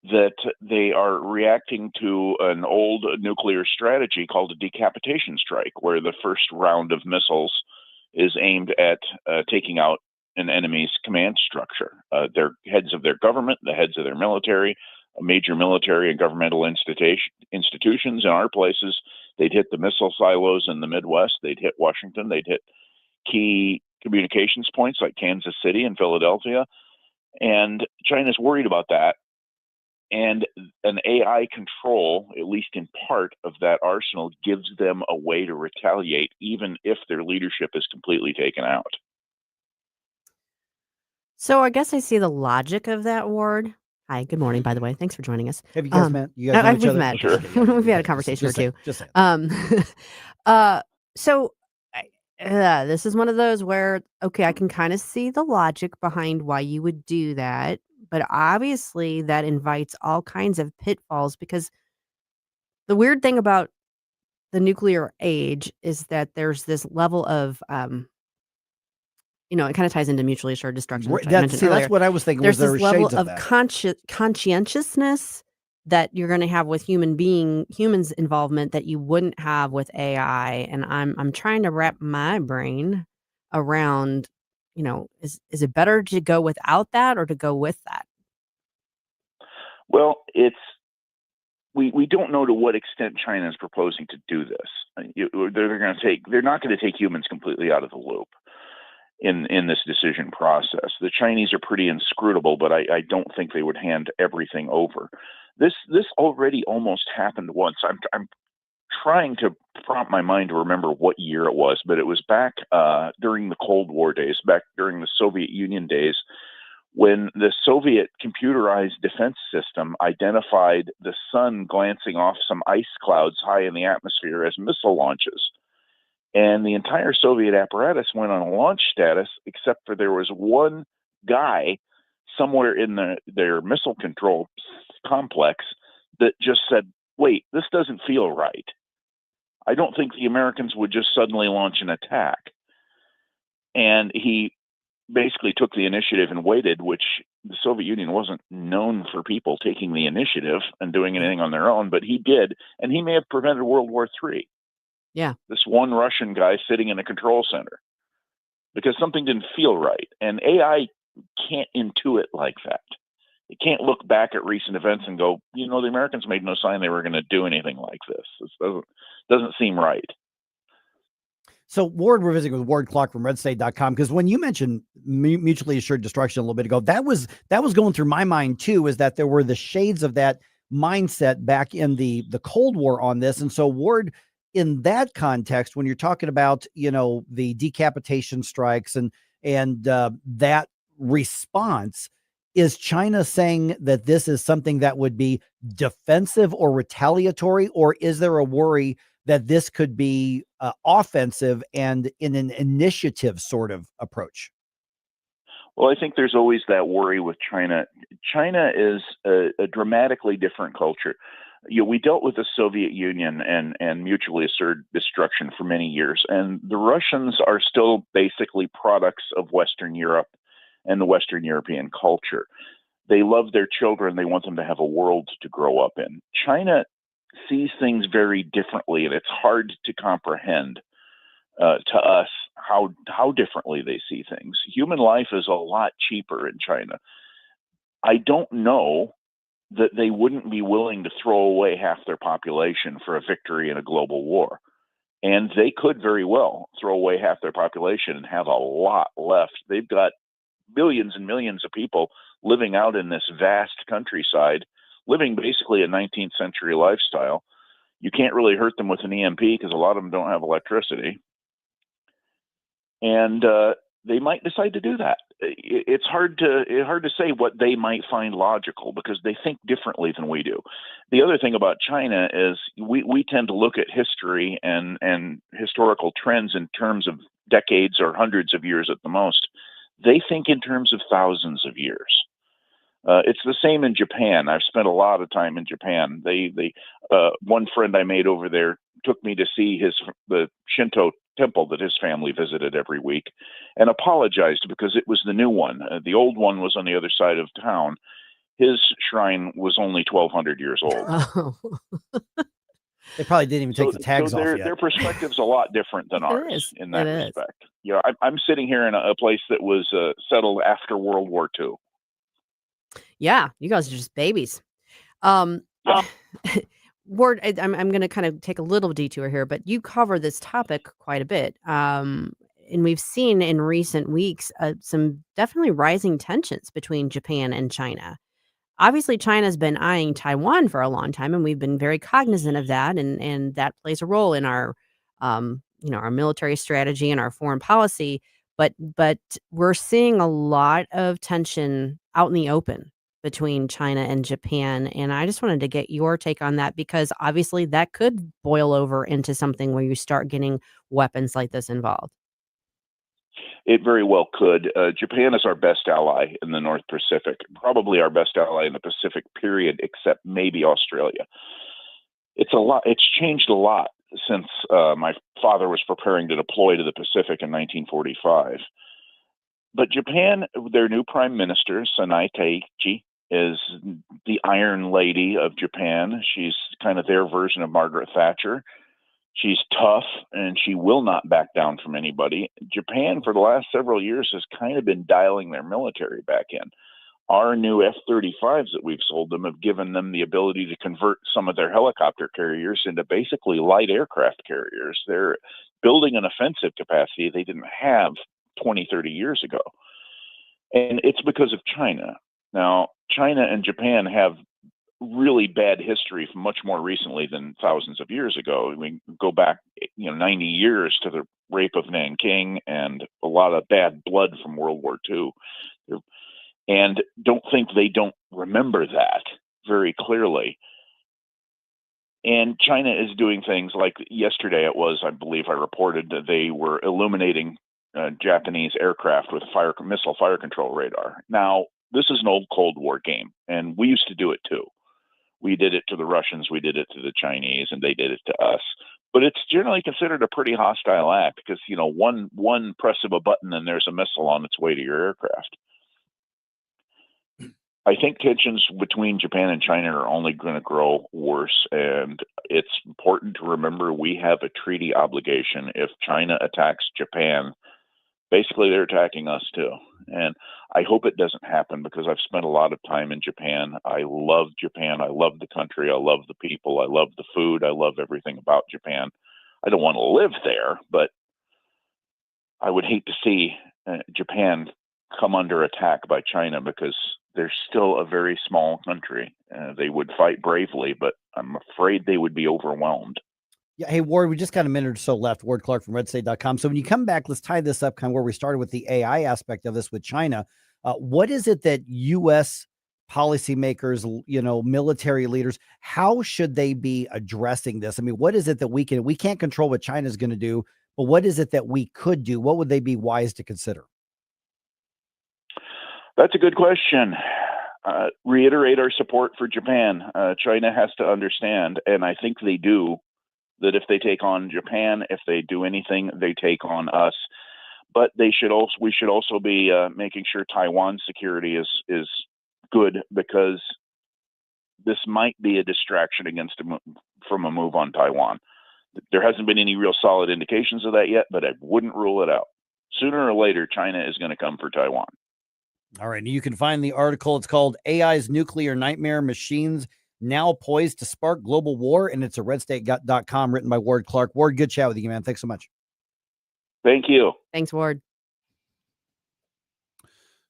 that they are reacting to an old nuclear strategy called a decapitation strike, where the first round of missiles is aimed at taking out an enemy's command structure. Their heads of their government, the heads of their military, major military and governmental institutions in our places. They'd hit the missile silos in the Midwest. They'd hit Washington. They'd hit key communications points like Kansas City and Philadelphia. And China's worried about that. And an AI control, at least in part of that arsenal, gives them a way to retaliate, even if their leadership is completely taken out. So I guess I see the logic of that, Ward. Hi, good morning, by the way. Thanks for joining us. Have you guys met? You guys know each we've other? met. Okay, okay, yeah, We've had a okay. conversation or two. Just saying. Uh, so this is one of those where, okay, I can kind of see the logic behind why you would do that, but obviously that invites all kinds of pitfalls because the weird thing about the nuclear age is that there's this level of it kind of ties into mutually assured destruction, which I mentioned earlier. That's what I was thinking. There's Was this there level shades of of that? conscientiousness that you're going to have with humans involvement that you wouldn't have with AI. And I'm trying to wrap my brain around, is it better to go without that or to go with that? Well, we don't know to what extent China is proposing to do this. They're not going to take humans completely out of the loop in this decision process. The Chinese are pretty inscrutable, but I don't think they would hand everything over. This already almost happened once. I'm trying to prompt my mind to remember what year it was, but it was back during the Cold War days, back during the Soviet Union days, when the Soviet computerized defense system identified the sun glancing off some ice clouds high in the atmosphere as missile launches. And the entire Soviet apparatus went on launch status, except for there was one guy somewhere in their missile control complex that just said, wait, this doesn't feel right. I don't think the Americans would just suddenly launch an attack. And he basically took the initiative and waited, which the Soviet Union wasn't known for people taking the initiative and doing anything on their own, but he did. And he may have prevented World War III. Yeah. This one Russian guy sitting in a control center because something didn't feel right. And AI can't intuit like that. It can't look back at recent events and go, the Americans made no sign they were going to do anything like this. This doesn't seem right. So Ward, we're visiting with Ward Clark from RedState.com, because when you mentioned mutually assured destruction a little bit ago, that was going through my mind too, is that there were the shades of that mindset back in the Cold War on this. And so Ward, in that context, when you're talking about, the decapitation strikes and that response, is China saying that this is something that would be defensive or retaliatory, or is there a worry that this could be offensive and in an initiative sort of approach? Well, I think there's always that worry with China. China is a dramatically different culture. We dealt with the Soviet Union and mutually assured destruction for many years, and the Russians are still basically products of Western Europe and the Western European culture. They love their children. They want them to have a world to grow up in. China sees things very differently, and it's hard to comprehend to us how differently they see things. Human life is a lot cheaper in China. I don't know that they wouldn't be willing to throw away half their population for a victory in a global war. And they could very well throw away half their population and have a lot left. They've got millions and millions of people living out in this vast countryside, living basically a 19th century lifestyle. You can't really hurt them with an EMP because a lot of them don't have electricity. And they might decide to do that. It's hard to say what they might find logical because they think differently than we do. The other thing about China is we tend to look at history and historical trends in terms of decades or hundreds of years at the most. They think in terms of thousands of years. It's the same in Japan. I've spent a lot of time in Japan. One friend I made over there took me to see the Shinto temple that his family visited every week and apologized because it was the new one. The old one was on the other side of town. His shrine was only 1,200 years old. Oh. They probably didn't even take the tags off yet. Their perspective's a lot different than ours in that It respect. I'm sitting here in a place that was settled after World War II. Yeah, you guys are just babies. Ward, I'm going to kind of take a little detour here, but you cover this topic quite a bit. And we've seen in recent weeks some definitely rising tensions between Japan and China. Obviously, China's been eyeing Taiwan for a long time, and we've been very cognizant of that, and that plays a role in our, our military strategy and our foreign policy. But we're seeing a lot of tension out in the open between China and Japan. And I just wanted to get your take on that, because obviously that could boil over into something where you start getting weapons like this involved. It very well could. Japan is our best ally in the North Pacific, probably our best ally in the Pacific period, except maybe Australia. It's a lot. It's changed a lot since my father was preparing to deploy to the Pacific in 1945. But Japan, their new prime minister, Sanai Taichi, is the Iron Lady of Japan. She's kind of their version of Margaret Thatcher. She's tough, and she will not back down from anybody. Japan, for the last several years, has kind of been dialing their military back in. Our new F-35s that we've sold them have given them the ability to convert some of their helicopter carriers into basically light aircraft carriers. They're building an offensive capacity they didn't have 20, 30 years ago. And it's because of China. Now, China and Japan have really bad history much more recently than thousands of years ago. We go back 90 years to the rape of Nanking and a lot of bad blood from World War II. And don't think they don't remember that very clearly. And China is doing things like yesterday I believe I reported that they were illuminating Japanese aircraft with missile fire control radar. Now, this is an old Cold War game, and we used to do it too. We did it to the Russians, we did it to the Chinese, and they did it to us. But it's generally considered a pretty hostile act because, one press of a button and there's a missile on its way to your aircraft. I think tensions between Japan and China are only going to grow worse, and it's important to remember we have a treaty obligation. If China attacks Japan, basically they're attacking us too. And I hope it doesn't happen because I've spent a lot of time in Japan. I love Japan. I love the country. I love the people. I love the food. I love everything about Japan. I don't want to live there, but I would hate to see Japan come under attack by China because they're still a very small country. They would fight bravely, but I'm afraid they would be overwhelmed. Yeah. Hey, Ward, we just got a minute or so left. Ward Clark from RedState.com. So when you come back, let's tie this up kind of where we started with the AI aspect of this with China. What is it that U.S. policymakers, military leaders, how should they be addressing this? I mean, what is it that we can't control what China's going to do, but what is it that we could do? What would they be wise to consider? That's a good question. Reiterate our support for Japan. China has to understand, and I think they do, that if they take on Japan, if they do anything, they take on us. But we should also be making sure Taiwan's security is good, because this might be a distraction from a move on Taiwan. There hasn't been any real solid indications of that yet, but I wouldn't rule it out. Sooner or later, China is going to come for Taiwan. All right. You can find the article. It's called AI's Nuclear Nightmare Machines Now Poised to Spark Global War. And it's a RedState.com, written by Ward Clark. Ward, good chat with you, man. Thanks so much. Thank you. Thanks, Ward.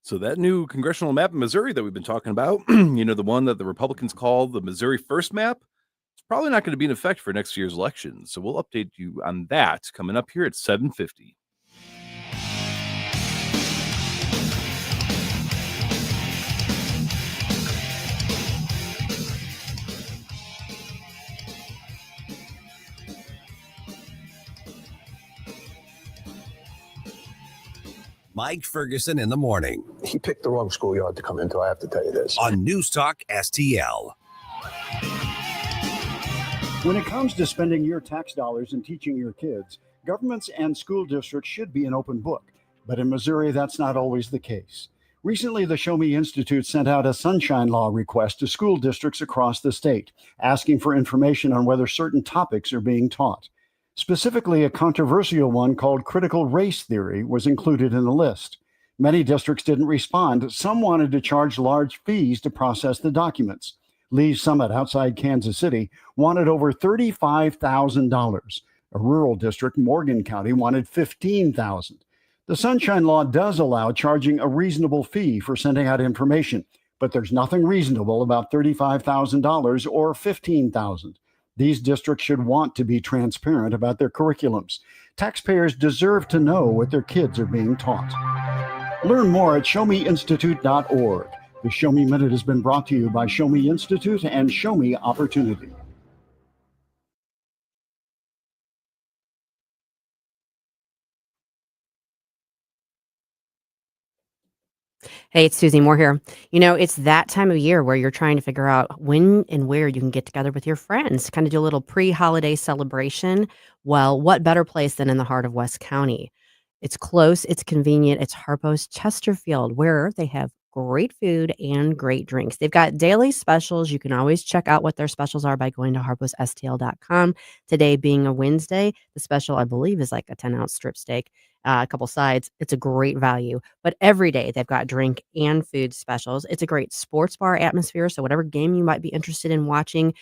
So that new congressional map in Missouri that we've been talking about, the one that the Republicans call the Missouri First map, it's probably not going to be in effect for next year's election. So we'll update you on that coming up here at 7:50. Mike Ferguson in the morning. He picked the wrong schoolyard to come into, I have to tell you this. On NewsTalkSTL. When it comes to spending your tax dollars and teaching your kids, governments and school districts should be an open book. But in Missouri, that's not always the case. Recently, the Show Me Institute sent out a sunshine law request to school districts across the state, asking for information on whether certain topics are being taught. Specifically, a controversial one called critical race theory was included in the list. Many districts didn't respond. Some wanted to charge large fees to process the documents. Lee's Summit outside Kansas City wanted over $35,000. A rural district, Morgan County, wanted $15,000. The Sunshine Law does allow charging a reasonable fee for sending out information, but there's nothing reasonable about $35,000 or $15,000. These districts should want to be transparent about their curriculums. Taxpayers deserve to know what their kids are being taught. Learn more at showmeinstitute.org. The Show Me Minute has been brought to you by Show Me Institute and Show Me Opportunity. Hey, it's Susie Moore here. You know, it's that time of year where you're trying to figure out when and where you can get together with your friends, kind of do a little pre-holiday celebration. Well, what better place than in the heart of West County? It's close, it's convenient, it's Harpo's Chesterfield, where they have great food and great drinks. They've got daily specials. You can always check out what their specials are by going to harposstl.com. Today being a Wednesday, the special, I believe, is like a 10-ounce strip steak, a couple sides. It's a great value. But every day they've got drink and food specials. It's a great sports bar atmosphere. So whatever game you might be interested in watching,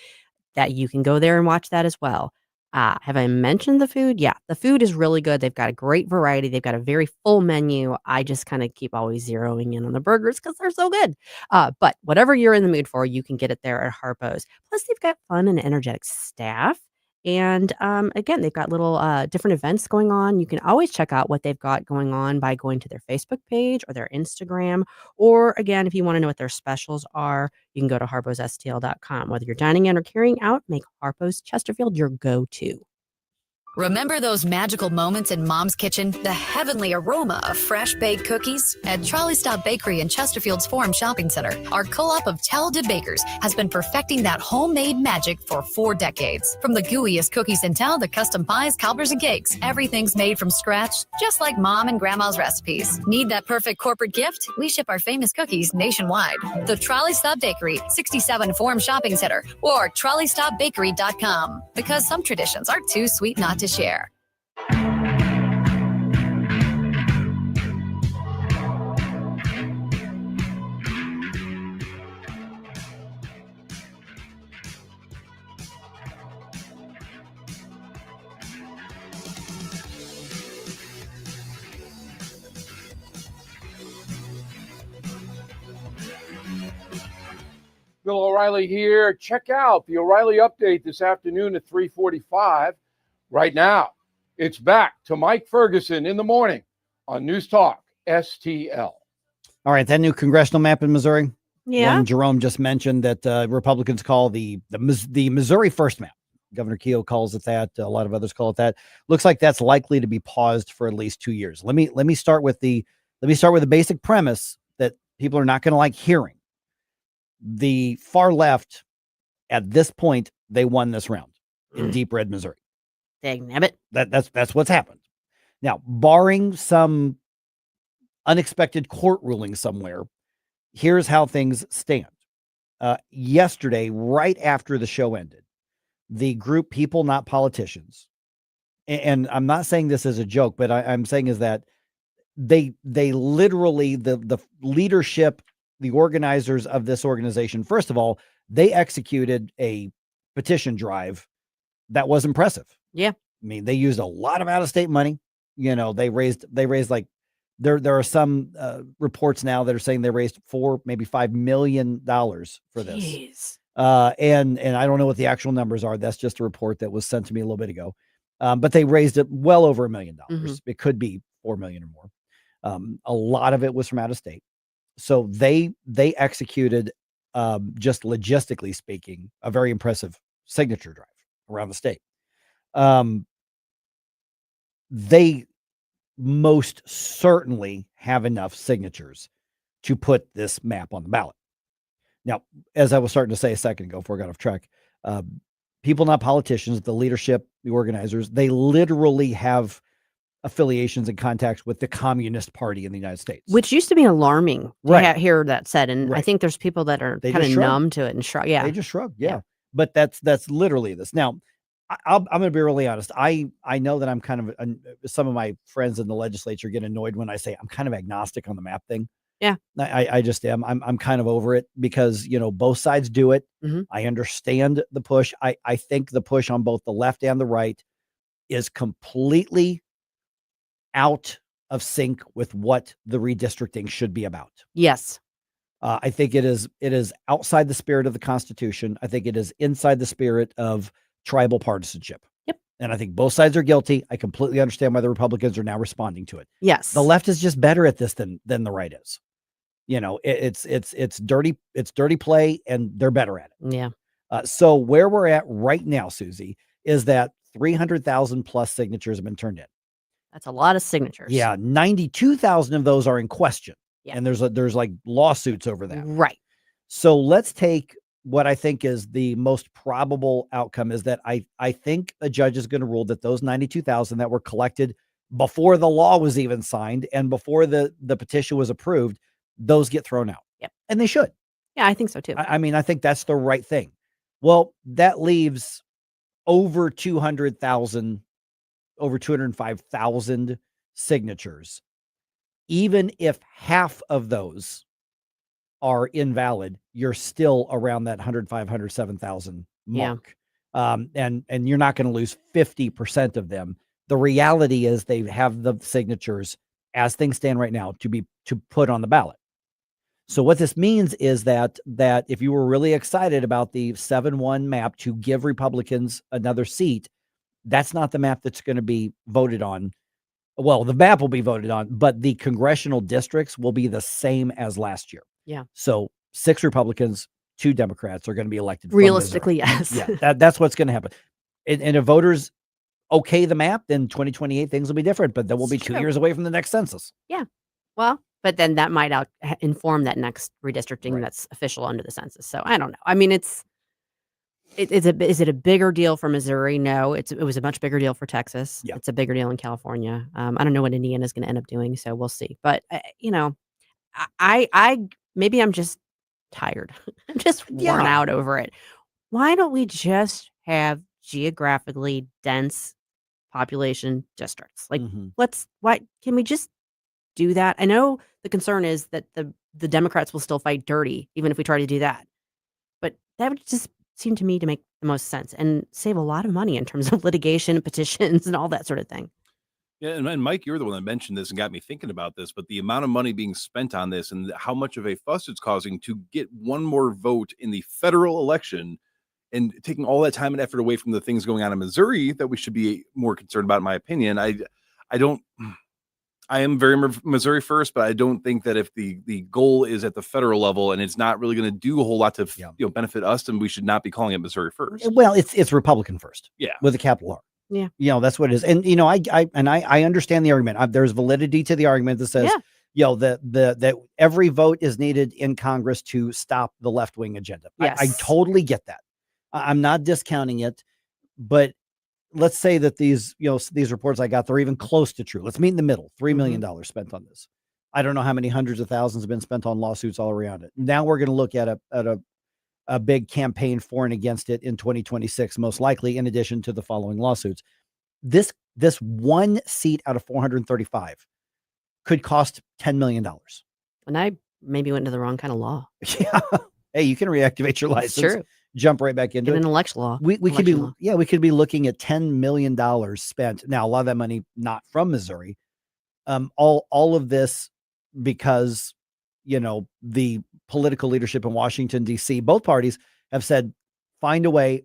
that you can go there and watch that as well. Have I mentioned the food? Yeah, the food is really good. They've got a great variety. They've got a very full menu. I just kind of keep always zeroing in on the burgers because they're so good. But whatever you're in the mood for, you can get it there at Harpo's. Plus, they've got fun and energetic staff. And again, they've got little different events going on. You can always check out what they've got going on by going to their Facebook page or their Instagram. Or again, if you want to know what their specials are, you can go to harposstl.com. Whether you're dining in or carrying out, make Harpo's Chesterfield your go-to. Remember those magical moments in Mom's kitchen? The heavenly aroma of fresh baked cookies? At Trolley Stop Bakery in Chesterfield's Forum Shopping Center, our co-op of talented bakers has been perfecting that homemade magic for 4 decades. From the gooeyest cookies in town to custom pies, cobbers, and cakes, everything's made from scratch, just like Mom and Grandma's recipes. Need that perfect corporate gift? We ship our famous cookies nationwide. The Trolley Stop Bakery, 67 Forum Shopping Center, or TrolleyStopBakery.com. Because some traditions are too sweet not to share. Bill O'Reilly here. Check out the O'Reilly Update this afternoon at 3:45. Right now, it's back to Mike Ferguson in the morning on News Talk STL. All right, that new congressional map in Missouri. Yeah. One Jerome just mentioned that Republicans call the Missouri First map. Governor Keogh calls it that. A lot of others call it that. Looks like that's likely to be paused for at least 2 years. Let me start with the basic premise that people are not going to like hearing. The far left, at this point, they won this round in deep red Missouri. Dangnabbit. That's what's happened. Now, barring some unexpected court ruling somewhere, here's how things stand. Yesterday, right after the show ended, the group People Not Politicians, and I'm not saying this as a joke, but I'm saying is that they literally, the leadership, the organizers of this organization, first of all, they executed a petition drive that was impressive. Yeah. I mean, they used a lot of out-of-state money. You know, they raised like, there are some reports now that are saying they raised $4, maybe $5 million for this. Jeez. And I don't know what the actual numbers are. That's just a report that was sent to me a little bit ago. But they raised it well over $1 million. It could be 4 million or more. A lot of it was from out of state. So they executed, just logistically speaking, a very impressive signature drive around the state. They most certainly have enough signatures to put this map on the ballot. Now, as I was starting to say a second ago before I got off track, People Not Politicians, the leadership, the organizers, they literally have affiliations and contacts with the Communist Party in the United States. Which used to be alarming to hear that said. And I think there's people that are They kind of just shrug. numb to it and shrug. Yeah. They just shrug. Yeah. But that's literally this. Now, I'm going to be really honest. I know that I'm kind of, some of my friends in the legislature get annoyed when I say I'm kind of agnostic on the map thing. Yeah. I just am. I'm kind of over it because, you know, both sides do it. I understand the push. I think the push on both the left and the right is completely out of sync with what the redistricting should be about. Yes. I think it is outside the spirit of the Constitution. I think it is inside the spirit of tribal partisanship. Yep. And I think both sides are guilty. I completely understand why the Republicans are now responding to it. Yes. The left is just better at this than the right is. It's dirty play, and they're better at it. Yeah. So where we're at right now, Susie, is that 300,000 plus signatures have been turned in. That's a lot of signatures. Yeah, 92,000 of those are in question. Yeah. And there's like lawsuits over that. Right. So let's take what I think is the most probable outcome is that I think a judge is going to rule that those 92,000 that were collected before the law was even signed and before the petition was approved, those get thrown out. Yep. And they should. Yeah, I think so too. I mean, I think that's the right thing. Well, that leaves over 205,000 signatures. Even if half of those are invalid, you're still around that 107,000 mark. Yeah. And you're not going to lose 50% of them. The reality is they have the signatures as things stand right now to put on the ballot. So what this means is that if you were really excited about the 7-1 map to give Republicans another seat, that's not the map that's going to be voted on. Well, the map will be voted on, but the congressional districts will be the same as last year. Yeah. So 6 Republicans, 2 Democrats are going to be elected. Realistically, yes. Yeah, that's what's going to happen. And if voters okay the map, then 2028 things will be different, but then we'll be 2 years away from the next census. Yeah. Well, but then that might inform that next redistricting that's official under the census. So I don't know. I mean, is it a bigger deal for Missouri? No, it was a much bigger deal for Texas. Yeah. It's a bigger deal in California. I don't know what Indiana is going to end up doing, so we'll see. But I maybe I'm just tired. I'm just worn out over it. Why don't we just have geographically dense population districts? Like, why can we just do that? I know the concern is that the Democrats will still fight dirty, even if we try to do that. But that would just seem to me to make the most sense and save a lot of money in terms of litigation, petitions, and all that sort of thing. Yeah, and Mike, you're the one that mentioned this and got me thinking about this, but the amount of money being spent on this and how much of a fuss it's causing to get one more vote in the federal election and taking all that time and effort away from the things going on in Missouri that we should be more concerned about, in my opinion. I am very Missouri first, but I don't think that if the goal is at the federal level and it's not really going to do a whole lot to benefit us, then we should not be calling it Missouri first. Well, it's Republican first. Yeah. With a capital R. Yeah. That's what it is. And, I understand the argument. There's validity to the argument that says, that every vote is needed in Congress to stop the left-wing agenda. Yes. I totally get that. I'm not discounting it, but let's say that these reports I got, they're even close to true. Let's meet in the middle. $3 million spent on this. I don't know how many hundreds of thousands have been spent on lawsuits all around it. Now we're going to look at a big campaign for and against it in 2026, most likely, in addition to the following lawsuits. This one seat out of 435 could cost $10 million. And I maybe went into the wrong kind of law. Yeah. Hey, you can reactivate your license. True. Jump right back into an election law. We could be looking at $10 million spent. Now, a lot of that money not from Missouri. All of this because the political leadership in Washington, D.C., both parties have said, find a way.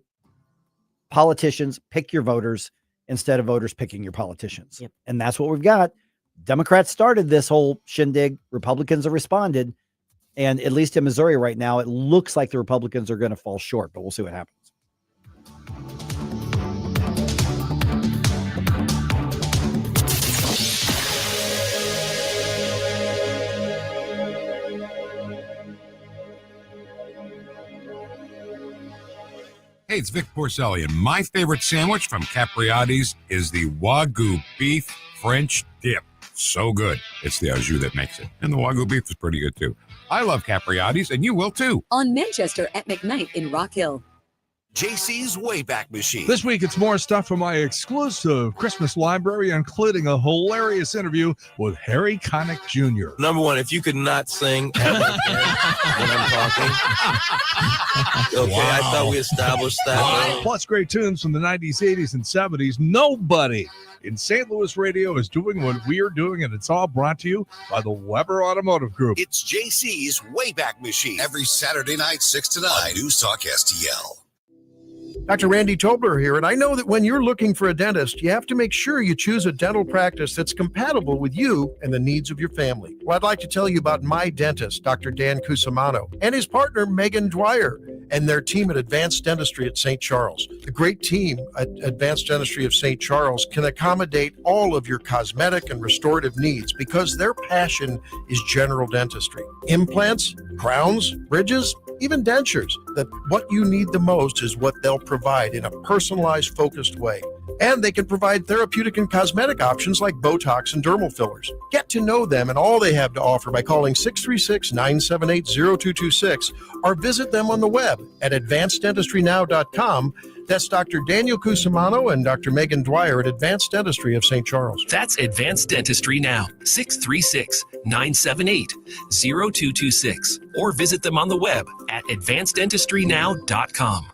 Politicians pick your voters instead of voters picking your politicians. Yep. And that's what we've got. Democrats started this whole shindig. Republicans have responded. And at least in Missouri right now, it looks like the Republicans are going to fall short, but we'll see what happens. Hey, it's Vic Porcelli, and my favorite sandwich from Capriati's is the Wagyu beef French dip. So good. It's the au jus that makes it. And the Wagyu beef is pretty good, too. I love Capriati's, and you will, too. On Manchester at McKnight in Rock Hill. JC's Wayback Machine. This week, it's more stuff from my exclusive Christmas library, including a hilarious interview with Harry Connick Jr. Number one, if you could not sing ever again when I'm talking. Okay, wow. I thought we established that. Wow. Plus great tunes from the 90s, 80s, and 70s. Nobody in St. Louis radio is doing what we're doing, and it's all brought to you by the Weber Automotive Group. It's JC's Wayback Machine. Every Saturday night, 6 to 9. News Talk STL. Dr. Randy Tobler here, and I know that when you're looking for a dentist, you have to make sure you choose a dental practice that's compatible with you and the needs of your family. Well, I'd like to tell you about my dentist, Dr. Dan Cusimano, and his partner, Megan Dwyer, and their team at Advanced Dentistry at St. Charles. The great team at Advanced Dentistry of St. Charles can accommodate all of your cosmetic and restorative needs because their passion is general dentistry. Implants, crowns, bridges, even dentures. That what you need the most is what they'll provide in a personalized, focused way. And they can provide therapeutic and cosmetic options like Botox and dermal fillers. Get to know them and all they have to offer by calling 636-978-0226 or visit them on the web at advanceddentistrynow.com. That's Dr. Daniel Cusimano and Dr. Megan Dwyer at Advanced Dentistry of St. Charles. That's Advanced Dentistry Now, 636-978-0226. Or visit them on the web at advanceddentistrynow.com.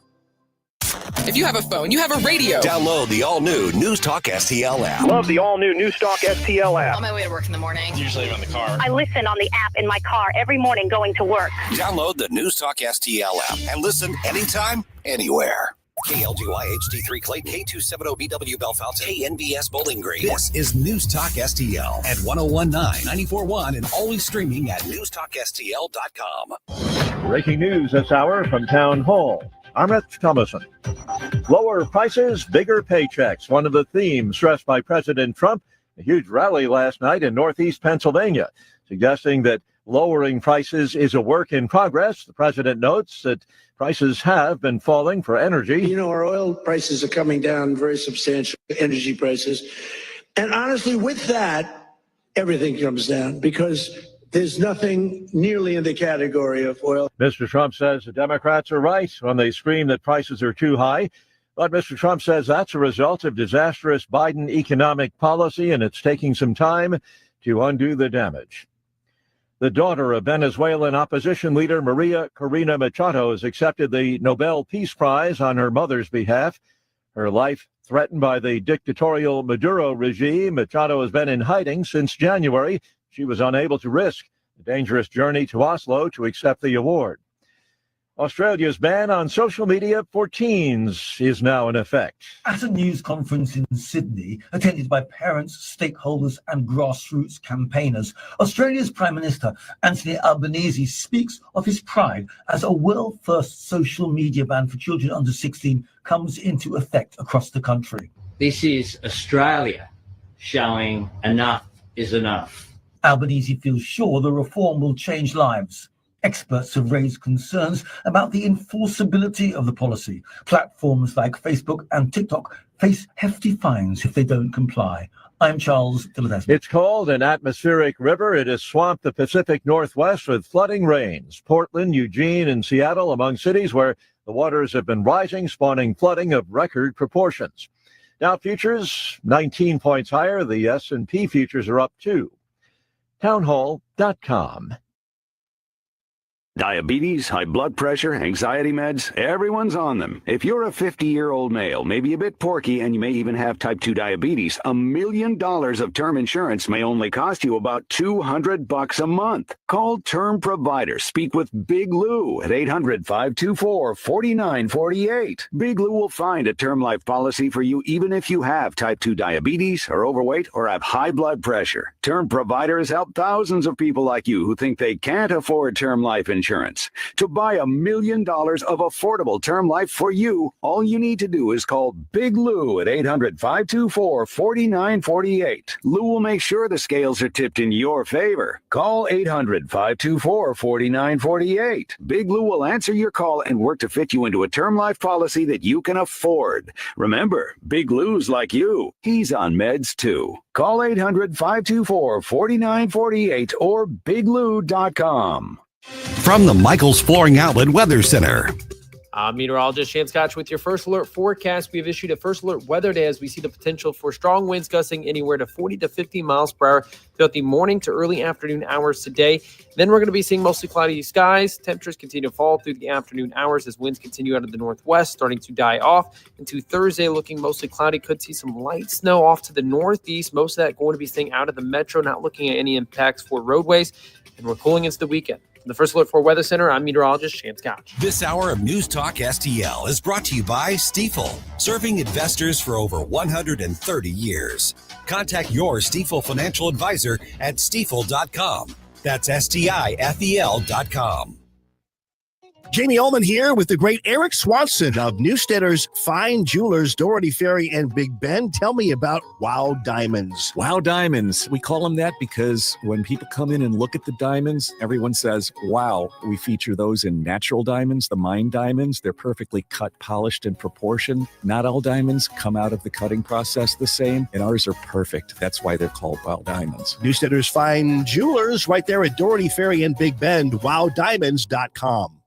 If you have a phone, you have a radio. Download the all-new NewsTalk STL app. Love the all-new NewsTalk STL app. On my way to work in the morning. Usually in the car. I listen on the app in my car every morning going to work. Download the NewsTalk STL app and listen anytime, anywhere. KLGY HD3 Clay, K270BW Bellefonte, KNBS Bowling Green. This is NewsTalk STL at 1019, 94.1, and always streaming at NewsTalkSTL.com. Breaking news this hour from Town Hall. I'm Rich Thomason. Lower prices, bigger paychecks. One of the themes stressed by President Trump. A huge rally last night in Northeast Pennsylvania, suggesting that lowering prices is a work in progress. The president notes that prices have been falling for energy. You know, our oil prices are coming down very substantially, energy prices. And honestly, with that, everything comes down because there's nothing nearly in the category of oil. Mr. Trump says the Democrats are right when they scream that prices are too high. But Mr. Trump says that's a result of disastrous Biden economic policy, and it's taking some time to undo the damage. The daughter of Venezuelan opposition leader Maria Corina Machado has accepted the Nobel Peace Prize on her mother's behalf. Her life threatened by the dictatorial Maduro regime, Machado has been in hiding since January. She was unable to risk the dangerous journey to Oslo to accept the award. Australia's ban on social media for teens is now in effect. At a news conference in Sydney, attended by parents, stakeholders and grassroots campaigners, Australia's Prime Minister Anthony Albanese speaks of his pride as a world-first social media ban for children under 16 comes into effect across the country. This is Australia showing enough is enough. Albanese feels sure the reform will change lives. Experts have raised concerns about the enforceability of the policy. Platforms like Facebook and TikTok face hefty fines if they don't comply. I'm Charles Philadelphia. It's called an atmospheric river. It has swamped the Pacific Northwest with flooding rains. Portland, Eugene, and Seattle among cities where the waters have been rising, spawning flooding of record proportions. Dow futures 19 points higher. The S&P futures are up 2. Townhall.com. Diabetes, high blood pressure, anxiety meds, everyone's on them. If you're a 50-year-old male, maybe a bit porky, and you may even have type 2 diabetes, $1 million of term insurance may only cost you about $200 a month. Call Term Provider. Speak with Big Lou at 800-524-4948. Big Lou will find a term life policy for you even if you have type 2 diabetes, are overweight, or have high blood pressure. Term Provider has helped thousands of people like you who think they can't afford term life insurance. To buy $1 million of affordable term life for you, all you need to do is call Big Lou at 800-524-4948. Lou will make sure the scales are tipped in your favor. Call 800-524-4948. Big Lou will answer your call and work to fit you into a term life policy that you can afford. Remember, Big Lou's like you. He's on meds too. Call 800-524-4948 or biglou.com. From the Michaels Flooring Outlet Weather Center. Meteorologist Shane Scotch with your first alert forecast. We have issued a first alert weather day as we see the potential for strong winds gusting anywhere to 40 to 50 miles per hour throughout the morning to early afternoon hours today. Then we're going to be seeing mostly cloudy skies. Temperatures continue to fall through the afternoon hours as winds continue out of the northwest, starting to die off. Into Thursday, looking mostly cloudy. Could see some light snow off to the northeast. Most of that going to be staying out of the metro, not looking at any impacts for roadways. And we're cooling into the weekend. From the First Alert 4 Weather Center, I'm meteorologist Chance Couch. This hour of News Talk STL is brought to you by Stifel, serving investors for over 130 years. Contact your Stifel financial advisor at stifel.com. That's STIFEL.com. Jamie Ullman here with the great Eric Swanson of Newstedter's Fine Jewelers, Doherty Ferry, and Big Bend. Tell me about Wow Diamonds. Wow Diamonds. We call them that because when people come in and look at the diamonds, everyone says, wow. We feature those in natural diamonds, the mined diamonds. They're perfectly cut, polished, and proportioned. Not all diamonds come out of the cutting process the same, and ours are perfect. That's why they're called Wow Diamonds. Newstedter's Fine Jewelers right there at Doherty Ferry and Big Bend, wowdiamonds.com.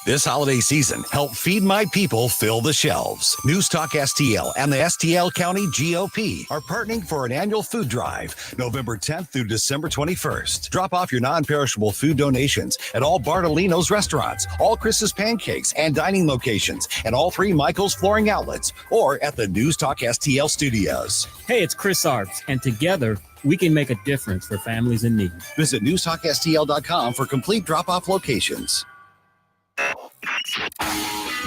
This holiday season, help Feed My People fill the shelves. News Talk STL and the STL County GOP are partnering for an annual food drive, November 10th through December 21st. Drop off your non-perishable food donations at all Bartolino's restaurants, all Chris's Pancakes and dining locations, and all 3 Michael's flooring outlets, or at the News Talk STL studios. Hey, it's Chris Arps, and together, we can make a difference for families in need. Visit NewsTalkSTL.com for complete drop-off locations.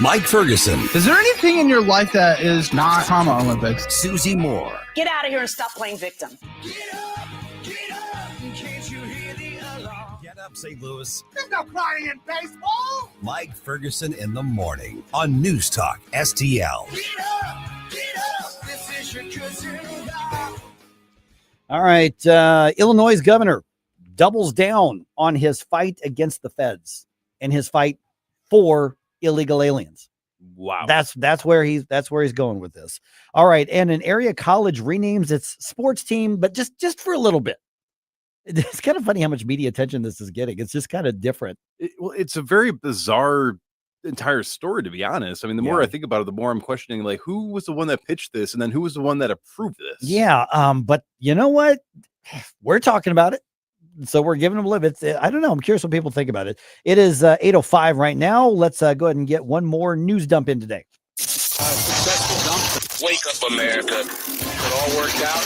Mike Ferguson. Is there anything in your life that is not Trauma Olympics? Susie Moore. Get out of here and stop playing victim. Get up, St. Louis. There's no crying in baseball. Mike Ferguson in the morning on News Talk STL. Get up. This is your cousin. All right. Illinois' governor doubles down on his fight against the feds and his fight for illegal aliens. Wow. That's where he's going with this. All right. And an area college renames its sports team, but just for a little bit. It's kind of funny how much media attention this is getting. It's just kind of different. It's a very bizarre entire story, to be honest. I mean, the more I think about it, the more I'm questioning, like, who was the one that pitched this? And then who was the one that approved this? Yeah. But you know what? We're talking about it. So we're giving them a live. I don't know. I'm curious what people think about it. It is 8:05 right now. Let's go ahead and get one more news dump in today. Successful dump. Wake up, America. It all worked out.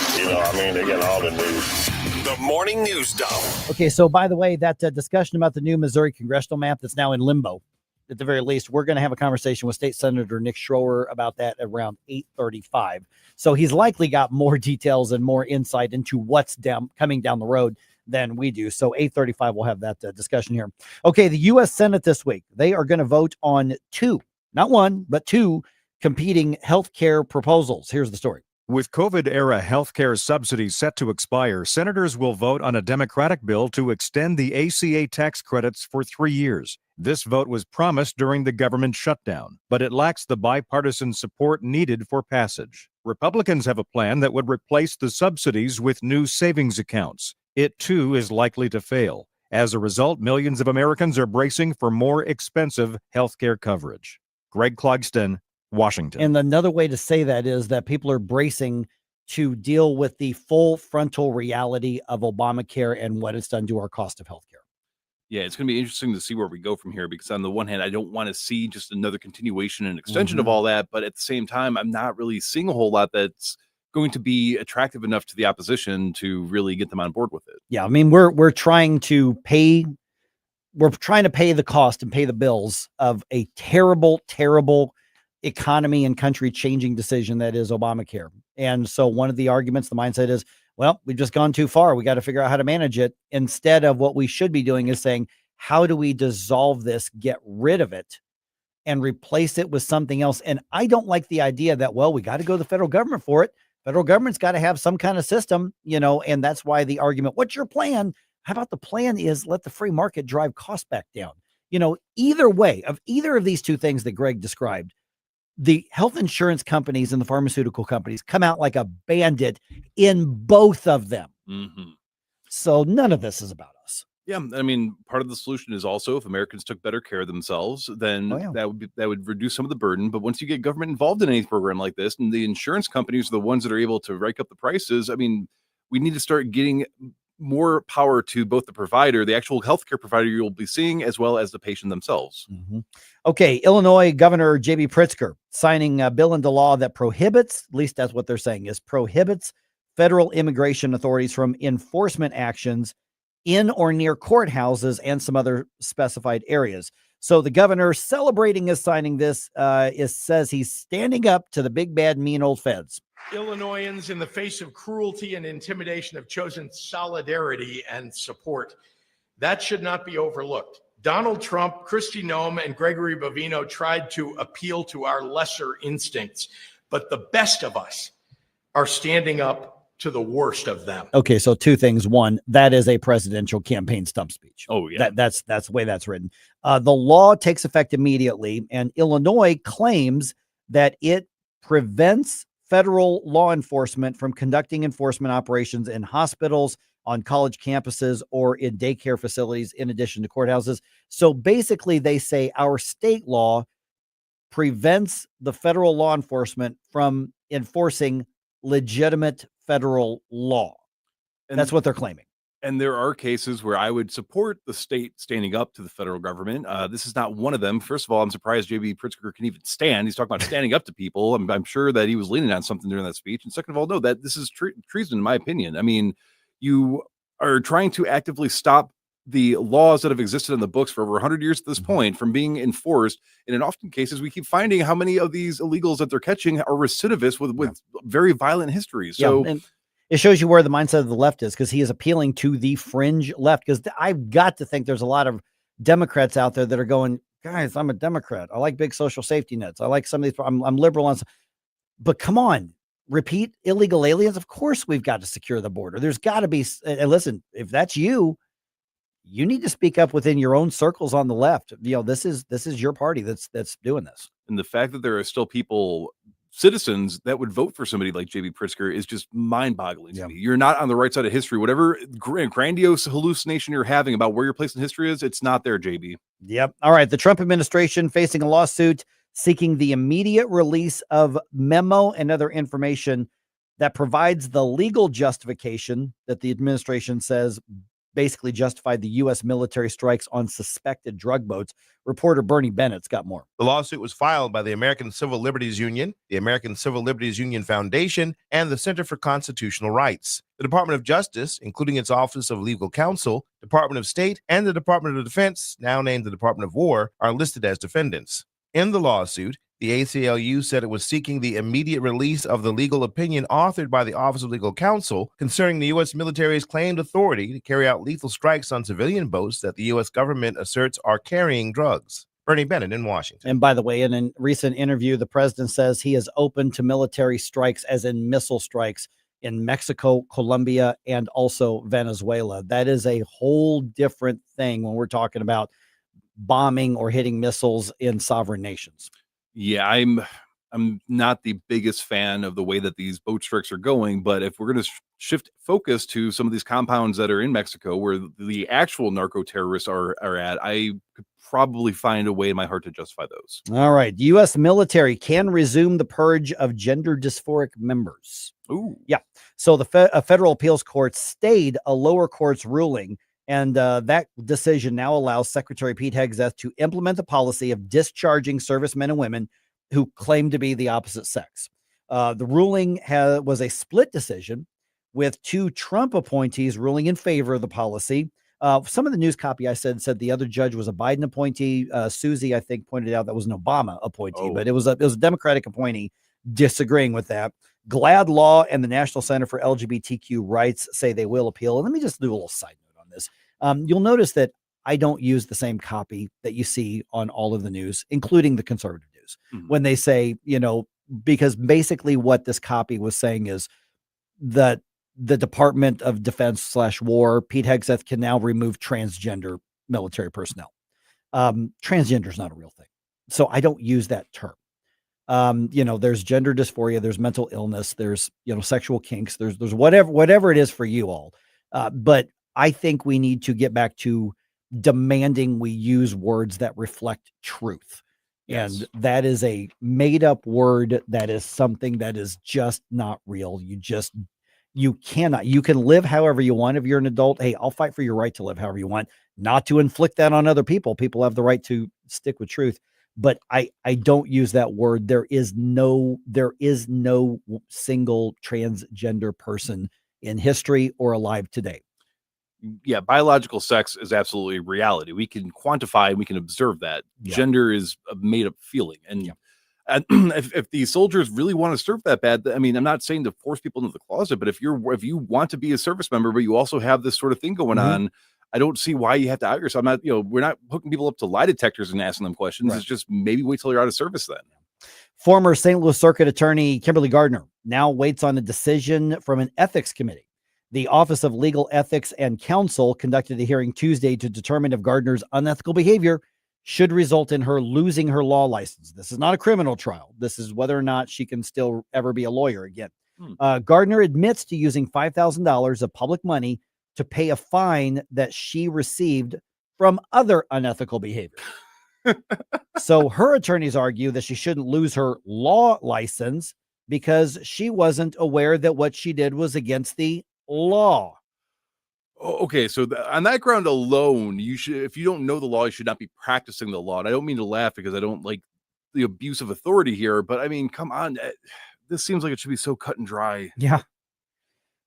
They get all the news. The morning news dump. Okay. So by the way, that discussion about the new Missouri congressional map that's now in limbo, at the very least, we're going to have a conversation with State Senator Nick Schroer about that around 8:35. So he's likely got more details and more insight into what's coming down the road than we do. So 8:35, we'll have that discussion here. Okay, the U.S. Senate this week, they are going to vote on 2, not 1, but 2 competing healthcare proposals. Here's the story. With COVID-era healthcare subsidies set to expire, senators will vote on a Democratic bill to extend the ACA tax credits for 3 years. This vote was promised during the government shutdown, but it lacks the bipartisan support needed for passage. Republicans have a plan that would replace the subsidies with new savings accounts. It, too, is likely to fail. As a result, millions of Americans are bracing for more expensive healthcare coverage. Greg Clugston, Washington. And another way to say that is that people are bracing to deal with the full frontal reality of Obamacare and what it's done to our cost of healthcare. Yeah, it's going to be interesting to see where we go from here, because on the one hand, I don't want to see just another continuation and extension of all that. But at the same time, I'm not really seeing a whole lot that's going to be attractive enough to the opposition to really get them on board with it. Yeah, I mean, we're trying to pay the cost and pay the bills of a terrible, terrible economy and country changing decision that is Obamacare. And so one of the arguments, the mindset is, well, we've just gone too far. We got to figure out how to manage it. Instead of what we should be doing is saying, how do we dissolve this, get rid of it, and replace it with something else? And I don't like the idea that, well, we got to go to the federal government for it. Federal government's got to have some kind of system, and that's why the argument, what's your plan? How about the plan is let the free market drive costs back down? Either way, of either of these two things that Greg described, the health insurance companies and the pharmaceutical companies come out like a bandit in both of them. Mm-hmm. So none of this is about us. Yeah, I mean, part of the solution is also if Americans took better care of themselves, then that would reduce some of the burden. But once you get government involved in any program like this, and the insurance companies are the ones that are able to rake up the prices, I mean, we need to start getting more power to both the provider, the actual healthcare provider you'll be seeing, as well as the patient themselves. Mm-hmm. Okay, Illinois Governor J.B. Pritzker signing a bill into law that prohibits, at least that's what they're saying, is prohibits federal immigration authorities from enforcement actions in or near courthouses and some other specified areas. So the governor, celebrating his signing this, says he's standing up to the big, bad, mean old feds. Illinoisans, in the face of cruelty and intimidation, have chosen solidarity and support. That should not be overlooked. Donald Trump, Kristi Noem, and Gregory Bovino tried to appeal to our lesser instincts, but the best of us are standing up to the worst of them. Okay, so two things. One, that is a presidential campaign stump speech. Oh, yeah. That's the way that's written. The law takes effect immediately, and Illinois claims that it prevents federal law enforcement from conducting enforcement operations in hospitals, on college campuses, or in daycare facilities, in addition to courthouses. So basically, they say our state law prevents the federal law enforcement from enforcing legitimate federal law. And that's what they're claiming. And there are cases where I would support the state standing up to the federal government. This is not one of them. First of all, I'm surprised J.B. Pritzker can even stand. He's talking about standing up to people. I'm sure that he was leaning on something during that speech. And second of all, no, that this is treason, in my opinion. I mean, you are trying to actively stop the laws that have existed in the books for over 100 years at this point from being enforced. And in often cases, we keep finding how many of these illegals that they're catching are recidivists with very violent histories. So and it shows you where the mindset of the left is, because he is appealing to the fringe left. Because I've got to think there's a lot of Democrats out there that are going, guys, I'm a Democrat. I like big social safety nets. I like some of these. I'm liberal on some, but come on, repeat illegal aliens. Of course, we've got to secure the border. There's got to be. And listen, if that's you, you need to speak up within your own circles on the left. You know, this is your party that's doing this. And the fact that there are still people, citizens, that would vote for somebody like J.B. Pritzker is just mind-boggling to me. You're not on the right side of history. Whatever grandiose hallucination you're having about where your place in history is, it's not there, J.B. Yep. All right. The Trump administration facing a lawsuit seeking the immediate release of memo and other information that provides the legal justification that the administration says basically justified the U.S. military strikes on suspected drug boats. Reporter Bernie Bennett's got more. The lawsuit was filed by the American Civil Liberties Union, the American Civil Liberties Union Foundation, and the Center for Constitutional Rights. The Department of Justice, including its Office of Legal Counsel, Department of State, and the Department of Defense, now named the Department of War, are listed as defendants. In the lawsuit, the ACLU said it was seeking the immediate release of the legal opinion authored by the Office of Legal Counsel concerning the U.S. military's claimed authority to carry out lethal strikes on civilian boats that the U.S. government asserts are carrying drugs. Bernie Bennett in Washington. And by the way, in a recent interview, the president says he is open to military strikes, as in missile strikes, in Mexico, Colombia, and also Venezuela. That is a whole different thing when we're talking about bombing or hitting missiles in sovereign nations. Yeah, I'm not the biggest fan of the way that these boat strikes are going, but if we're going to shift focus to some of these compounds that are in Mexico where the actual narco terrorists are at, I could probably find a way in my heart to justify those. All right. The U.S. military can resume the purge of gender dysphoric members. Ooh. Yeah. So a federal appeals court stayed a lower court's ruling, and that decision now allows Secretary Pete Hegseth to implement the policy of discharging servicemen and women who claim to be the opposite sex. The ruling was a split decision, with 2 Trump appointees ruling in favor of the policy. Some of the news copy I said the other judge was a Biden appointee. Susie, I think, pointed out that was an Obama appointee, but it was a Democratic appointee disagreeing with that. GLAD Law and the National Center for LGBTQ Rights say they will appeal. And let me just do a little side note on this. You'll notice that I don't use the same copy that you see on all of the news, including the conservative news, when they say, because basically what this copy was saying is that the Department of Defense / War, Pete Hegseth, can now remove transgender military personnel. Transgender is not a real thing. So I don't use that term. There's gender dysphoria, there's mental illness, there's, sexual kinks, there's whatever it is for you all. But I think we need to get back to demanding we use words that reflect truth. Yes. And that is a made up word. That is something that is just not real. You cannot, you can live however you want. If you're an adult, hey, I'll fight for your right to live however you want, not to inflict that on other people. People have the right to stick with truth, but I don't use that word. There is no single transgender person in history or alive today. yeah, biological sex is absolutely a reality. We can quantify and we can observe that. Yeah. Gender is a made up feeling. And if the soldiers really want to serve that bad, I mean, I'm not saying to force people into the closet, but if you want to be a service member, but you also have this sort of thing going on, I don't see why you have to out yourself. I'm not, we're not hooking people up to lie detectors and asking them questions. Right. It's just maybe wait till you're out of service then. Former St. Louis Circuit Attorney Kimberly Gardner now waits on a decision from an ethics committee. The Office of Legal Ethics and Counsel conducted a hearing Tuesday to determine if Gardner's unethical behavior should result in her losing her law license. This is not a criminal trial. This is whether or not she can still ever be a lawyer again. Gardner admits to using $5,000 of public money to pay a fine that she received from other unethical behavior. So her attorneys argue that she shouldn't lose her law license because she wasn't aware that what she did was against the law. Okay, so on that ground alone, you should, if you don't know the law, you should not be practicing the law. And I don't mean to laugh because I don't like the abuse of authority here, but I mean, come on, this seems like it should be so cut and dry. Yeah,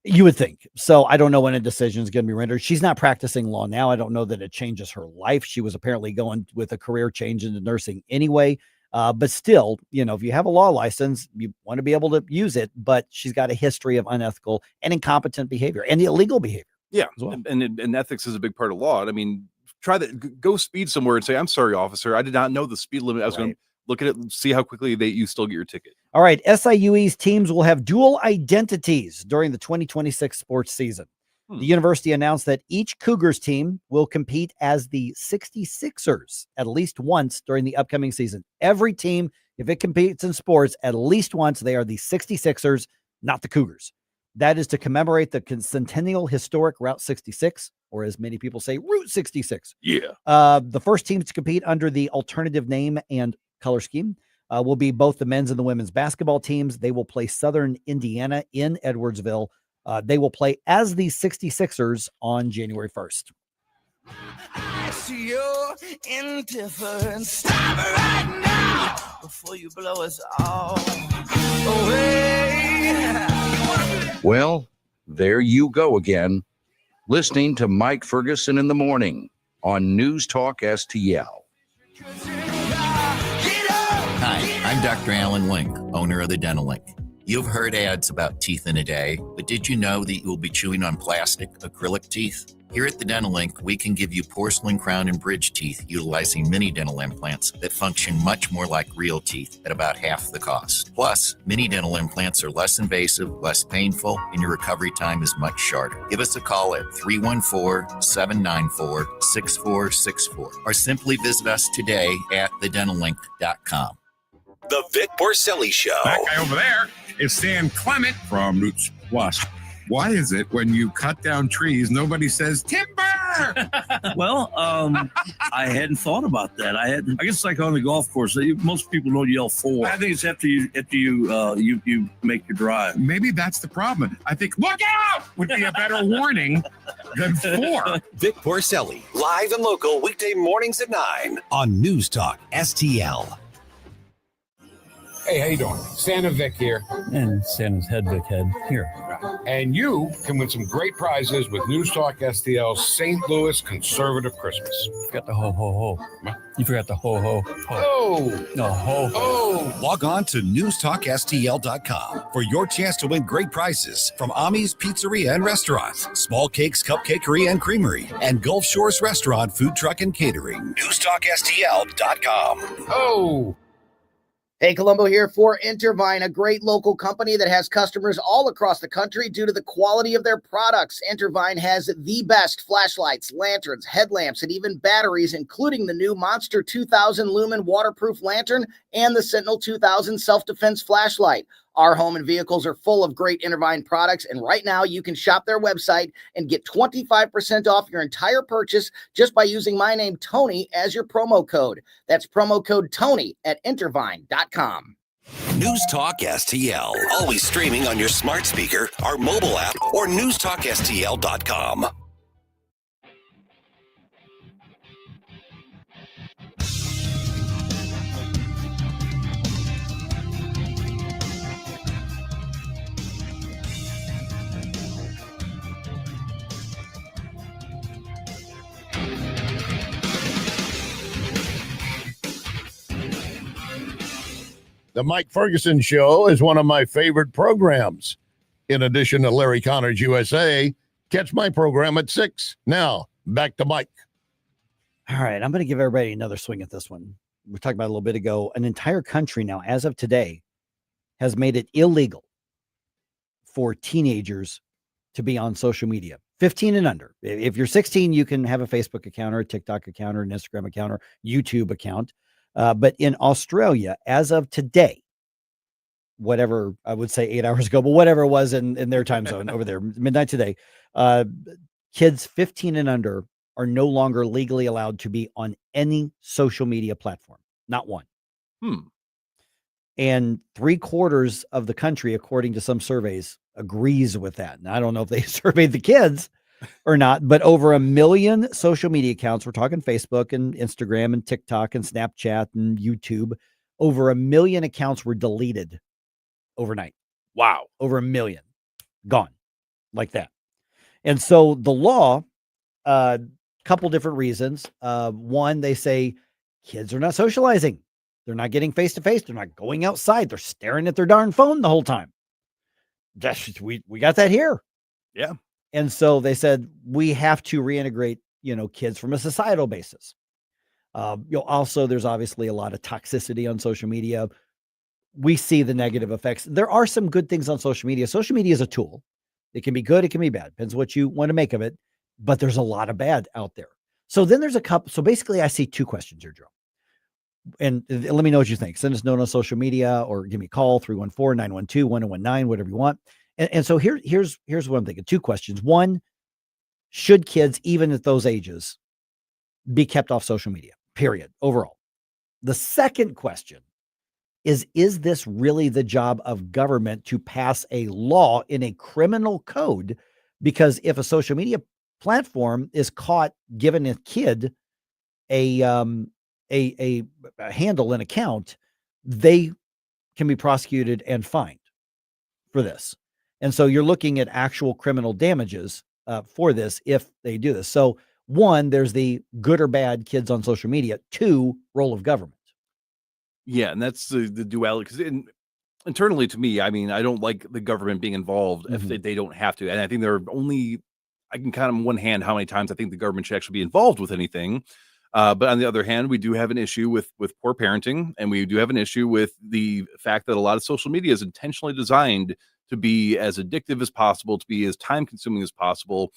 you would think. So I don't know when a decision is going to be rendered. She's not practicing law now. I don't know that it changes her life. She was apparently going with a career change into nursing anyway. But still, if you have a law license, you want to be able to use it, but she's got a history of unethical and incompetent behavior and illegal behavior. Yeah. As well. And ethics is a big part of law. I mean, try that, go speed somewhere and say, I'm sorry, officer, I did not know the speed limit. I was going to look at it and see how quickly you still get your ticket. All right. SIUE's teams will have dual identities during the 2026 sports season. The university announced that each Cougars team will compete as the 66ers at least once during the upcoming season. Every team, if it competes in sports at least once, they are the 66ers, not the Cougars. That is to commemorate the Centennial Historic Route 66, or as many people say, Route 66. Yeah. The first teams to compete under the alternative name and color scheme will be both the men's and the women's basketball teams. They will play Southern Indiana in Edwardsville. They will play as the 66ers on January 1st. I see your indifference. Stop it right now before you blow us all away. Well, there you go again, listening to Mike Ferguson in the morning on News Talk STL. Hi, I'm Dr. Alan Link, owner of the Dental Link. You've heard ads about teeth in a day, but did you know that you'll be chewing on plastic, acrylic teeth? Here at the Dental Link, we can give you porcelain crown and bridge teeth utilizing mini dental implants that function much more like real teeth at about half the cost. Plus, mini dental implants are less invasive, less painful, and your recovery time is much shorter. Give us a call at 314-794-6464 or simply visit us today at thedentallink.com. The Vic Porcelli Show. That guy over there is Stan Clement from Roots Plus. Why is it when you cut down trees, nobody says timber? Well, I hadn't thought about that. I guess it's like on the golf course. Most people don't yell for. I think it's after you make your drive. Maybe that's the problem. I think look out would be a better warning than for. Vic Porcelli, live and local, weekday mornings at 9 on News Talk STL. Hey, how you doing? Santa Vic here. And Santa's head Vic head here. And you can win some great prizes with News Talk STL's St. Louis Conservative Christmas. You forgot the ho-ho-ho. You forgot the ho-ho-ho. Oh. No, ho-ho. Oh. Log on to newstalkstl.com for your chance to win great prizes from Ami's Pizzeria and Restaurant, Small Cakes Cupcakery and Creamery, and Gulf Shores Restaurant, Food Truck and Catering. newstalkstl.com. Oh. Hey, Colombo here for Intervine, a great local company that has customers all across the country due to the quality of their products. Intervine has the best flashlights, lanterns, headlamps, and even batteries, including the new Monster 2000 Lumen waterproof lantern and the Sentinel 2000 self-defense flashlight. Our home and vehicles are full of great Intervine products, and right now you can shop their website and get 25% off your entire purchase just by using my name, Tony, as your promo code. That's promo code Tony at Intervine.com. News Talk STL, always streaming on your smart speaker, our mobile app, or newstalkstl.com. The Mike Ferguson Show is one of my favorite programs. In addition to Larry Connor's USA, catch my program at 6. Now, back to Mike. All right, I'm going to give everybody another swing at this one. We talked about it a little bit ago. An entire country now, as of today, has made it illegal for teenagers to be on social media. 15 and under. If you're 16, you can have a Facebook account or a TikTok account or an Instagram account or YouTube account. But in Australia, as of today, whatever I would say 8 hours ago, but whatever it was in their time zone over there, midnight today, kids 15 and under are no longer legally allowed to be on any social media platform. Not one. And 3/4 of the country, according to some surveys, agrees with that. And I don't know if they surveyed the kids or not, but over 1 million social media accounts, we're talking Facebook and Instagram and TikTok and Snapchat and YouTube, over 1 million accounts were deleted overnight. Wow. Over 1 million gone like that. And so the law, couple different reasons. One, they say kids are not socializing. They're not getting face to face. They're not going outside. They're staring at their darn phone the whole time. We got that here. Yeah. And so they said we have to reintegrate, kids from a societal basis. Also, there's obviously a lot of toxicity on social media. We see the negative effects. There are some good things on social media. Social media is a tool. It can be good. It can be bad. Depends what you want to make of it. But there's a lot of bad out there. So then there's a couple. So basically, I see two questions here, Jerome. And let me know what you think. Send us a note on social media or give me a call, 314-912-1019, whatever you want. And so here's what I'm thinking. Two questions. One, should kids, even at those ages, be kept off social media, period, overall? The second question is this really the job of government to pass a law in a criminal code? Because if a social media platform is caught giving a kid a handle, an account, they can be prosecuted and fined for this. And so you're looking at actual criminal damages for this if they do this. So one, there's the good or bad kids on social media. Two, role of government. Yeah, and that's the duality. Because internally, to me, I mean, I don't like the government being involved if they don't have to. And I think I can count on one hand how many times I think the government should actually be involved with anything. But on the other hand, we do have an issue with poor parenting, and we do have an issue with the fact that a lot of social media is intentionally designed to be as addictive as possible, to be as time consuming as possible.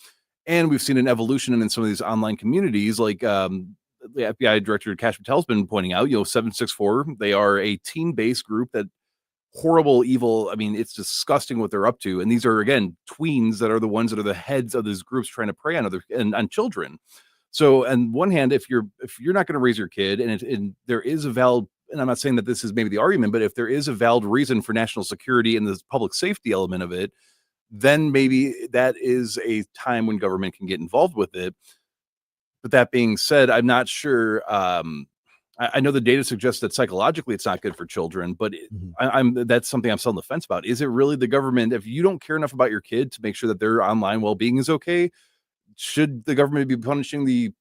And we've seen an evolution in some of these online communities, like the FBI Director Kash Patel's been pointing out, 764, they are a teen-based group that horrible, evil. I mean, it's disgusting what they're up to. And these are, again, tweens that are the ones that are the heads of these groups trying to prey on on children. So on one hand, if you're not going to raise your kid and there is a valid, and I'm not saying that this is maybe the argument, but if there is a valid reason for national security and the public safety element of it, then maybe that is a time when government can get involved with it. But that being said, I'm not sure. I know the data suggests that psychologically it's not good for children, but that's something I'm still on the fence about. Is it really the government? If you don't care enough about your kid to make sure that their online well-being is okay, should the government be punishing the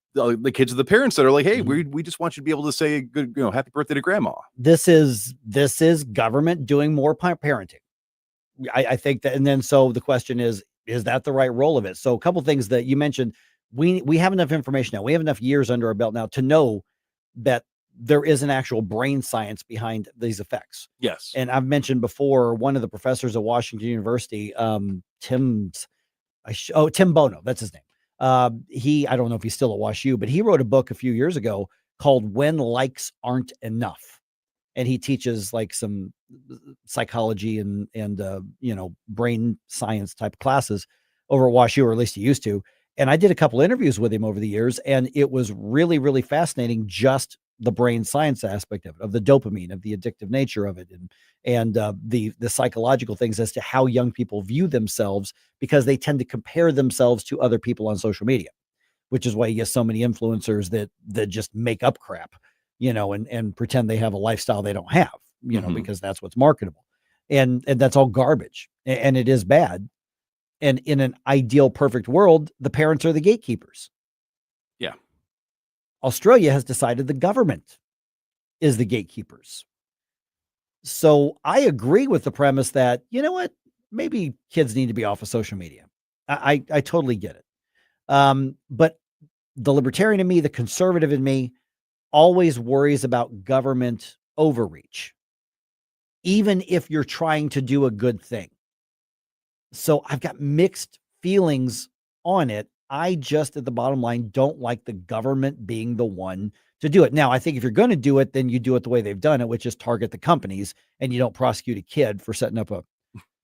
kids of the parents that are like, hey, we just want you to be able to say good, happy birthday to grandma? This is government doing more parenting. I think that, and then so the question is that the right role of it? So a couple things that you mentioned, we have enough information now. We have enough years under our belt now to know that there is an actual brain science behind these effects. Yes. And I've mentioned before, one of the professors at Washington University, Tim Bono, that's his name. I don't know if he's still at WashU, but he wrote a book a few years ago called When Likes Aren't Enough. And he teaches like some psychology and brain science type classes over at WashU, or at least he used to. And I did a couple interviews with him over the years, and it was really, really fascinating, just the brain science aspect of it, of the dopamine, of the addictive nature of it, and the psychological things as to how young people view themselves, because they tend to compare themselves to other people on social media, which is why you get so many influencers that just make up crap, and pretend they have a lifestyle they don't have, because that's what's marketable. And that's all garbage, and it is bad. And in an ideal, perfect world, the parents are the gatekeepers. Yeah. Australia has decided the government is the gatekeepers. So I agree with the premise that, you know what, maybe kids need to be off of social media. I totally get it. But the libertarian in me, the conservative in me, always worries about government overreach, even if you're trying to do a good thing. So I've got mixed feelings on it. I just, at the bottom line, don't like the government being the one to do it. Now, I think if you're going to do it, then you do it the way they've done it, which is target the companies, and you don't prosecute a kid for setting up a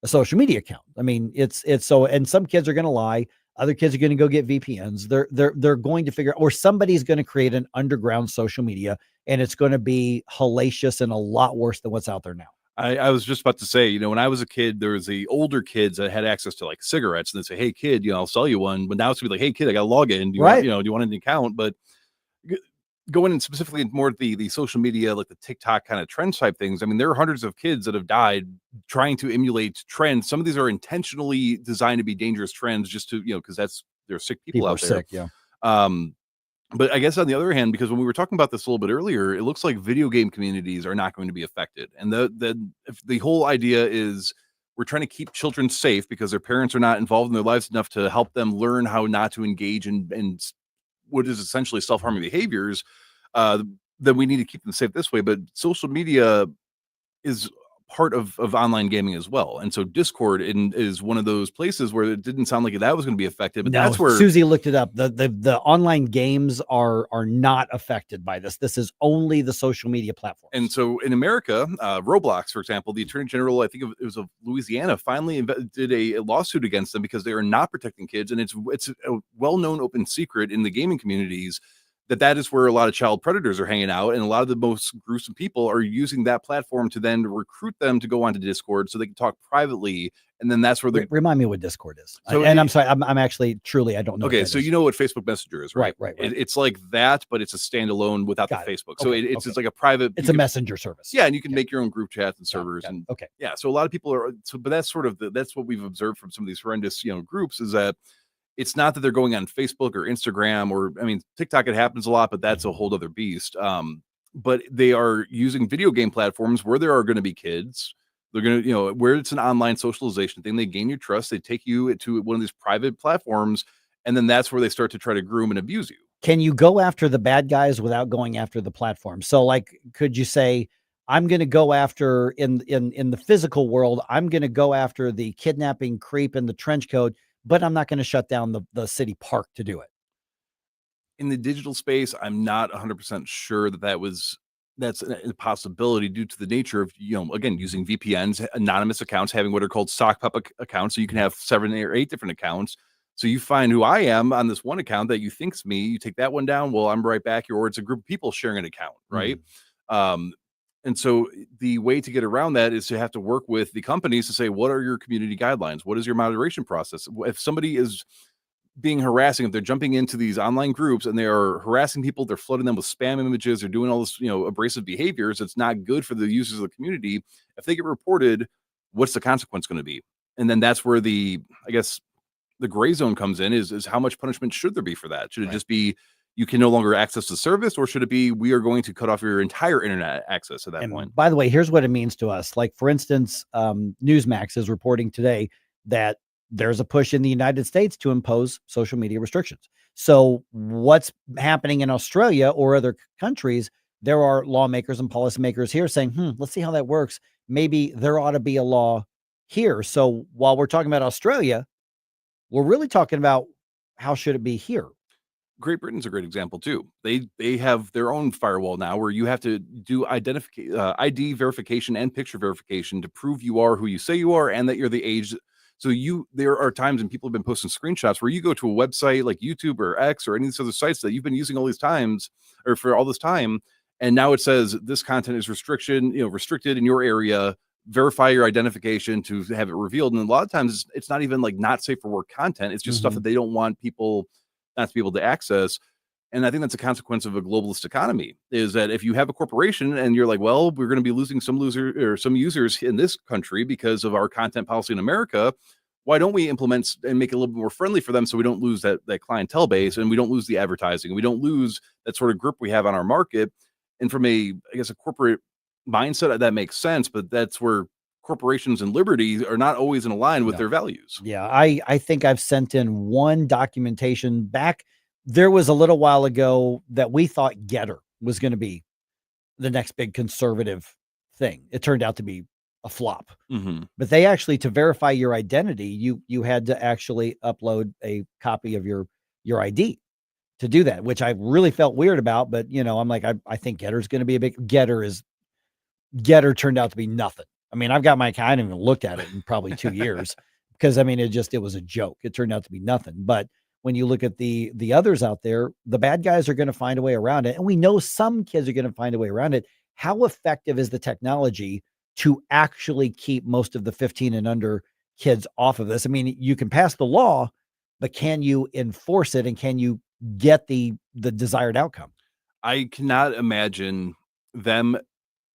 social media account. I mean, it's so, and some kids are going to lie. Other kids are going to go get VPNs. They're going to figure, or somebody's going to create an underground social media, and it's going to be hellacious and a lot worse than what's out there now. I was just about to say, when I was a kid, there was the older kids that had access to like cigarettes, and they'd say, "Hey kid, I'll sell you one." But now it's gonna be like, "Hey kid, I got to log in. Do you want, do you want an account?" But going in specifically more the social media, like the TikTok kind of trend type things. I mean, there are hundreds of kids that have died trying to emulate trends. Some of these are intentionally designed to be dangerous trends, just to because there are sick people out there. Sick, yeah. But I guess on the other hand, because when we were talking about this a little bit earlier, it looks like video game communities are not going to be affected. And the whole idea is we're trying to keep children safe because their parents are not involved in their lives enough to help them learn how not to engage in what is essentially self-harming behaviors. Then we need to keep them safe this way. But social media is part of online gaming as well. And so Discord is one of those places where it didn't sound like that was going to be affected, but that's where Susie looked it up. The online games are not affected by this. This is only the social media platform. And so in America, Roblox, for example, the Attorney General, I think it was of Louisiana, finally did a lawsuit against them because they are not protecting kids. And it's a well-known open secret in the gaming communities that is where a lot of child predators are hanging out, and a lot of the most gruesome people are using that platform to then recruit them to go onto Discord so they can talk privately, and then that's where they remind me what Discord is. So I'm sorry, I'm actually truly I don't know. Okay, so you know what Facebook Messenger is, right? Right. It's like that, but it's a standalone without the Facebook. So Okay, it's like a private. It's a messenger service. Yeah, and you can make your own group chats and servers, and okay. Yeah, so a lot of people are. So, but that's sort of that's what we've observed from some of these horrendous groups is that. It's not that they're going on Facebook or Instagram or, I mean, TikTok, it happens a lot, but that's a whole other beast. But they are using video game platforms where there are going to be kids. They're going to, where it's an online socialization thing. They gain your trust. They take you to one of these private platforms. And then that's where they start to try to groom and abuse you. Can you go after the bad guys without going after the platform? So like, could you say, I'm going to go after in the physical world, I'm going to go after the kidnapping creep in the trench coat, but I'm not going to shut down the city park to do it. In the digital space, I'm not 100% sure that's a possibility due to the nature of, again, using VPNs, anonymous accounts, having what are called sock puppet accounts. So you can have 7 or 8 different accounts. So you find who I am on this one account that you think's me. You take that one down. Well, I'm right back here, or it's a group of people sharing an account, right? Mm-hmm. And so the way to get around that is to have to work with the companies to say, what are your community guidelines? What is your moderation process? If somebody is being harassing, if they're jumping into these online groups and they are harassing people, they're flooding them with spam images, they're doing all this, abrasive behaviors, it's not good for the users of the community. If they get reported, what's the consequence going to be? And then that's where the gray zone comes in is how much punishment should there be for that? Should it just be you can no longer access the service, or should it be we are going to cut off your entire internet access at that point? By the way, here's what it means to us. Like, for instance, Newsmax is reporting today that there's a push in the United States to impose social media restrictions. So what's happening in Australia or other countries, there are lawmakers and policymakers here saying, let's see how that works. Maybe there ought to be a law here. So while we're talking about Australia, we're really talking about how should it be here? Great Britain's a great example too. They have their own firewall now where you have to do ID verification and picture verification to prove you are who you say you are and that you're the age. So there are times when people have been posting screenshots where you go to a website like YouTube or X or any of these other sites that you've been using all these times or for all this time, and now it says this content is restricted in your area. Verify your identification to have it revealed. And a lot of times it's not even like not safe for work content. It's just stuff that they don't want people not to be able to access. And I think that's a consequence of a globalist economy, is that if you have a corporation and you're like, well, we're going to be losing some users in this country because of our content policy in America, why don't we implement and make it a little bit more friendly for them so we don't lose that clientele base and we don't lose the advertising. We don't lose that sort of grip we have on our market. And from a corporate mindset, that makes sense, but that's where corporations and liberty are not always in line with their values. Yeah, I think I've sent in one documentation back. There was a little while ago that we thought Getter was going to be the next big conservative thing. It turned out to be a flop. But they actually, to verify your identity, you had to actually upload a copy of your ID to do that, which I really felt weird about. But I'm like, I think Getter's going to be a big Getter turned out to be nothing. I mean, I've got my account. I haven't even looked at it in probably 2 years because it was a joke. It turned out to be nothing. But when you look at the others out there, the bad guys are going to find a way around it. And we know some kids are going to find a way around it. How effective is the technology to actually keep most of the 15 and under kids off of this? I mean, you can pass the law, but can you enforce it, and can you get the desired outcome? I cannot imagine them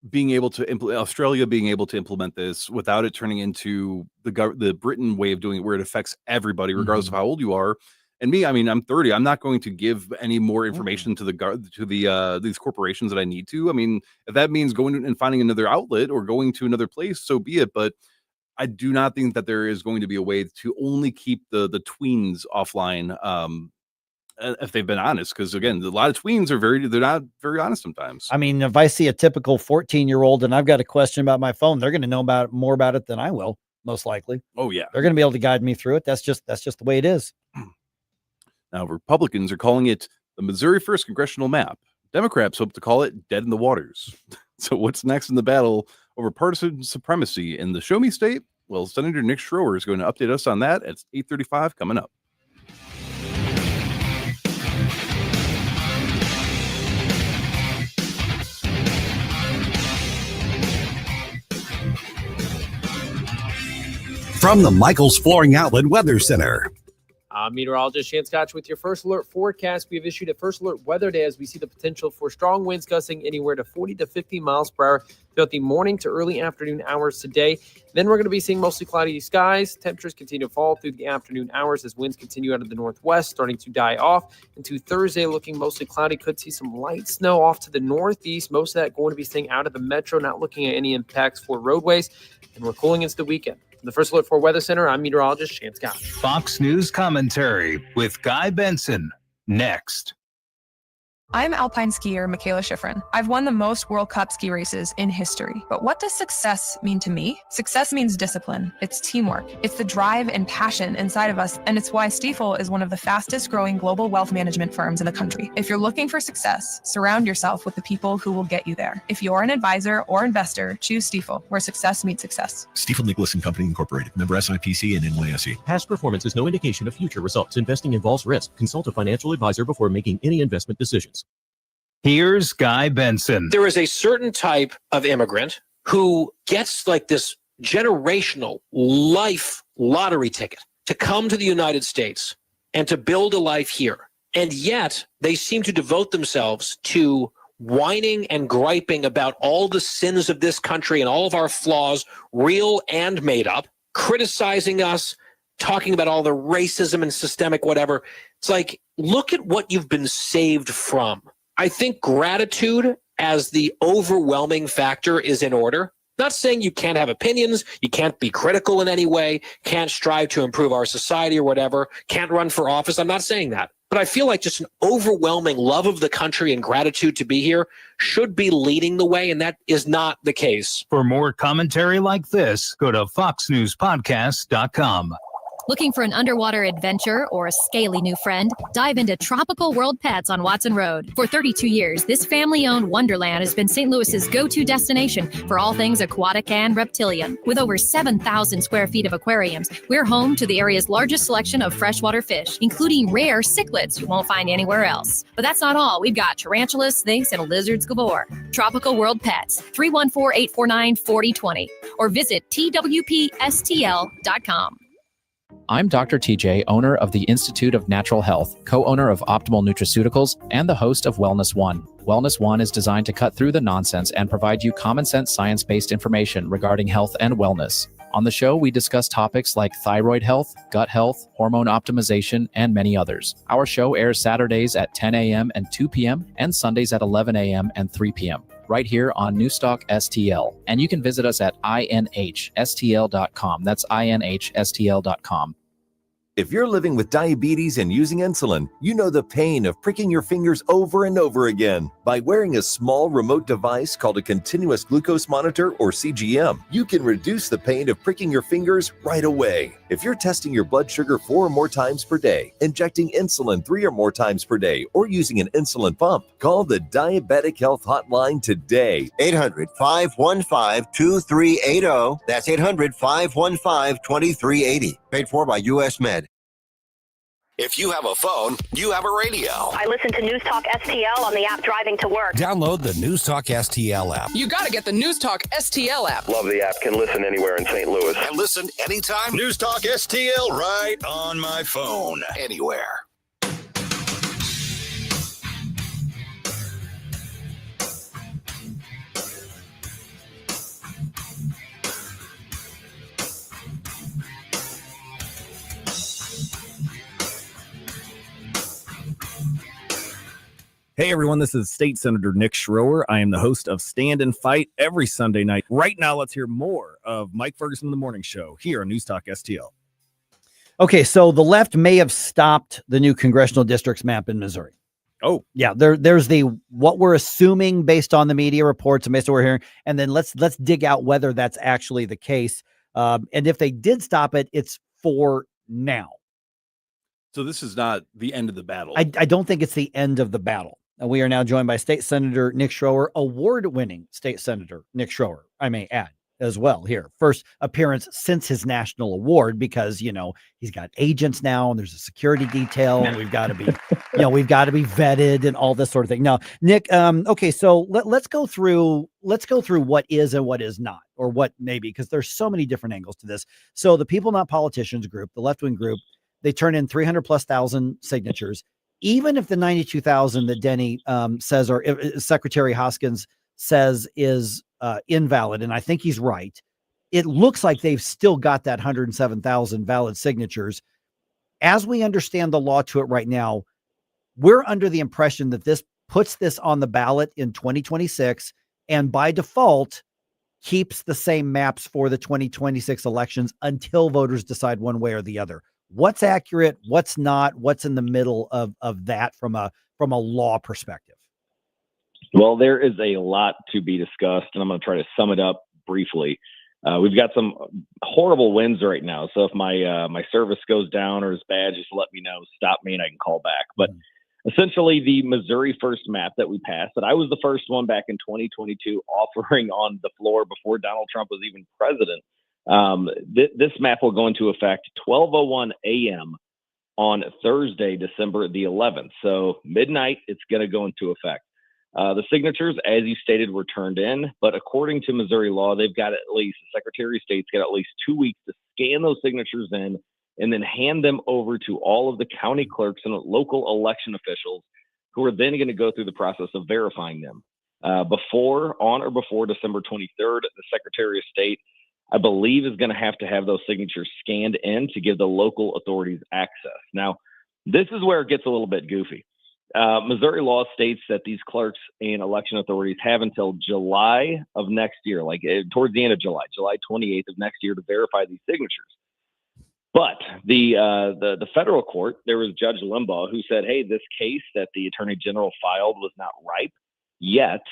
being able to Australia being able to implement this without it turning into the Britain way of doing it, where it affects everybody, regardless of how old you are. And me, I mean, I'm 30. I'm not going to give any more information to these corporations that I need to. I mean, if that means going and finding another outlet or going to another place, so be it. But I do not think that there is going to be a way to only keep the tweens offline. If they've been honest, because again, a lot of tweens they're not very honest sometimes. I mean, if I see a typical 14-year-old and I've got a question about my phone, they're going to know more about it than I will, most likely. Oh yeah. They're going to be able to guide me through it. That's just the way it is. Now, Republicans are calling it the Missouri First Congressional Map. Democrats hope to call it Dead in the Waters. So what's next in the battle over partisan supremacy in the Show Me State? Well, Senator Nick Schroer is going to update us on that at 8:35 coming up. From the Michaels Flooring Outlet Weather Center. I'm meteorologist Shan Scotch with your first alert forecast. We have issued a first alert weather day as we see the potential for strong winds gusting anywhere to 40 to 50 miles per hour throughout the morning to early afternoon hours today. Then we're going to be seeing mostly cloudy skies. Temperatures continue to fall through the afternoon hours as winds continue out of the northwest, starting to die off. Into Thursday, looking mostly cloudy. Could see some light snow off to the northeast. Most of that going to be staying out of the metro, not looking at any impacts for roadways. And we're cooling into the weekend. The First Alert for Weather Center, I'm meteorologist Shan Scott. Fox News commentary with Guy Benson. Next. I'm alpine skier Michaela Schifrin. I've won the most World Cup ski races in history. But what does success mean to me? Success means discipline. It's teamwork. It's the drive and passion inside of us. And it's why Stifel is one of the fastest growing global wealth management firms in the country. If you're looking for success, surround yourself with the people who will get you there. If you're an advisor or investor, choose Stifel, where success meets success. Stifel Nicholas and Company Incorporated. Member SIPC and NYSE. Past performance is no indication of future results. Investing involves risk. Consult a financial advisor before making any investment decisions. Here's Guy Benson. There is a certain type of immigrant who gets like this generational life lottery ticket to come to the United States and to build a life here. And yet they seem to devote themselves to whining and griping about all the sins of this country and all of our flaws, real and made up, criticizing us, talking about all the racism and systemic whatever. It's like, look at what you've been saved from. I think gratitude as the overwhelming factor is in order. Not saying you can't have opinions, you can't be critical in any way, can't strive to improve our society or whatever, can't run for office. I'm not saying that. But I feel like just an overwhelming love of the country and gratitude to be here should be leading the way, and that is not the case. For more commentary like this, go to foxnewspodcast.com. Looking for an underwater adventure or a scaly new friend? Dive into Tropical World Pets on Watson Road. For 32 years, this family-owned wonderland has been St. Louis's go-to destination for all things aquatic and reptilian. With over 7,000 square feet of aquariums, we're home to the area's largest selection of freshwater fish, including rare cichlids you won't find anywhere else. But that's not all. We've got tarantulas, snakes, and lizards galore. Tropical World Pets, 314-849-4020, or visit twpstl.com. I'm Dr. TJ, owner of the Institute of Natural Health, co-owner of Optimal Nutraceuticals, and the host of Wellness One. Wellness One is designed to cut through the nonsense and provide you common sense science-based information regarding health and wellness. On the show, we discuss topics like thyroid health, gut health, hormone optimization, and many others. Our show airs Saturdays at 10 a.m. and 2 p.m. and Sundays at 11 a.m. and 3 p.m. right here on Newstalk STL. And you can visit us at inhstl.com. That's inhstl.com. If you're living with diabetes and using insulin, you know the pain of pricking your fingers over and over again. By wearing a small remote device called a continuous glucose monitor or CGM, you can reduce the pain of pricking your fingers right away. If you're testing your blood sugar 4 or more times per day, injecting insulin 3 or more times per day, or using an insulin pump, call the Diabetic Health Hotline today. 800-515-2380. That's 800-515-2380. Paid for by U.S. Med. If you have a phone, you have a radio. I listen to News Talk STL on the app driving to work. Download the News Talk STL app. You got to get the News Talk STL app. Love the app. Can listen anywhere in St. Louis. And listen anytime. News Talk STL right on my phone. Anywhere. Hey everyone, this is State Senator Nick Schroer. I am the host of Stand and Fight every Sunday night. Right now, let's hear more of Mike Ferguson in the Morning Show here on News Talk STL. Okay, so the left may have stopped the new congressional districts map in Missouri. Oh, yeah, there's the what we're assuming based on the media reports and based on what we're hearing, and then let's dig out whether that's actually the case. And if they did stop it, it's for now. So this is not the end of the battle. I don't think it's the end of the battle. And we are now joined by State Senator Nick Schroer, award-winning State Senator Nick Schroer, I may add as well here. First appearance since his national award, because, you know, he's got agents now and there's a security detail and we've got to be, we've got to be vetted and all this sort of thing. Now, Nick, okay, so let's go through what is and what is not, or what maybe, because there's so many different angles to this. So the People Not Politicians group, the left-wing group, they turn in 300,000+ signatures. Even if the 92,000 that Denny says, or Secretary Hoskins says is invalid, and I think he's right, it looks like they've still got that 107,000 valid signatures. As we understand the law to it right now, we're under the impression that this puts this on the ballot in 2026, and by default keeps the same maps for the 2026 elections until voters decide one way or the other. What's accurate? What's not? What's in the middle of that from a law perspective? Well, there is a lot to be discussed, and I'm going to try to sum it up briefly. We've got some horrible winds right now, so if my service goes down or is bad, just let me know, stop me, and I can call back. But essentially, the Missouri First map that we passed, that I was the first one back in 2022 offering on the floor before Donald Trump was even president. This map will go into effect 12:01 a.m. on Thursday, December the 11th. So midnight, it's going to go into effect. The signatures, as you stated, were turned in, but according to Missouri law, they've got at least, the Secretary of State's got at least 2 weeks to scan those signatures in and then hand them over to all of the county clerks and local election officials, who are then going to go through the process of verifying them. On or before December 23rd, the Secretary of State, I believe, is going to have those signatures scanned in to give the local authorities access. Now, this is where it gets a little bit goofy. Missouri law states that these clerks and election authorities have until July of next year, like towards the end of July 28th of next year, to verify these signatures. But the federal court, there was Judge Limbaugh who said, hey, this case that the Attorney General filed was not ripe yet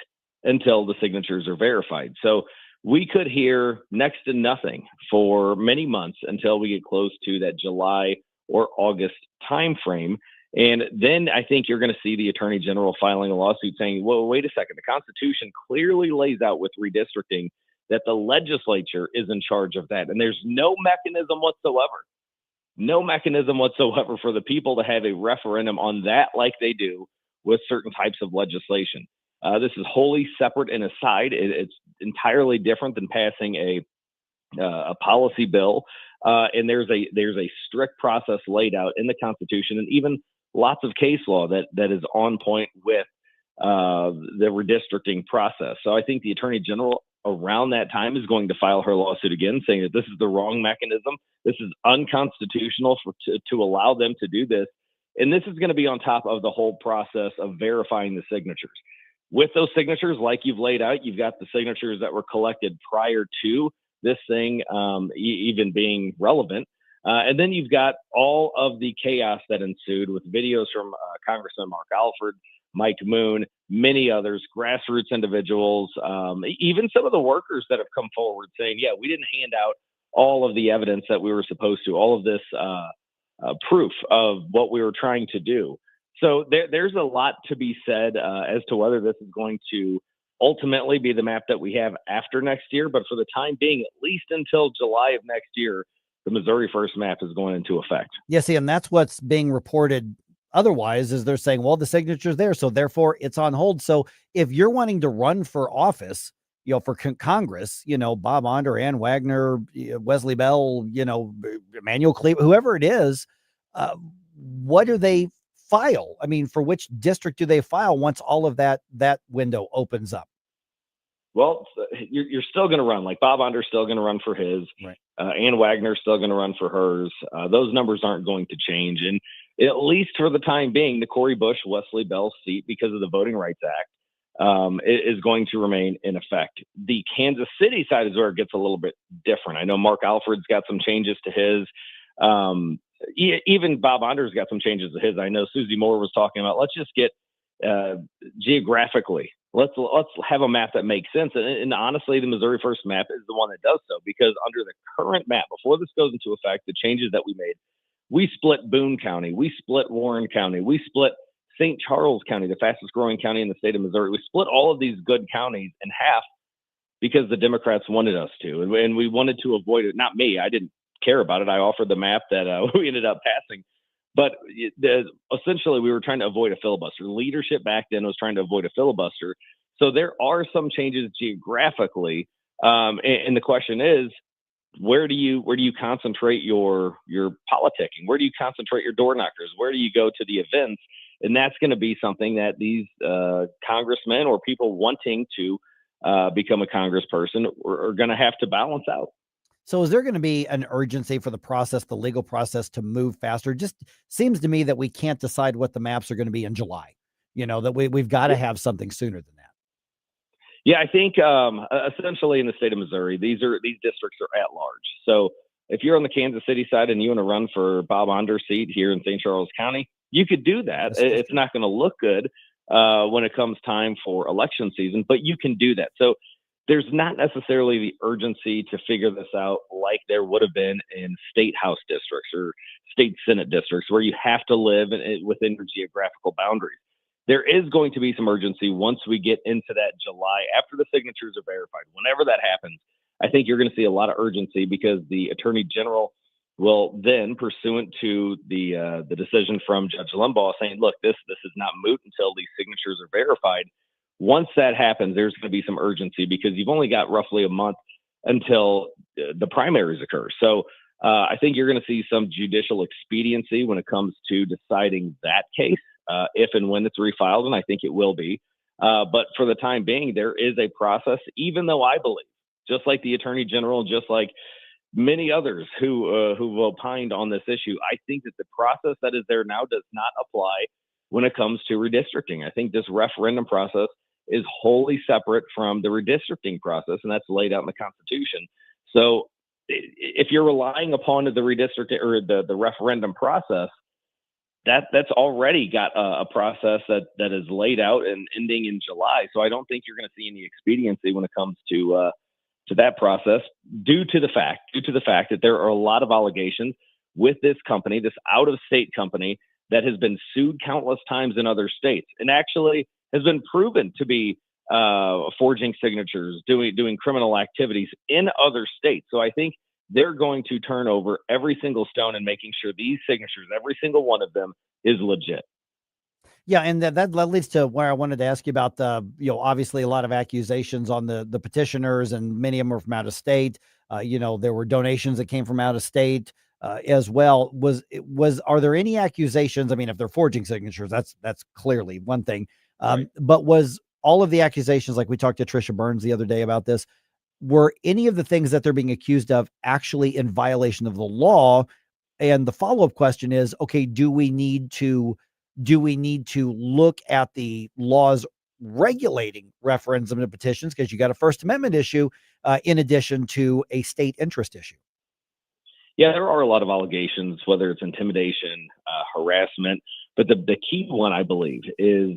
until the signatures are verified. So we could hear next to nothing for many months until we get close to that July or August timeframe. And then I think you're going to see the Attorney General filing a lawsuit saying, well, wait a second, the Constitution clearly lays out with redistricting that the legislature is in charge of that. And there's no mechanism whatsoever for the people to have a referendum on that like they do with certain types of legislation. This is wholly separate and aside. It's entirely different than passing a policy bill. And there's a strict process laid out in the Constitution, and even lots of case law that is on point with the redistricting process. So I think the Attorney General around that time is going to file her lawsuit again, saying that this is the wrong mechanism. This is unconstitutional to allow them to do this. And this is going to be on top of the whole process of verifying the signatures. with those signatures, like you've laid out, you've got the signatures that were collected prior to this thing even being relevant. And then you've got all of the chaos that ensued with videos from Congressman Mark Alford, Mike Moon, many others, grassroots individuals, even some of the workers that have come forward saying, yeah, we didn't hand out all of the evidence that we were supposed to, all of this proof of what we were trying to do. So there's a lot to be said as to whether this is going to ultimately be the map that we have after next year. But for the time being, at least until July of next year, the Missouri First map is going into effect. Yeah, see, and that's what's being reported. Otherwise, is they're saying, well, the signature's there, so therefore it's on hold. So if you're wanting to run for office, for Congress, Bob Onder, Ann Wagner, Wesley Bell, Emmanuel Cleveland, whoever it is, what do they file? I mean, for which district do they file once all of that window opens up? Well, you're still going to run. Like Bob Onder's still going to run for his. Right. Ann Wagner's still going to run for hers. Those numbers aren't going to change. And at least for the time being, the Cori Bush, Wesley Bell seat, because of the Voting Rights Act, is going to remain in effect. The Kansas City side is where it gets a little bit different. I know Mark Alford's got some changes to his. Even Bob Onder's got some changes to his. I know Susie Moore was talking about, let's just get geographically, let's have a map that makes sense. And honestly, the Missouri First map is the one that does so, because under the current map, before this goes into effect, the changes that we made, we split Boone County, we split Warren County, we split St. Charles County, the fastest growing county in the state of Missouri. We split all of these good counties in half because the Democrats wanted us to, and we wanted to avoid it. Not me, I didn't care about it. I offered the map that we ended up passing. But essentially, we were trying to avoid a filibuster. Leadership back then was trying to avoid a filibuster. So there are some changes geographically, and the question is, where do you concentrate your politicking? Where do you concentrate your door knockers? Where do you go to the events? And that's going to be something that these congressmen or people wanting to become a congressperson are going to have to balance out. So is there going to be an urgency for the process, the legal process, to move faster? Just seems to me that we can't decide what the maps are going to be in July, that we've got to have something sooner than that. Yeah, I think essentially in the state of Missouri, these districts are at large. So if you're on the Kansas City side and you want to run for Bob Onder's seat here in St. Charles County, you could do that. It's not going to look good when it comes time for election season, but you can do that. So there's not necessarily the urgency to figure this out like there would have been in state house districts or state senate districts where you have to live within your geographical boundaries. There is going to be some urgency once we get into that July, after the signatures are verified. Whenever that happens, I think you're going to see a lot of urgency because the Attorney General will then, pursuant to the decision from Judge Limbaugh saying, look, this is not moot until these signatures are verified. Once that happens, there's going to be some urgency because you've only got roughly a month until the primaries occur. So I think you're going to see some judicial expediency when it comes to deciding that case, if and when it's refiled, and I think it will be. But for the time being, there is a process, even though I believe, just like the Attorney General, just like many others who opined on this issue, I think that the process that is there now does not apply when it comes to redistricting. I think this referendum process is wholly separate from the redistricting process, and that's laid out in the Constitution. So if you're relying upon the redistricting or the referendum process, that's already got a process that is laid out and ending in July. So I don't think you're going to see any expediency when it comes to that process due to the fact that there are a lot of allegations with this company, this out-of-state company that has been sued countless times in other states and actually has been proven to be forging signatures, doing criminal activities in other states. So I think they're going to turn over every single stone and making sure these signatures, every single one of them, is legit. Yeah, and that leads to where I wanted to ask you about obviously a lot of accusations on the petitioners, and many of them are from out of state. There were donations that came from out of state as well. Are there any accusations? I mean, if they're forging signatures, that's clearly one thing. Right. But was all of the accusations, like we talked to Trisha Burns the other day about this, were any of the things that they're being accused of actually in violation of the law? And the follow-up question is, okay, do we need to look at the laws regulating referendums and petitions because you got a First Amendment issue in addition to a state interest issue. Yeah, there are a lot of allegations, whether it's intimidation, harassment, but the key one, I believe, is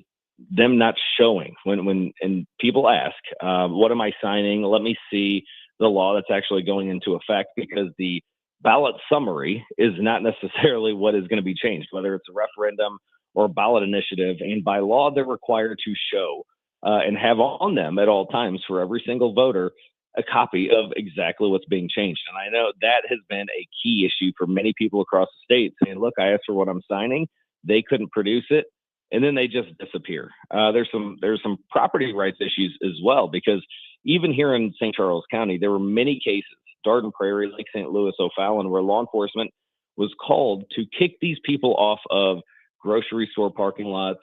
them not showing when people ask, what am I signing? Let me see the law that's actually going into effect, because the ballot summary is not necessarily what is going to be changed, whether it's a referendum or a ballot initiative. And by law, they're required to show and have on them at all times for every single voter a copy of exactly what's being changed. And I know that has been a key issue for many people across the state, saying, look, I asked for what I'm signing. They couldn't produce it. And then they just disappear. There's some property rights issues as well, because even here in St. Charles County, there were many cases, Darden Prairie, Lake St. Louis, O'Fallon, where law enforcement was called to kick these people off of grocery store parking lots,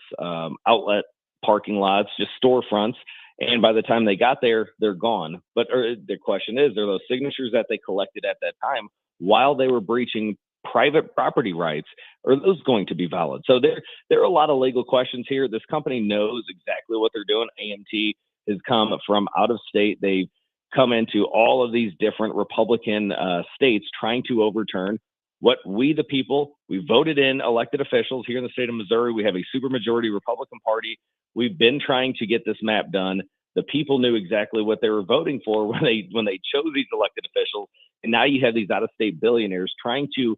outlet parking lots, just storefronts. And by the time they got there, they're gone. But the question is, are those signatures that they collected at that time while they were breaching private property rights, are those going to be valid? So there are a lot of legal questions here. This company knows exactly what they're doing. AMT has come from out of state. They've come into all of these different Republican states trying to overturn what we, the people, we voted in elected officials here in the state of Missouri. We have a supermajority Republican Party. We've been trying to get this map done. The people knew exactly what they were voting for when they chose these elected officials. And now you have these out-of-state billionaires trying to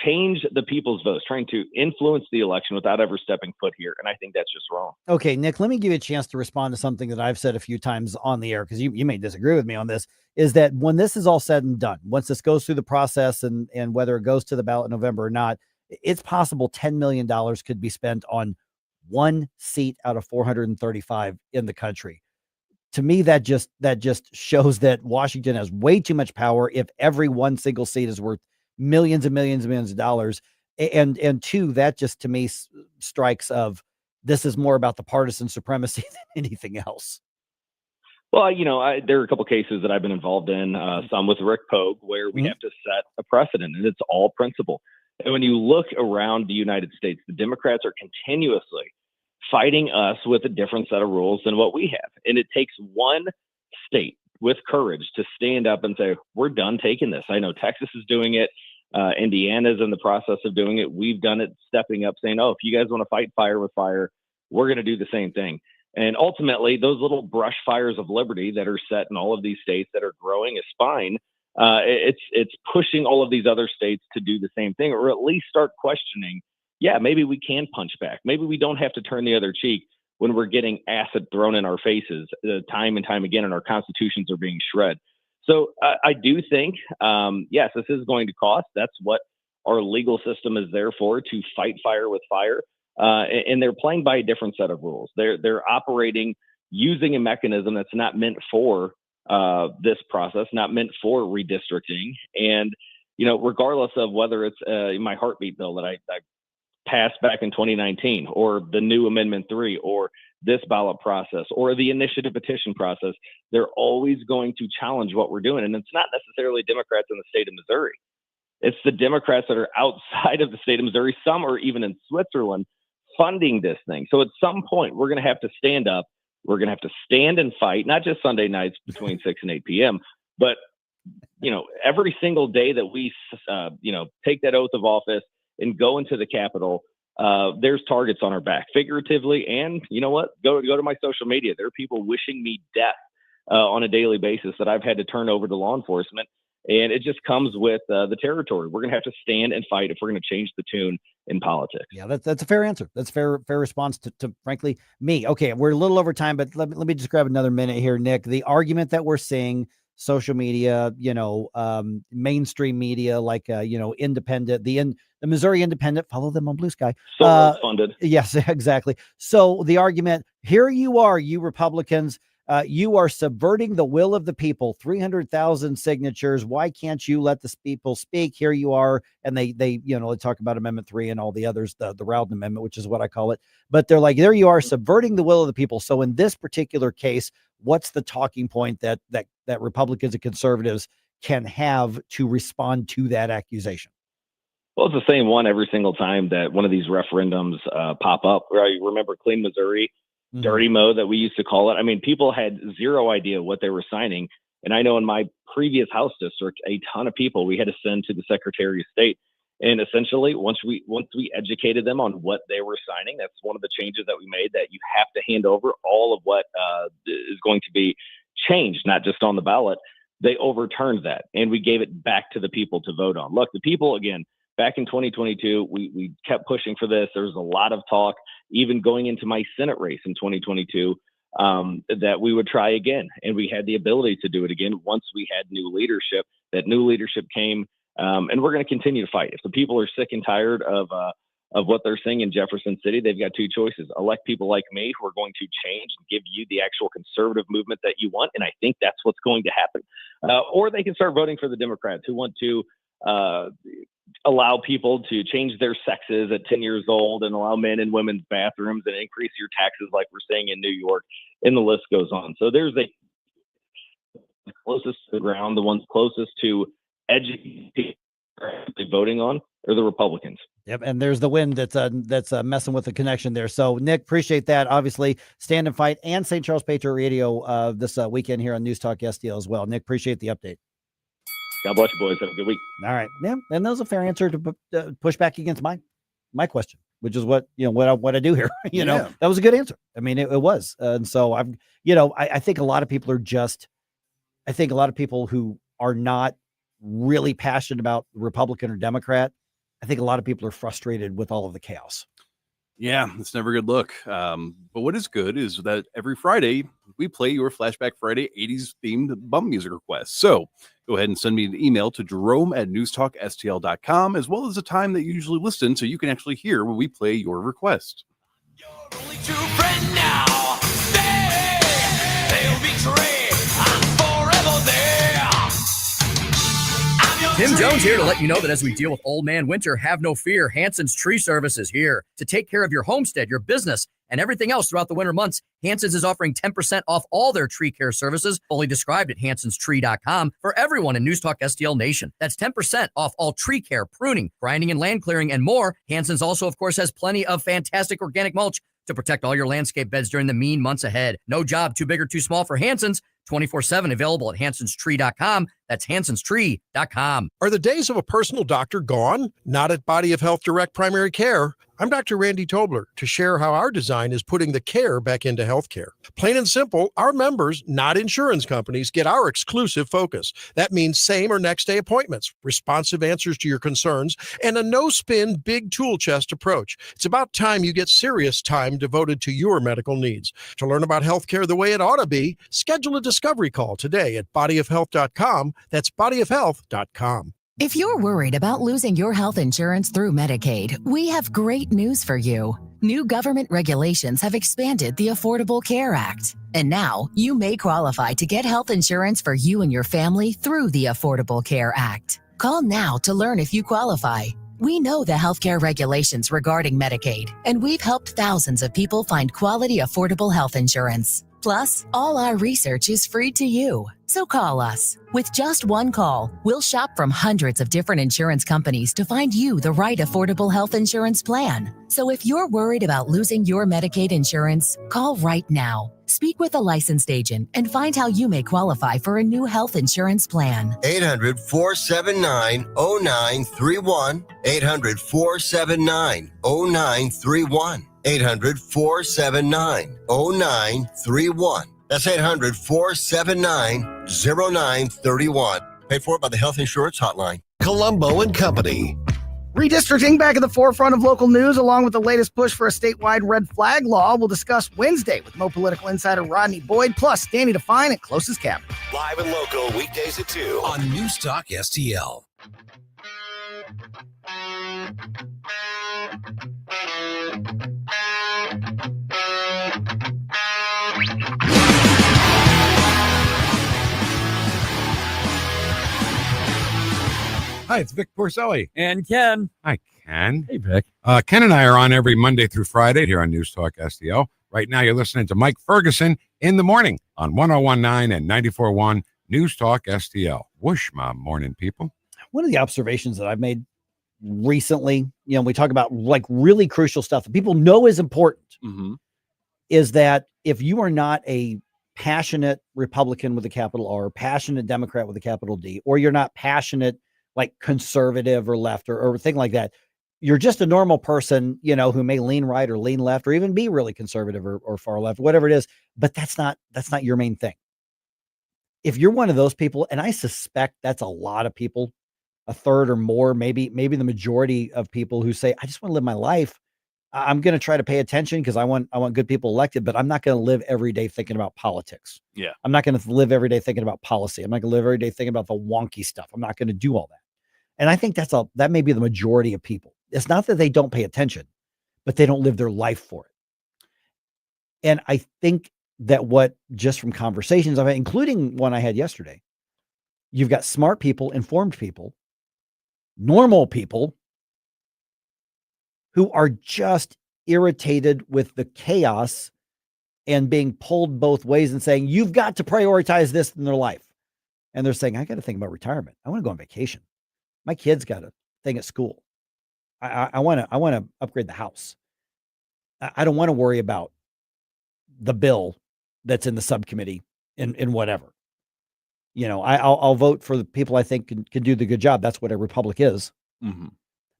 change the people's votes, trying to influence the election without ever stepping foot here. And I think that's just wrong. Okay, Nick, let me give you a chance to respond to something that I've said a few times on the air, because you may disagree with me on this, is that when this is all said and done, once this goes through the process and whether it goes to the ballot in November or not, it's possible $10 million could be spent on one seat out of 435 in the country. To me, that just shows that Washington has way too much power if every one single seat is worth millions and millions and millions of dollars. And two, that just to me strikes of this is more about the partisan supremacy than anything else. Well, there are a couple cases that I've been involved in, some with Rick Pogue, where we have to set a precedent, and it's all principle. And when you look around the United States, the Democrats are continuously fighting us with a different set of rules than what we have. And it takes one state with courage to stand up and say, we're done taking this. I know Texas is doing it. Indiana's in the process of doing it. We've done it, stepping up, saying, oh, if you guys want to fight fire with fire, we're going to do the same thing. And ultimately, those little brush fires of liberty that are set in all of these states that are growing a spine, it's pushing all of these other states to do the same thing, or at least start questioning, yeah, maybe we can punch back. Maybe we don't have to turn the other cheek when we're getting acid thrown in our faces time and time again, and our constitutions are being shredded. So I do think, yes, this is going to cost. That's what our legal system is there for, to fight fire with fire. And they're playing by a different set of rules. They're operating using a mechanism that's not meant for this process, not meant for redistricting. And, regardless of whether it's my heartbeat bill that I passed back in 2019, or the new Amendment 3, or this ballot process, or the initiative petition process, they're always going to challenge what we're doing. And it's not necessarily Democrats in the state of Missouri. It's the Democrats that are outside of the state of Missouri. Some are even in Switzerland funding this thing. So at some point, we're going to have to stand up. We're going to have to stand and fight, not just Sunday nights between 6 and 8 p.m., but, every single day that we, take that oath of office and go into the Capitol, there's targets on our back, figuratively. And you know what? Go to my social media. There are people wishing me death on a daily basis that I've had to turn over to law enforcement. And it just comes with the territory. We're going to have to stand and fight if we're going to change the tune in politics. Yeah, that's a fair answer. That's fair response to frankly, me. Okay, we're a little over time, but let me just grab another minute here, Nick. The argument that we're seeing, social media, mainstream media, like, independent, the Missouri Independent, follow them on Blue Sky. So funded. Yes, exactly. So the argument, here you are, you Republicans, you are subverting the will of the people, 300,000 signatures. Why can't you let the people speak? Here you are. And they talk about Amendment 3 and all the others, the Rowden Amendment, which is what I call it. But they're like, there you are, subverting the will of the people. So in this particular case, what's the talking point that Republicans and conservatives can have to respond to that accusation? Well, it's the same one every single time that one of these referendums pop up. Right? Remember Clean Missouri? dirty mode that we used to call it. I mean, people had zero idea what they were signing. And I know in my previous House district, a ton of people we had to send to the Secretary of State. And essentially, once we educated them on what they were signing, that's one of the changes that we made, that you have to hand over all of what is going to be changed, not just on the ballot. They overturned that, and we gave it back to the people to vote on. Look, the people, again, back in 2022, we kept pushing for this. There was a lot of talk, even going into my Senate race in 2022, that we would try again. And we had the ability to do it again once we had new leadership. That new leadership came, and we're going to continue to fight. If the people are sick and tired of what they're seeing in Jefferson City, they've got two choices. Elect people like me who are going to change and give you the actual conservative movement that you want. And I think that's what's going to happen. Or they can start voting for the Democrats who want to allow people to change their sexes at 10 years old and allow men and women's bathrooms and increase your taxes like we're seeing in New York, and the list goes on. So there's the closest to the ground, the ones closest to educating voting on are the Republicans. Yep, and there's the wind that's messing with the connection there. So, Nick, appreciate that. Obviously, Stand and Fight and St. Charles Patriot Radio this weekend here on News Talk STL as well. Nick, appreciate the update. God bless you, boys. Have a good week. All right. Yeah, and that was a fair answer to push back against my question, which is what I do here. You know, that was a good answer. I mean, it was. And so I think a lot of people who are not really passionate about Republican or Democrat, I think a lot of people are frustrated with all of the chaos. Yeah, it's never a good look. But what is good is that every Friday we play your Flashback Friday 80s themed bum music requests. So go ahead and send me an email to Jerome at NewsTalkSTL.com, as well as the time that you usually listen, so you can actually hear when we play your request. Tim Jones here to let you know that as we deal with old man winter, have no fear. Hanson's Tree Service is here to take care of your homestead, your business, and everything else throughout the winter months. Hanson's is offering 10% off all their tree care services, fully described at hansonstree.com for everyone in News Talk STL Nation. That's 10% off all tree care, pruning, grinding, and land clearing, and more. Hanson's also, of course, has plenty of fantastic organic mulch to protect all your landscape beds during the mean months ahead. No job too big or too small for Hanson's. 24/7 available at hansonstree.com. That's hansonstree.com. Are the days of a personal doctor gone? Not at Body of Health Direct Primary Care. I'm Dr. Randy Tobler to share how our design is putting the care back into healthcare. Plain and simple, our members, not insurance companies, get our exclusive focus. That means same or next day appointments, responsive answers to your concerns, and a no-spin, big tool chest approach. It's about time you get serious time devoted to your medical needs. To learn about healthcare the way it ought to be, schedule a discovery call today at bodyofhealth.com. That's bodyofhealth.com. If you're worried about losing your health insurance through Medicaid, we have great news for you. New government regulations have expanded the Affordable Care Act. And now you may qualify to get health insurance for you and your family through the Affordable Care Act. Call now to learn if you qualify. We know the healthcare regulations regarding Medicaid, and we've helped thousands of people find quality, affordable health insurance. Plus, all our research is free to you. So call us. With just one call, we'll shop from hundreds of different insurance companies to find you the right affordable health insurance plan. So if you're worried about losing your Medicaid insurance, call right now. Speak with a licensed agent and find how you may qualify for a new health insurance plan. 800-479-0931. 800-479-0931. 800-479-0931. That's 800-479-0931. Paid for by the Health Insurance Hotline. Colombo and Company. Redistricting back at the forefront of local news, along with the latest push for a statewide red flag law. We'll discuss Wednesday with Mo Political Insider Rodney Boyd, plus Danny Define and Closest Cabinet. Live and local, weekdays at 2 on News Talk STL. Hi, it's Vic Porcelli. And Ken. Hi, Ken. Hey, Vic. Ken and I are on every Monday through Friday here on News Talk STL. Right now, you're listening to Mike Ferguson in the morning on 101.9 and 94.1 News Talk STL. Whoosh, my morning people. One of the observations that I've made recently, we talk about like really crucial stuff that people know is important, is that if you are not a passionate Republican with a capital R, passionate Democrat with a capital D, or you're not passionate like conservative or left or thing like that, you're just a normal person, who may lean right or lean left or even be really conservative or far left, whatever it is. But that's not your main thing. If you're one of those people, and I suspect that's a lot of people, a third or more, maybe the majority of people who say, I just want to live my life. I'm going to try to pay attention because I want good people elected, but I'm not going to live every day thinking about politics. Yeah. I'm not going to live every day thinking about policy. I'm not going to live every day thinking about the wonky stuff. I'm not going to do all that. And I think that may be the majority of people. It's not that they don't pay attention, but they don't live their life for it. And I think that just from conversations I've had, including one I had yesterday, you've got smart people, informed people, normal people who are just irritated with the chaos and being pulled both ways and saying, you've got to prioritize this in their life. And they're saying, I got to think about retirement. I want to go on vacation. My kid's got a thing at school. I want to upgrade the house. I don't want to worry about the bill that's in the subcommittee in whatever. I'll vote for the people I think can do the good job. That's what a Republic is. Mm-hmm.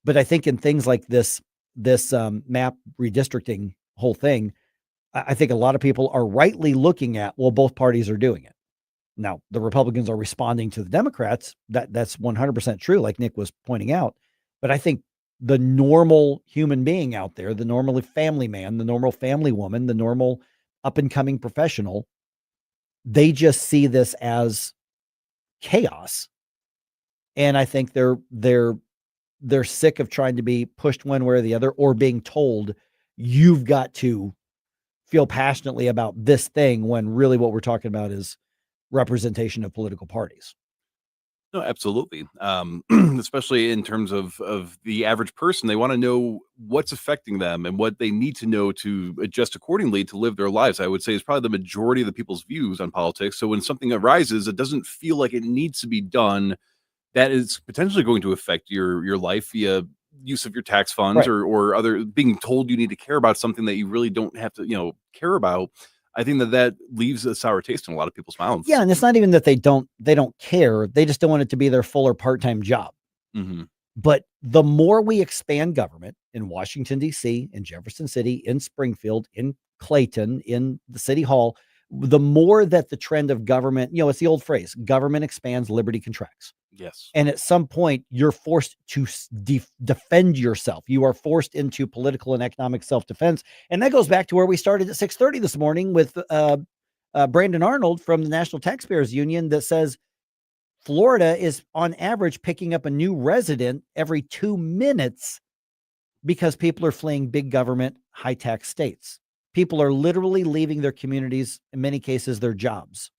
But I think in things like this map redistricting whole thing, I think a lot of people are rightly looking at, well, both parties are doing it. Now, the Republicans are responding to the Democrats. That's 100% true, like Nick was pointing out. But I think the normal human being out there, the normal family man, the normal family woman, the normal up-and-coming professional, they just see this as chaos. And I think they're sick of trying to be pushed one way or the other, or being told you've got to feel passionately about this thing when really what we're talking about is representation of political parties. No, absolutely. Especially in terms of the average person, they want to know what's affecting them and what they need to know to adjust accordingly to live their lives. I would say is probably the majority of the people's views on politics. So when something arises, it doesn't feel like it needs to be done. That is potentially going to affect your life via use of your tax funds, right, or other being told you need to care about something that you really don't have to, care about. I think that leaves a sour taste in a lot of people's mouths. Yeah. And it's not even that they don't care. They just don't want it to be their full or part-time job. Mm-hmm. But the more we expand government in Washington, D.C., in Jefferson City, in Springfield, in Clayton, in the City Hall, the more that the trend of government, it's the old phrase, government expands, liberty contracts. Yes. And at some point, you're forced to defend yourself. You are forced into political and economic self-defense. And that goes back to where we started at 6:30 this morning with Brandon Arnold from the National Taxpayers Union that says Florida is on average picking up a new resident every 2 minutes because people are fleeing big government, high tax states. People are literally leaving their communities, in many cases, their jobs,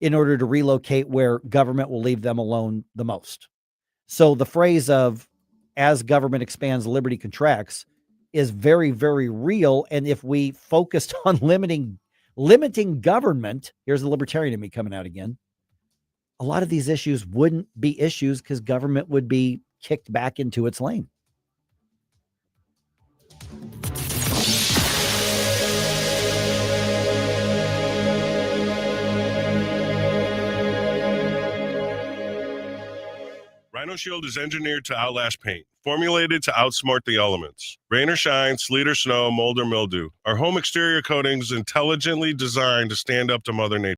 in order to relocate where government will leave them alone the most. So the phrase of as government expands, liberty contracts is very, very real. And if we focused on limiting government, here's the libertarian in me coming out again, a lot of these issues wouldn't be issues because government would be kicked back into its lane. Rhino Shield is engineered to outlast paint, formulated to outsmart the elements. Rain or shine, sleet or snow, mold or mildew. Our home exterior coatings intelligently designed to stand up to Mother Nature.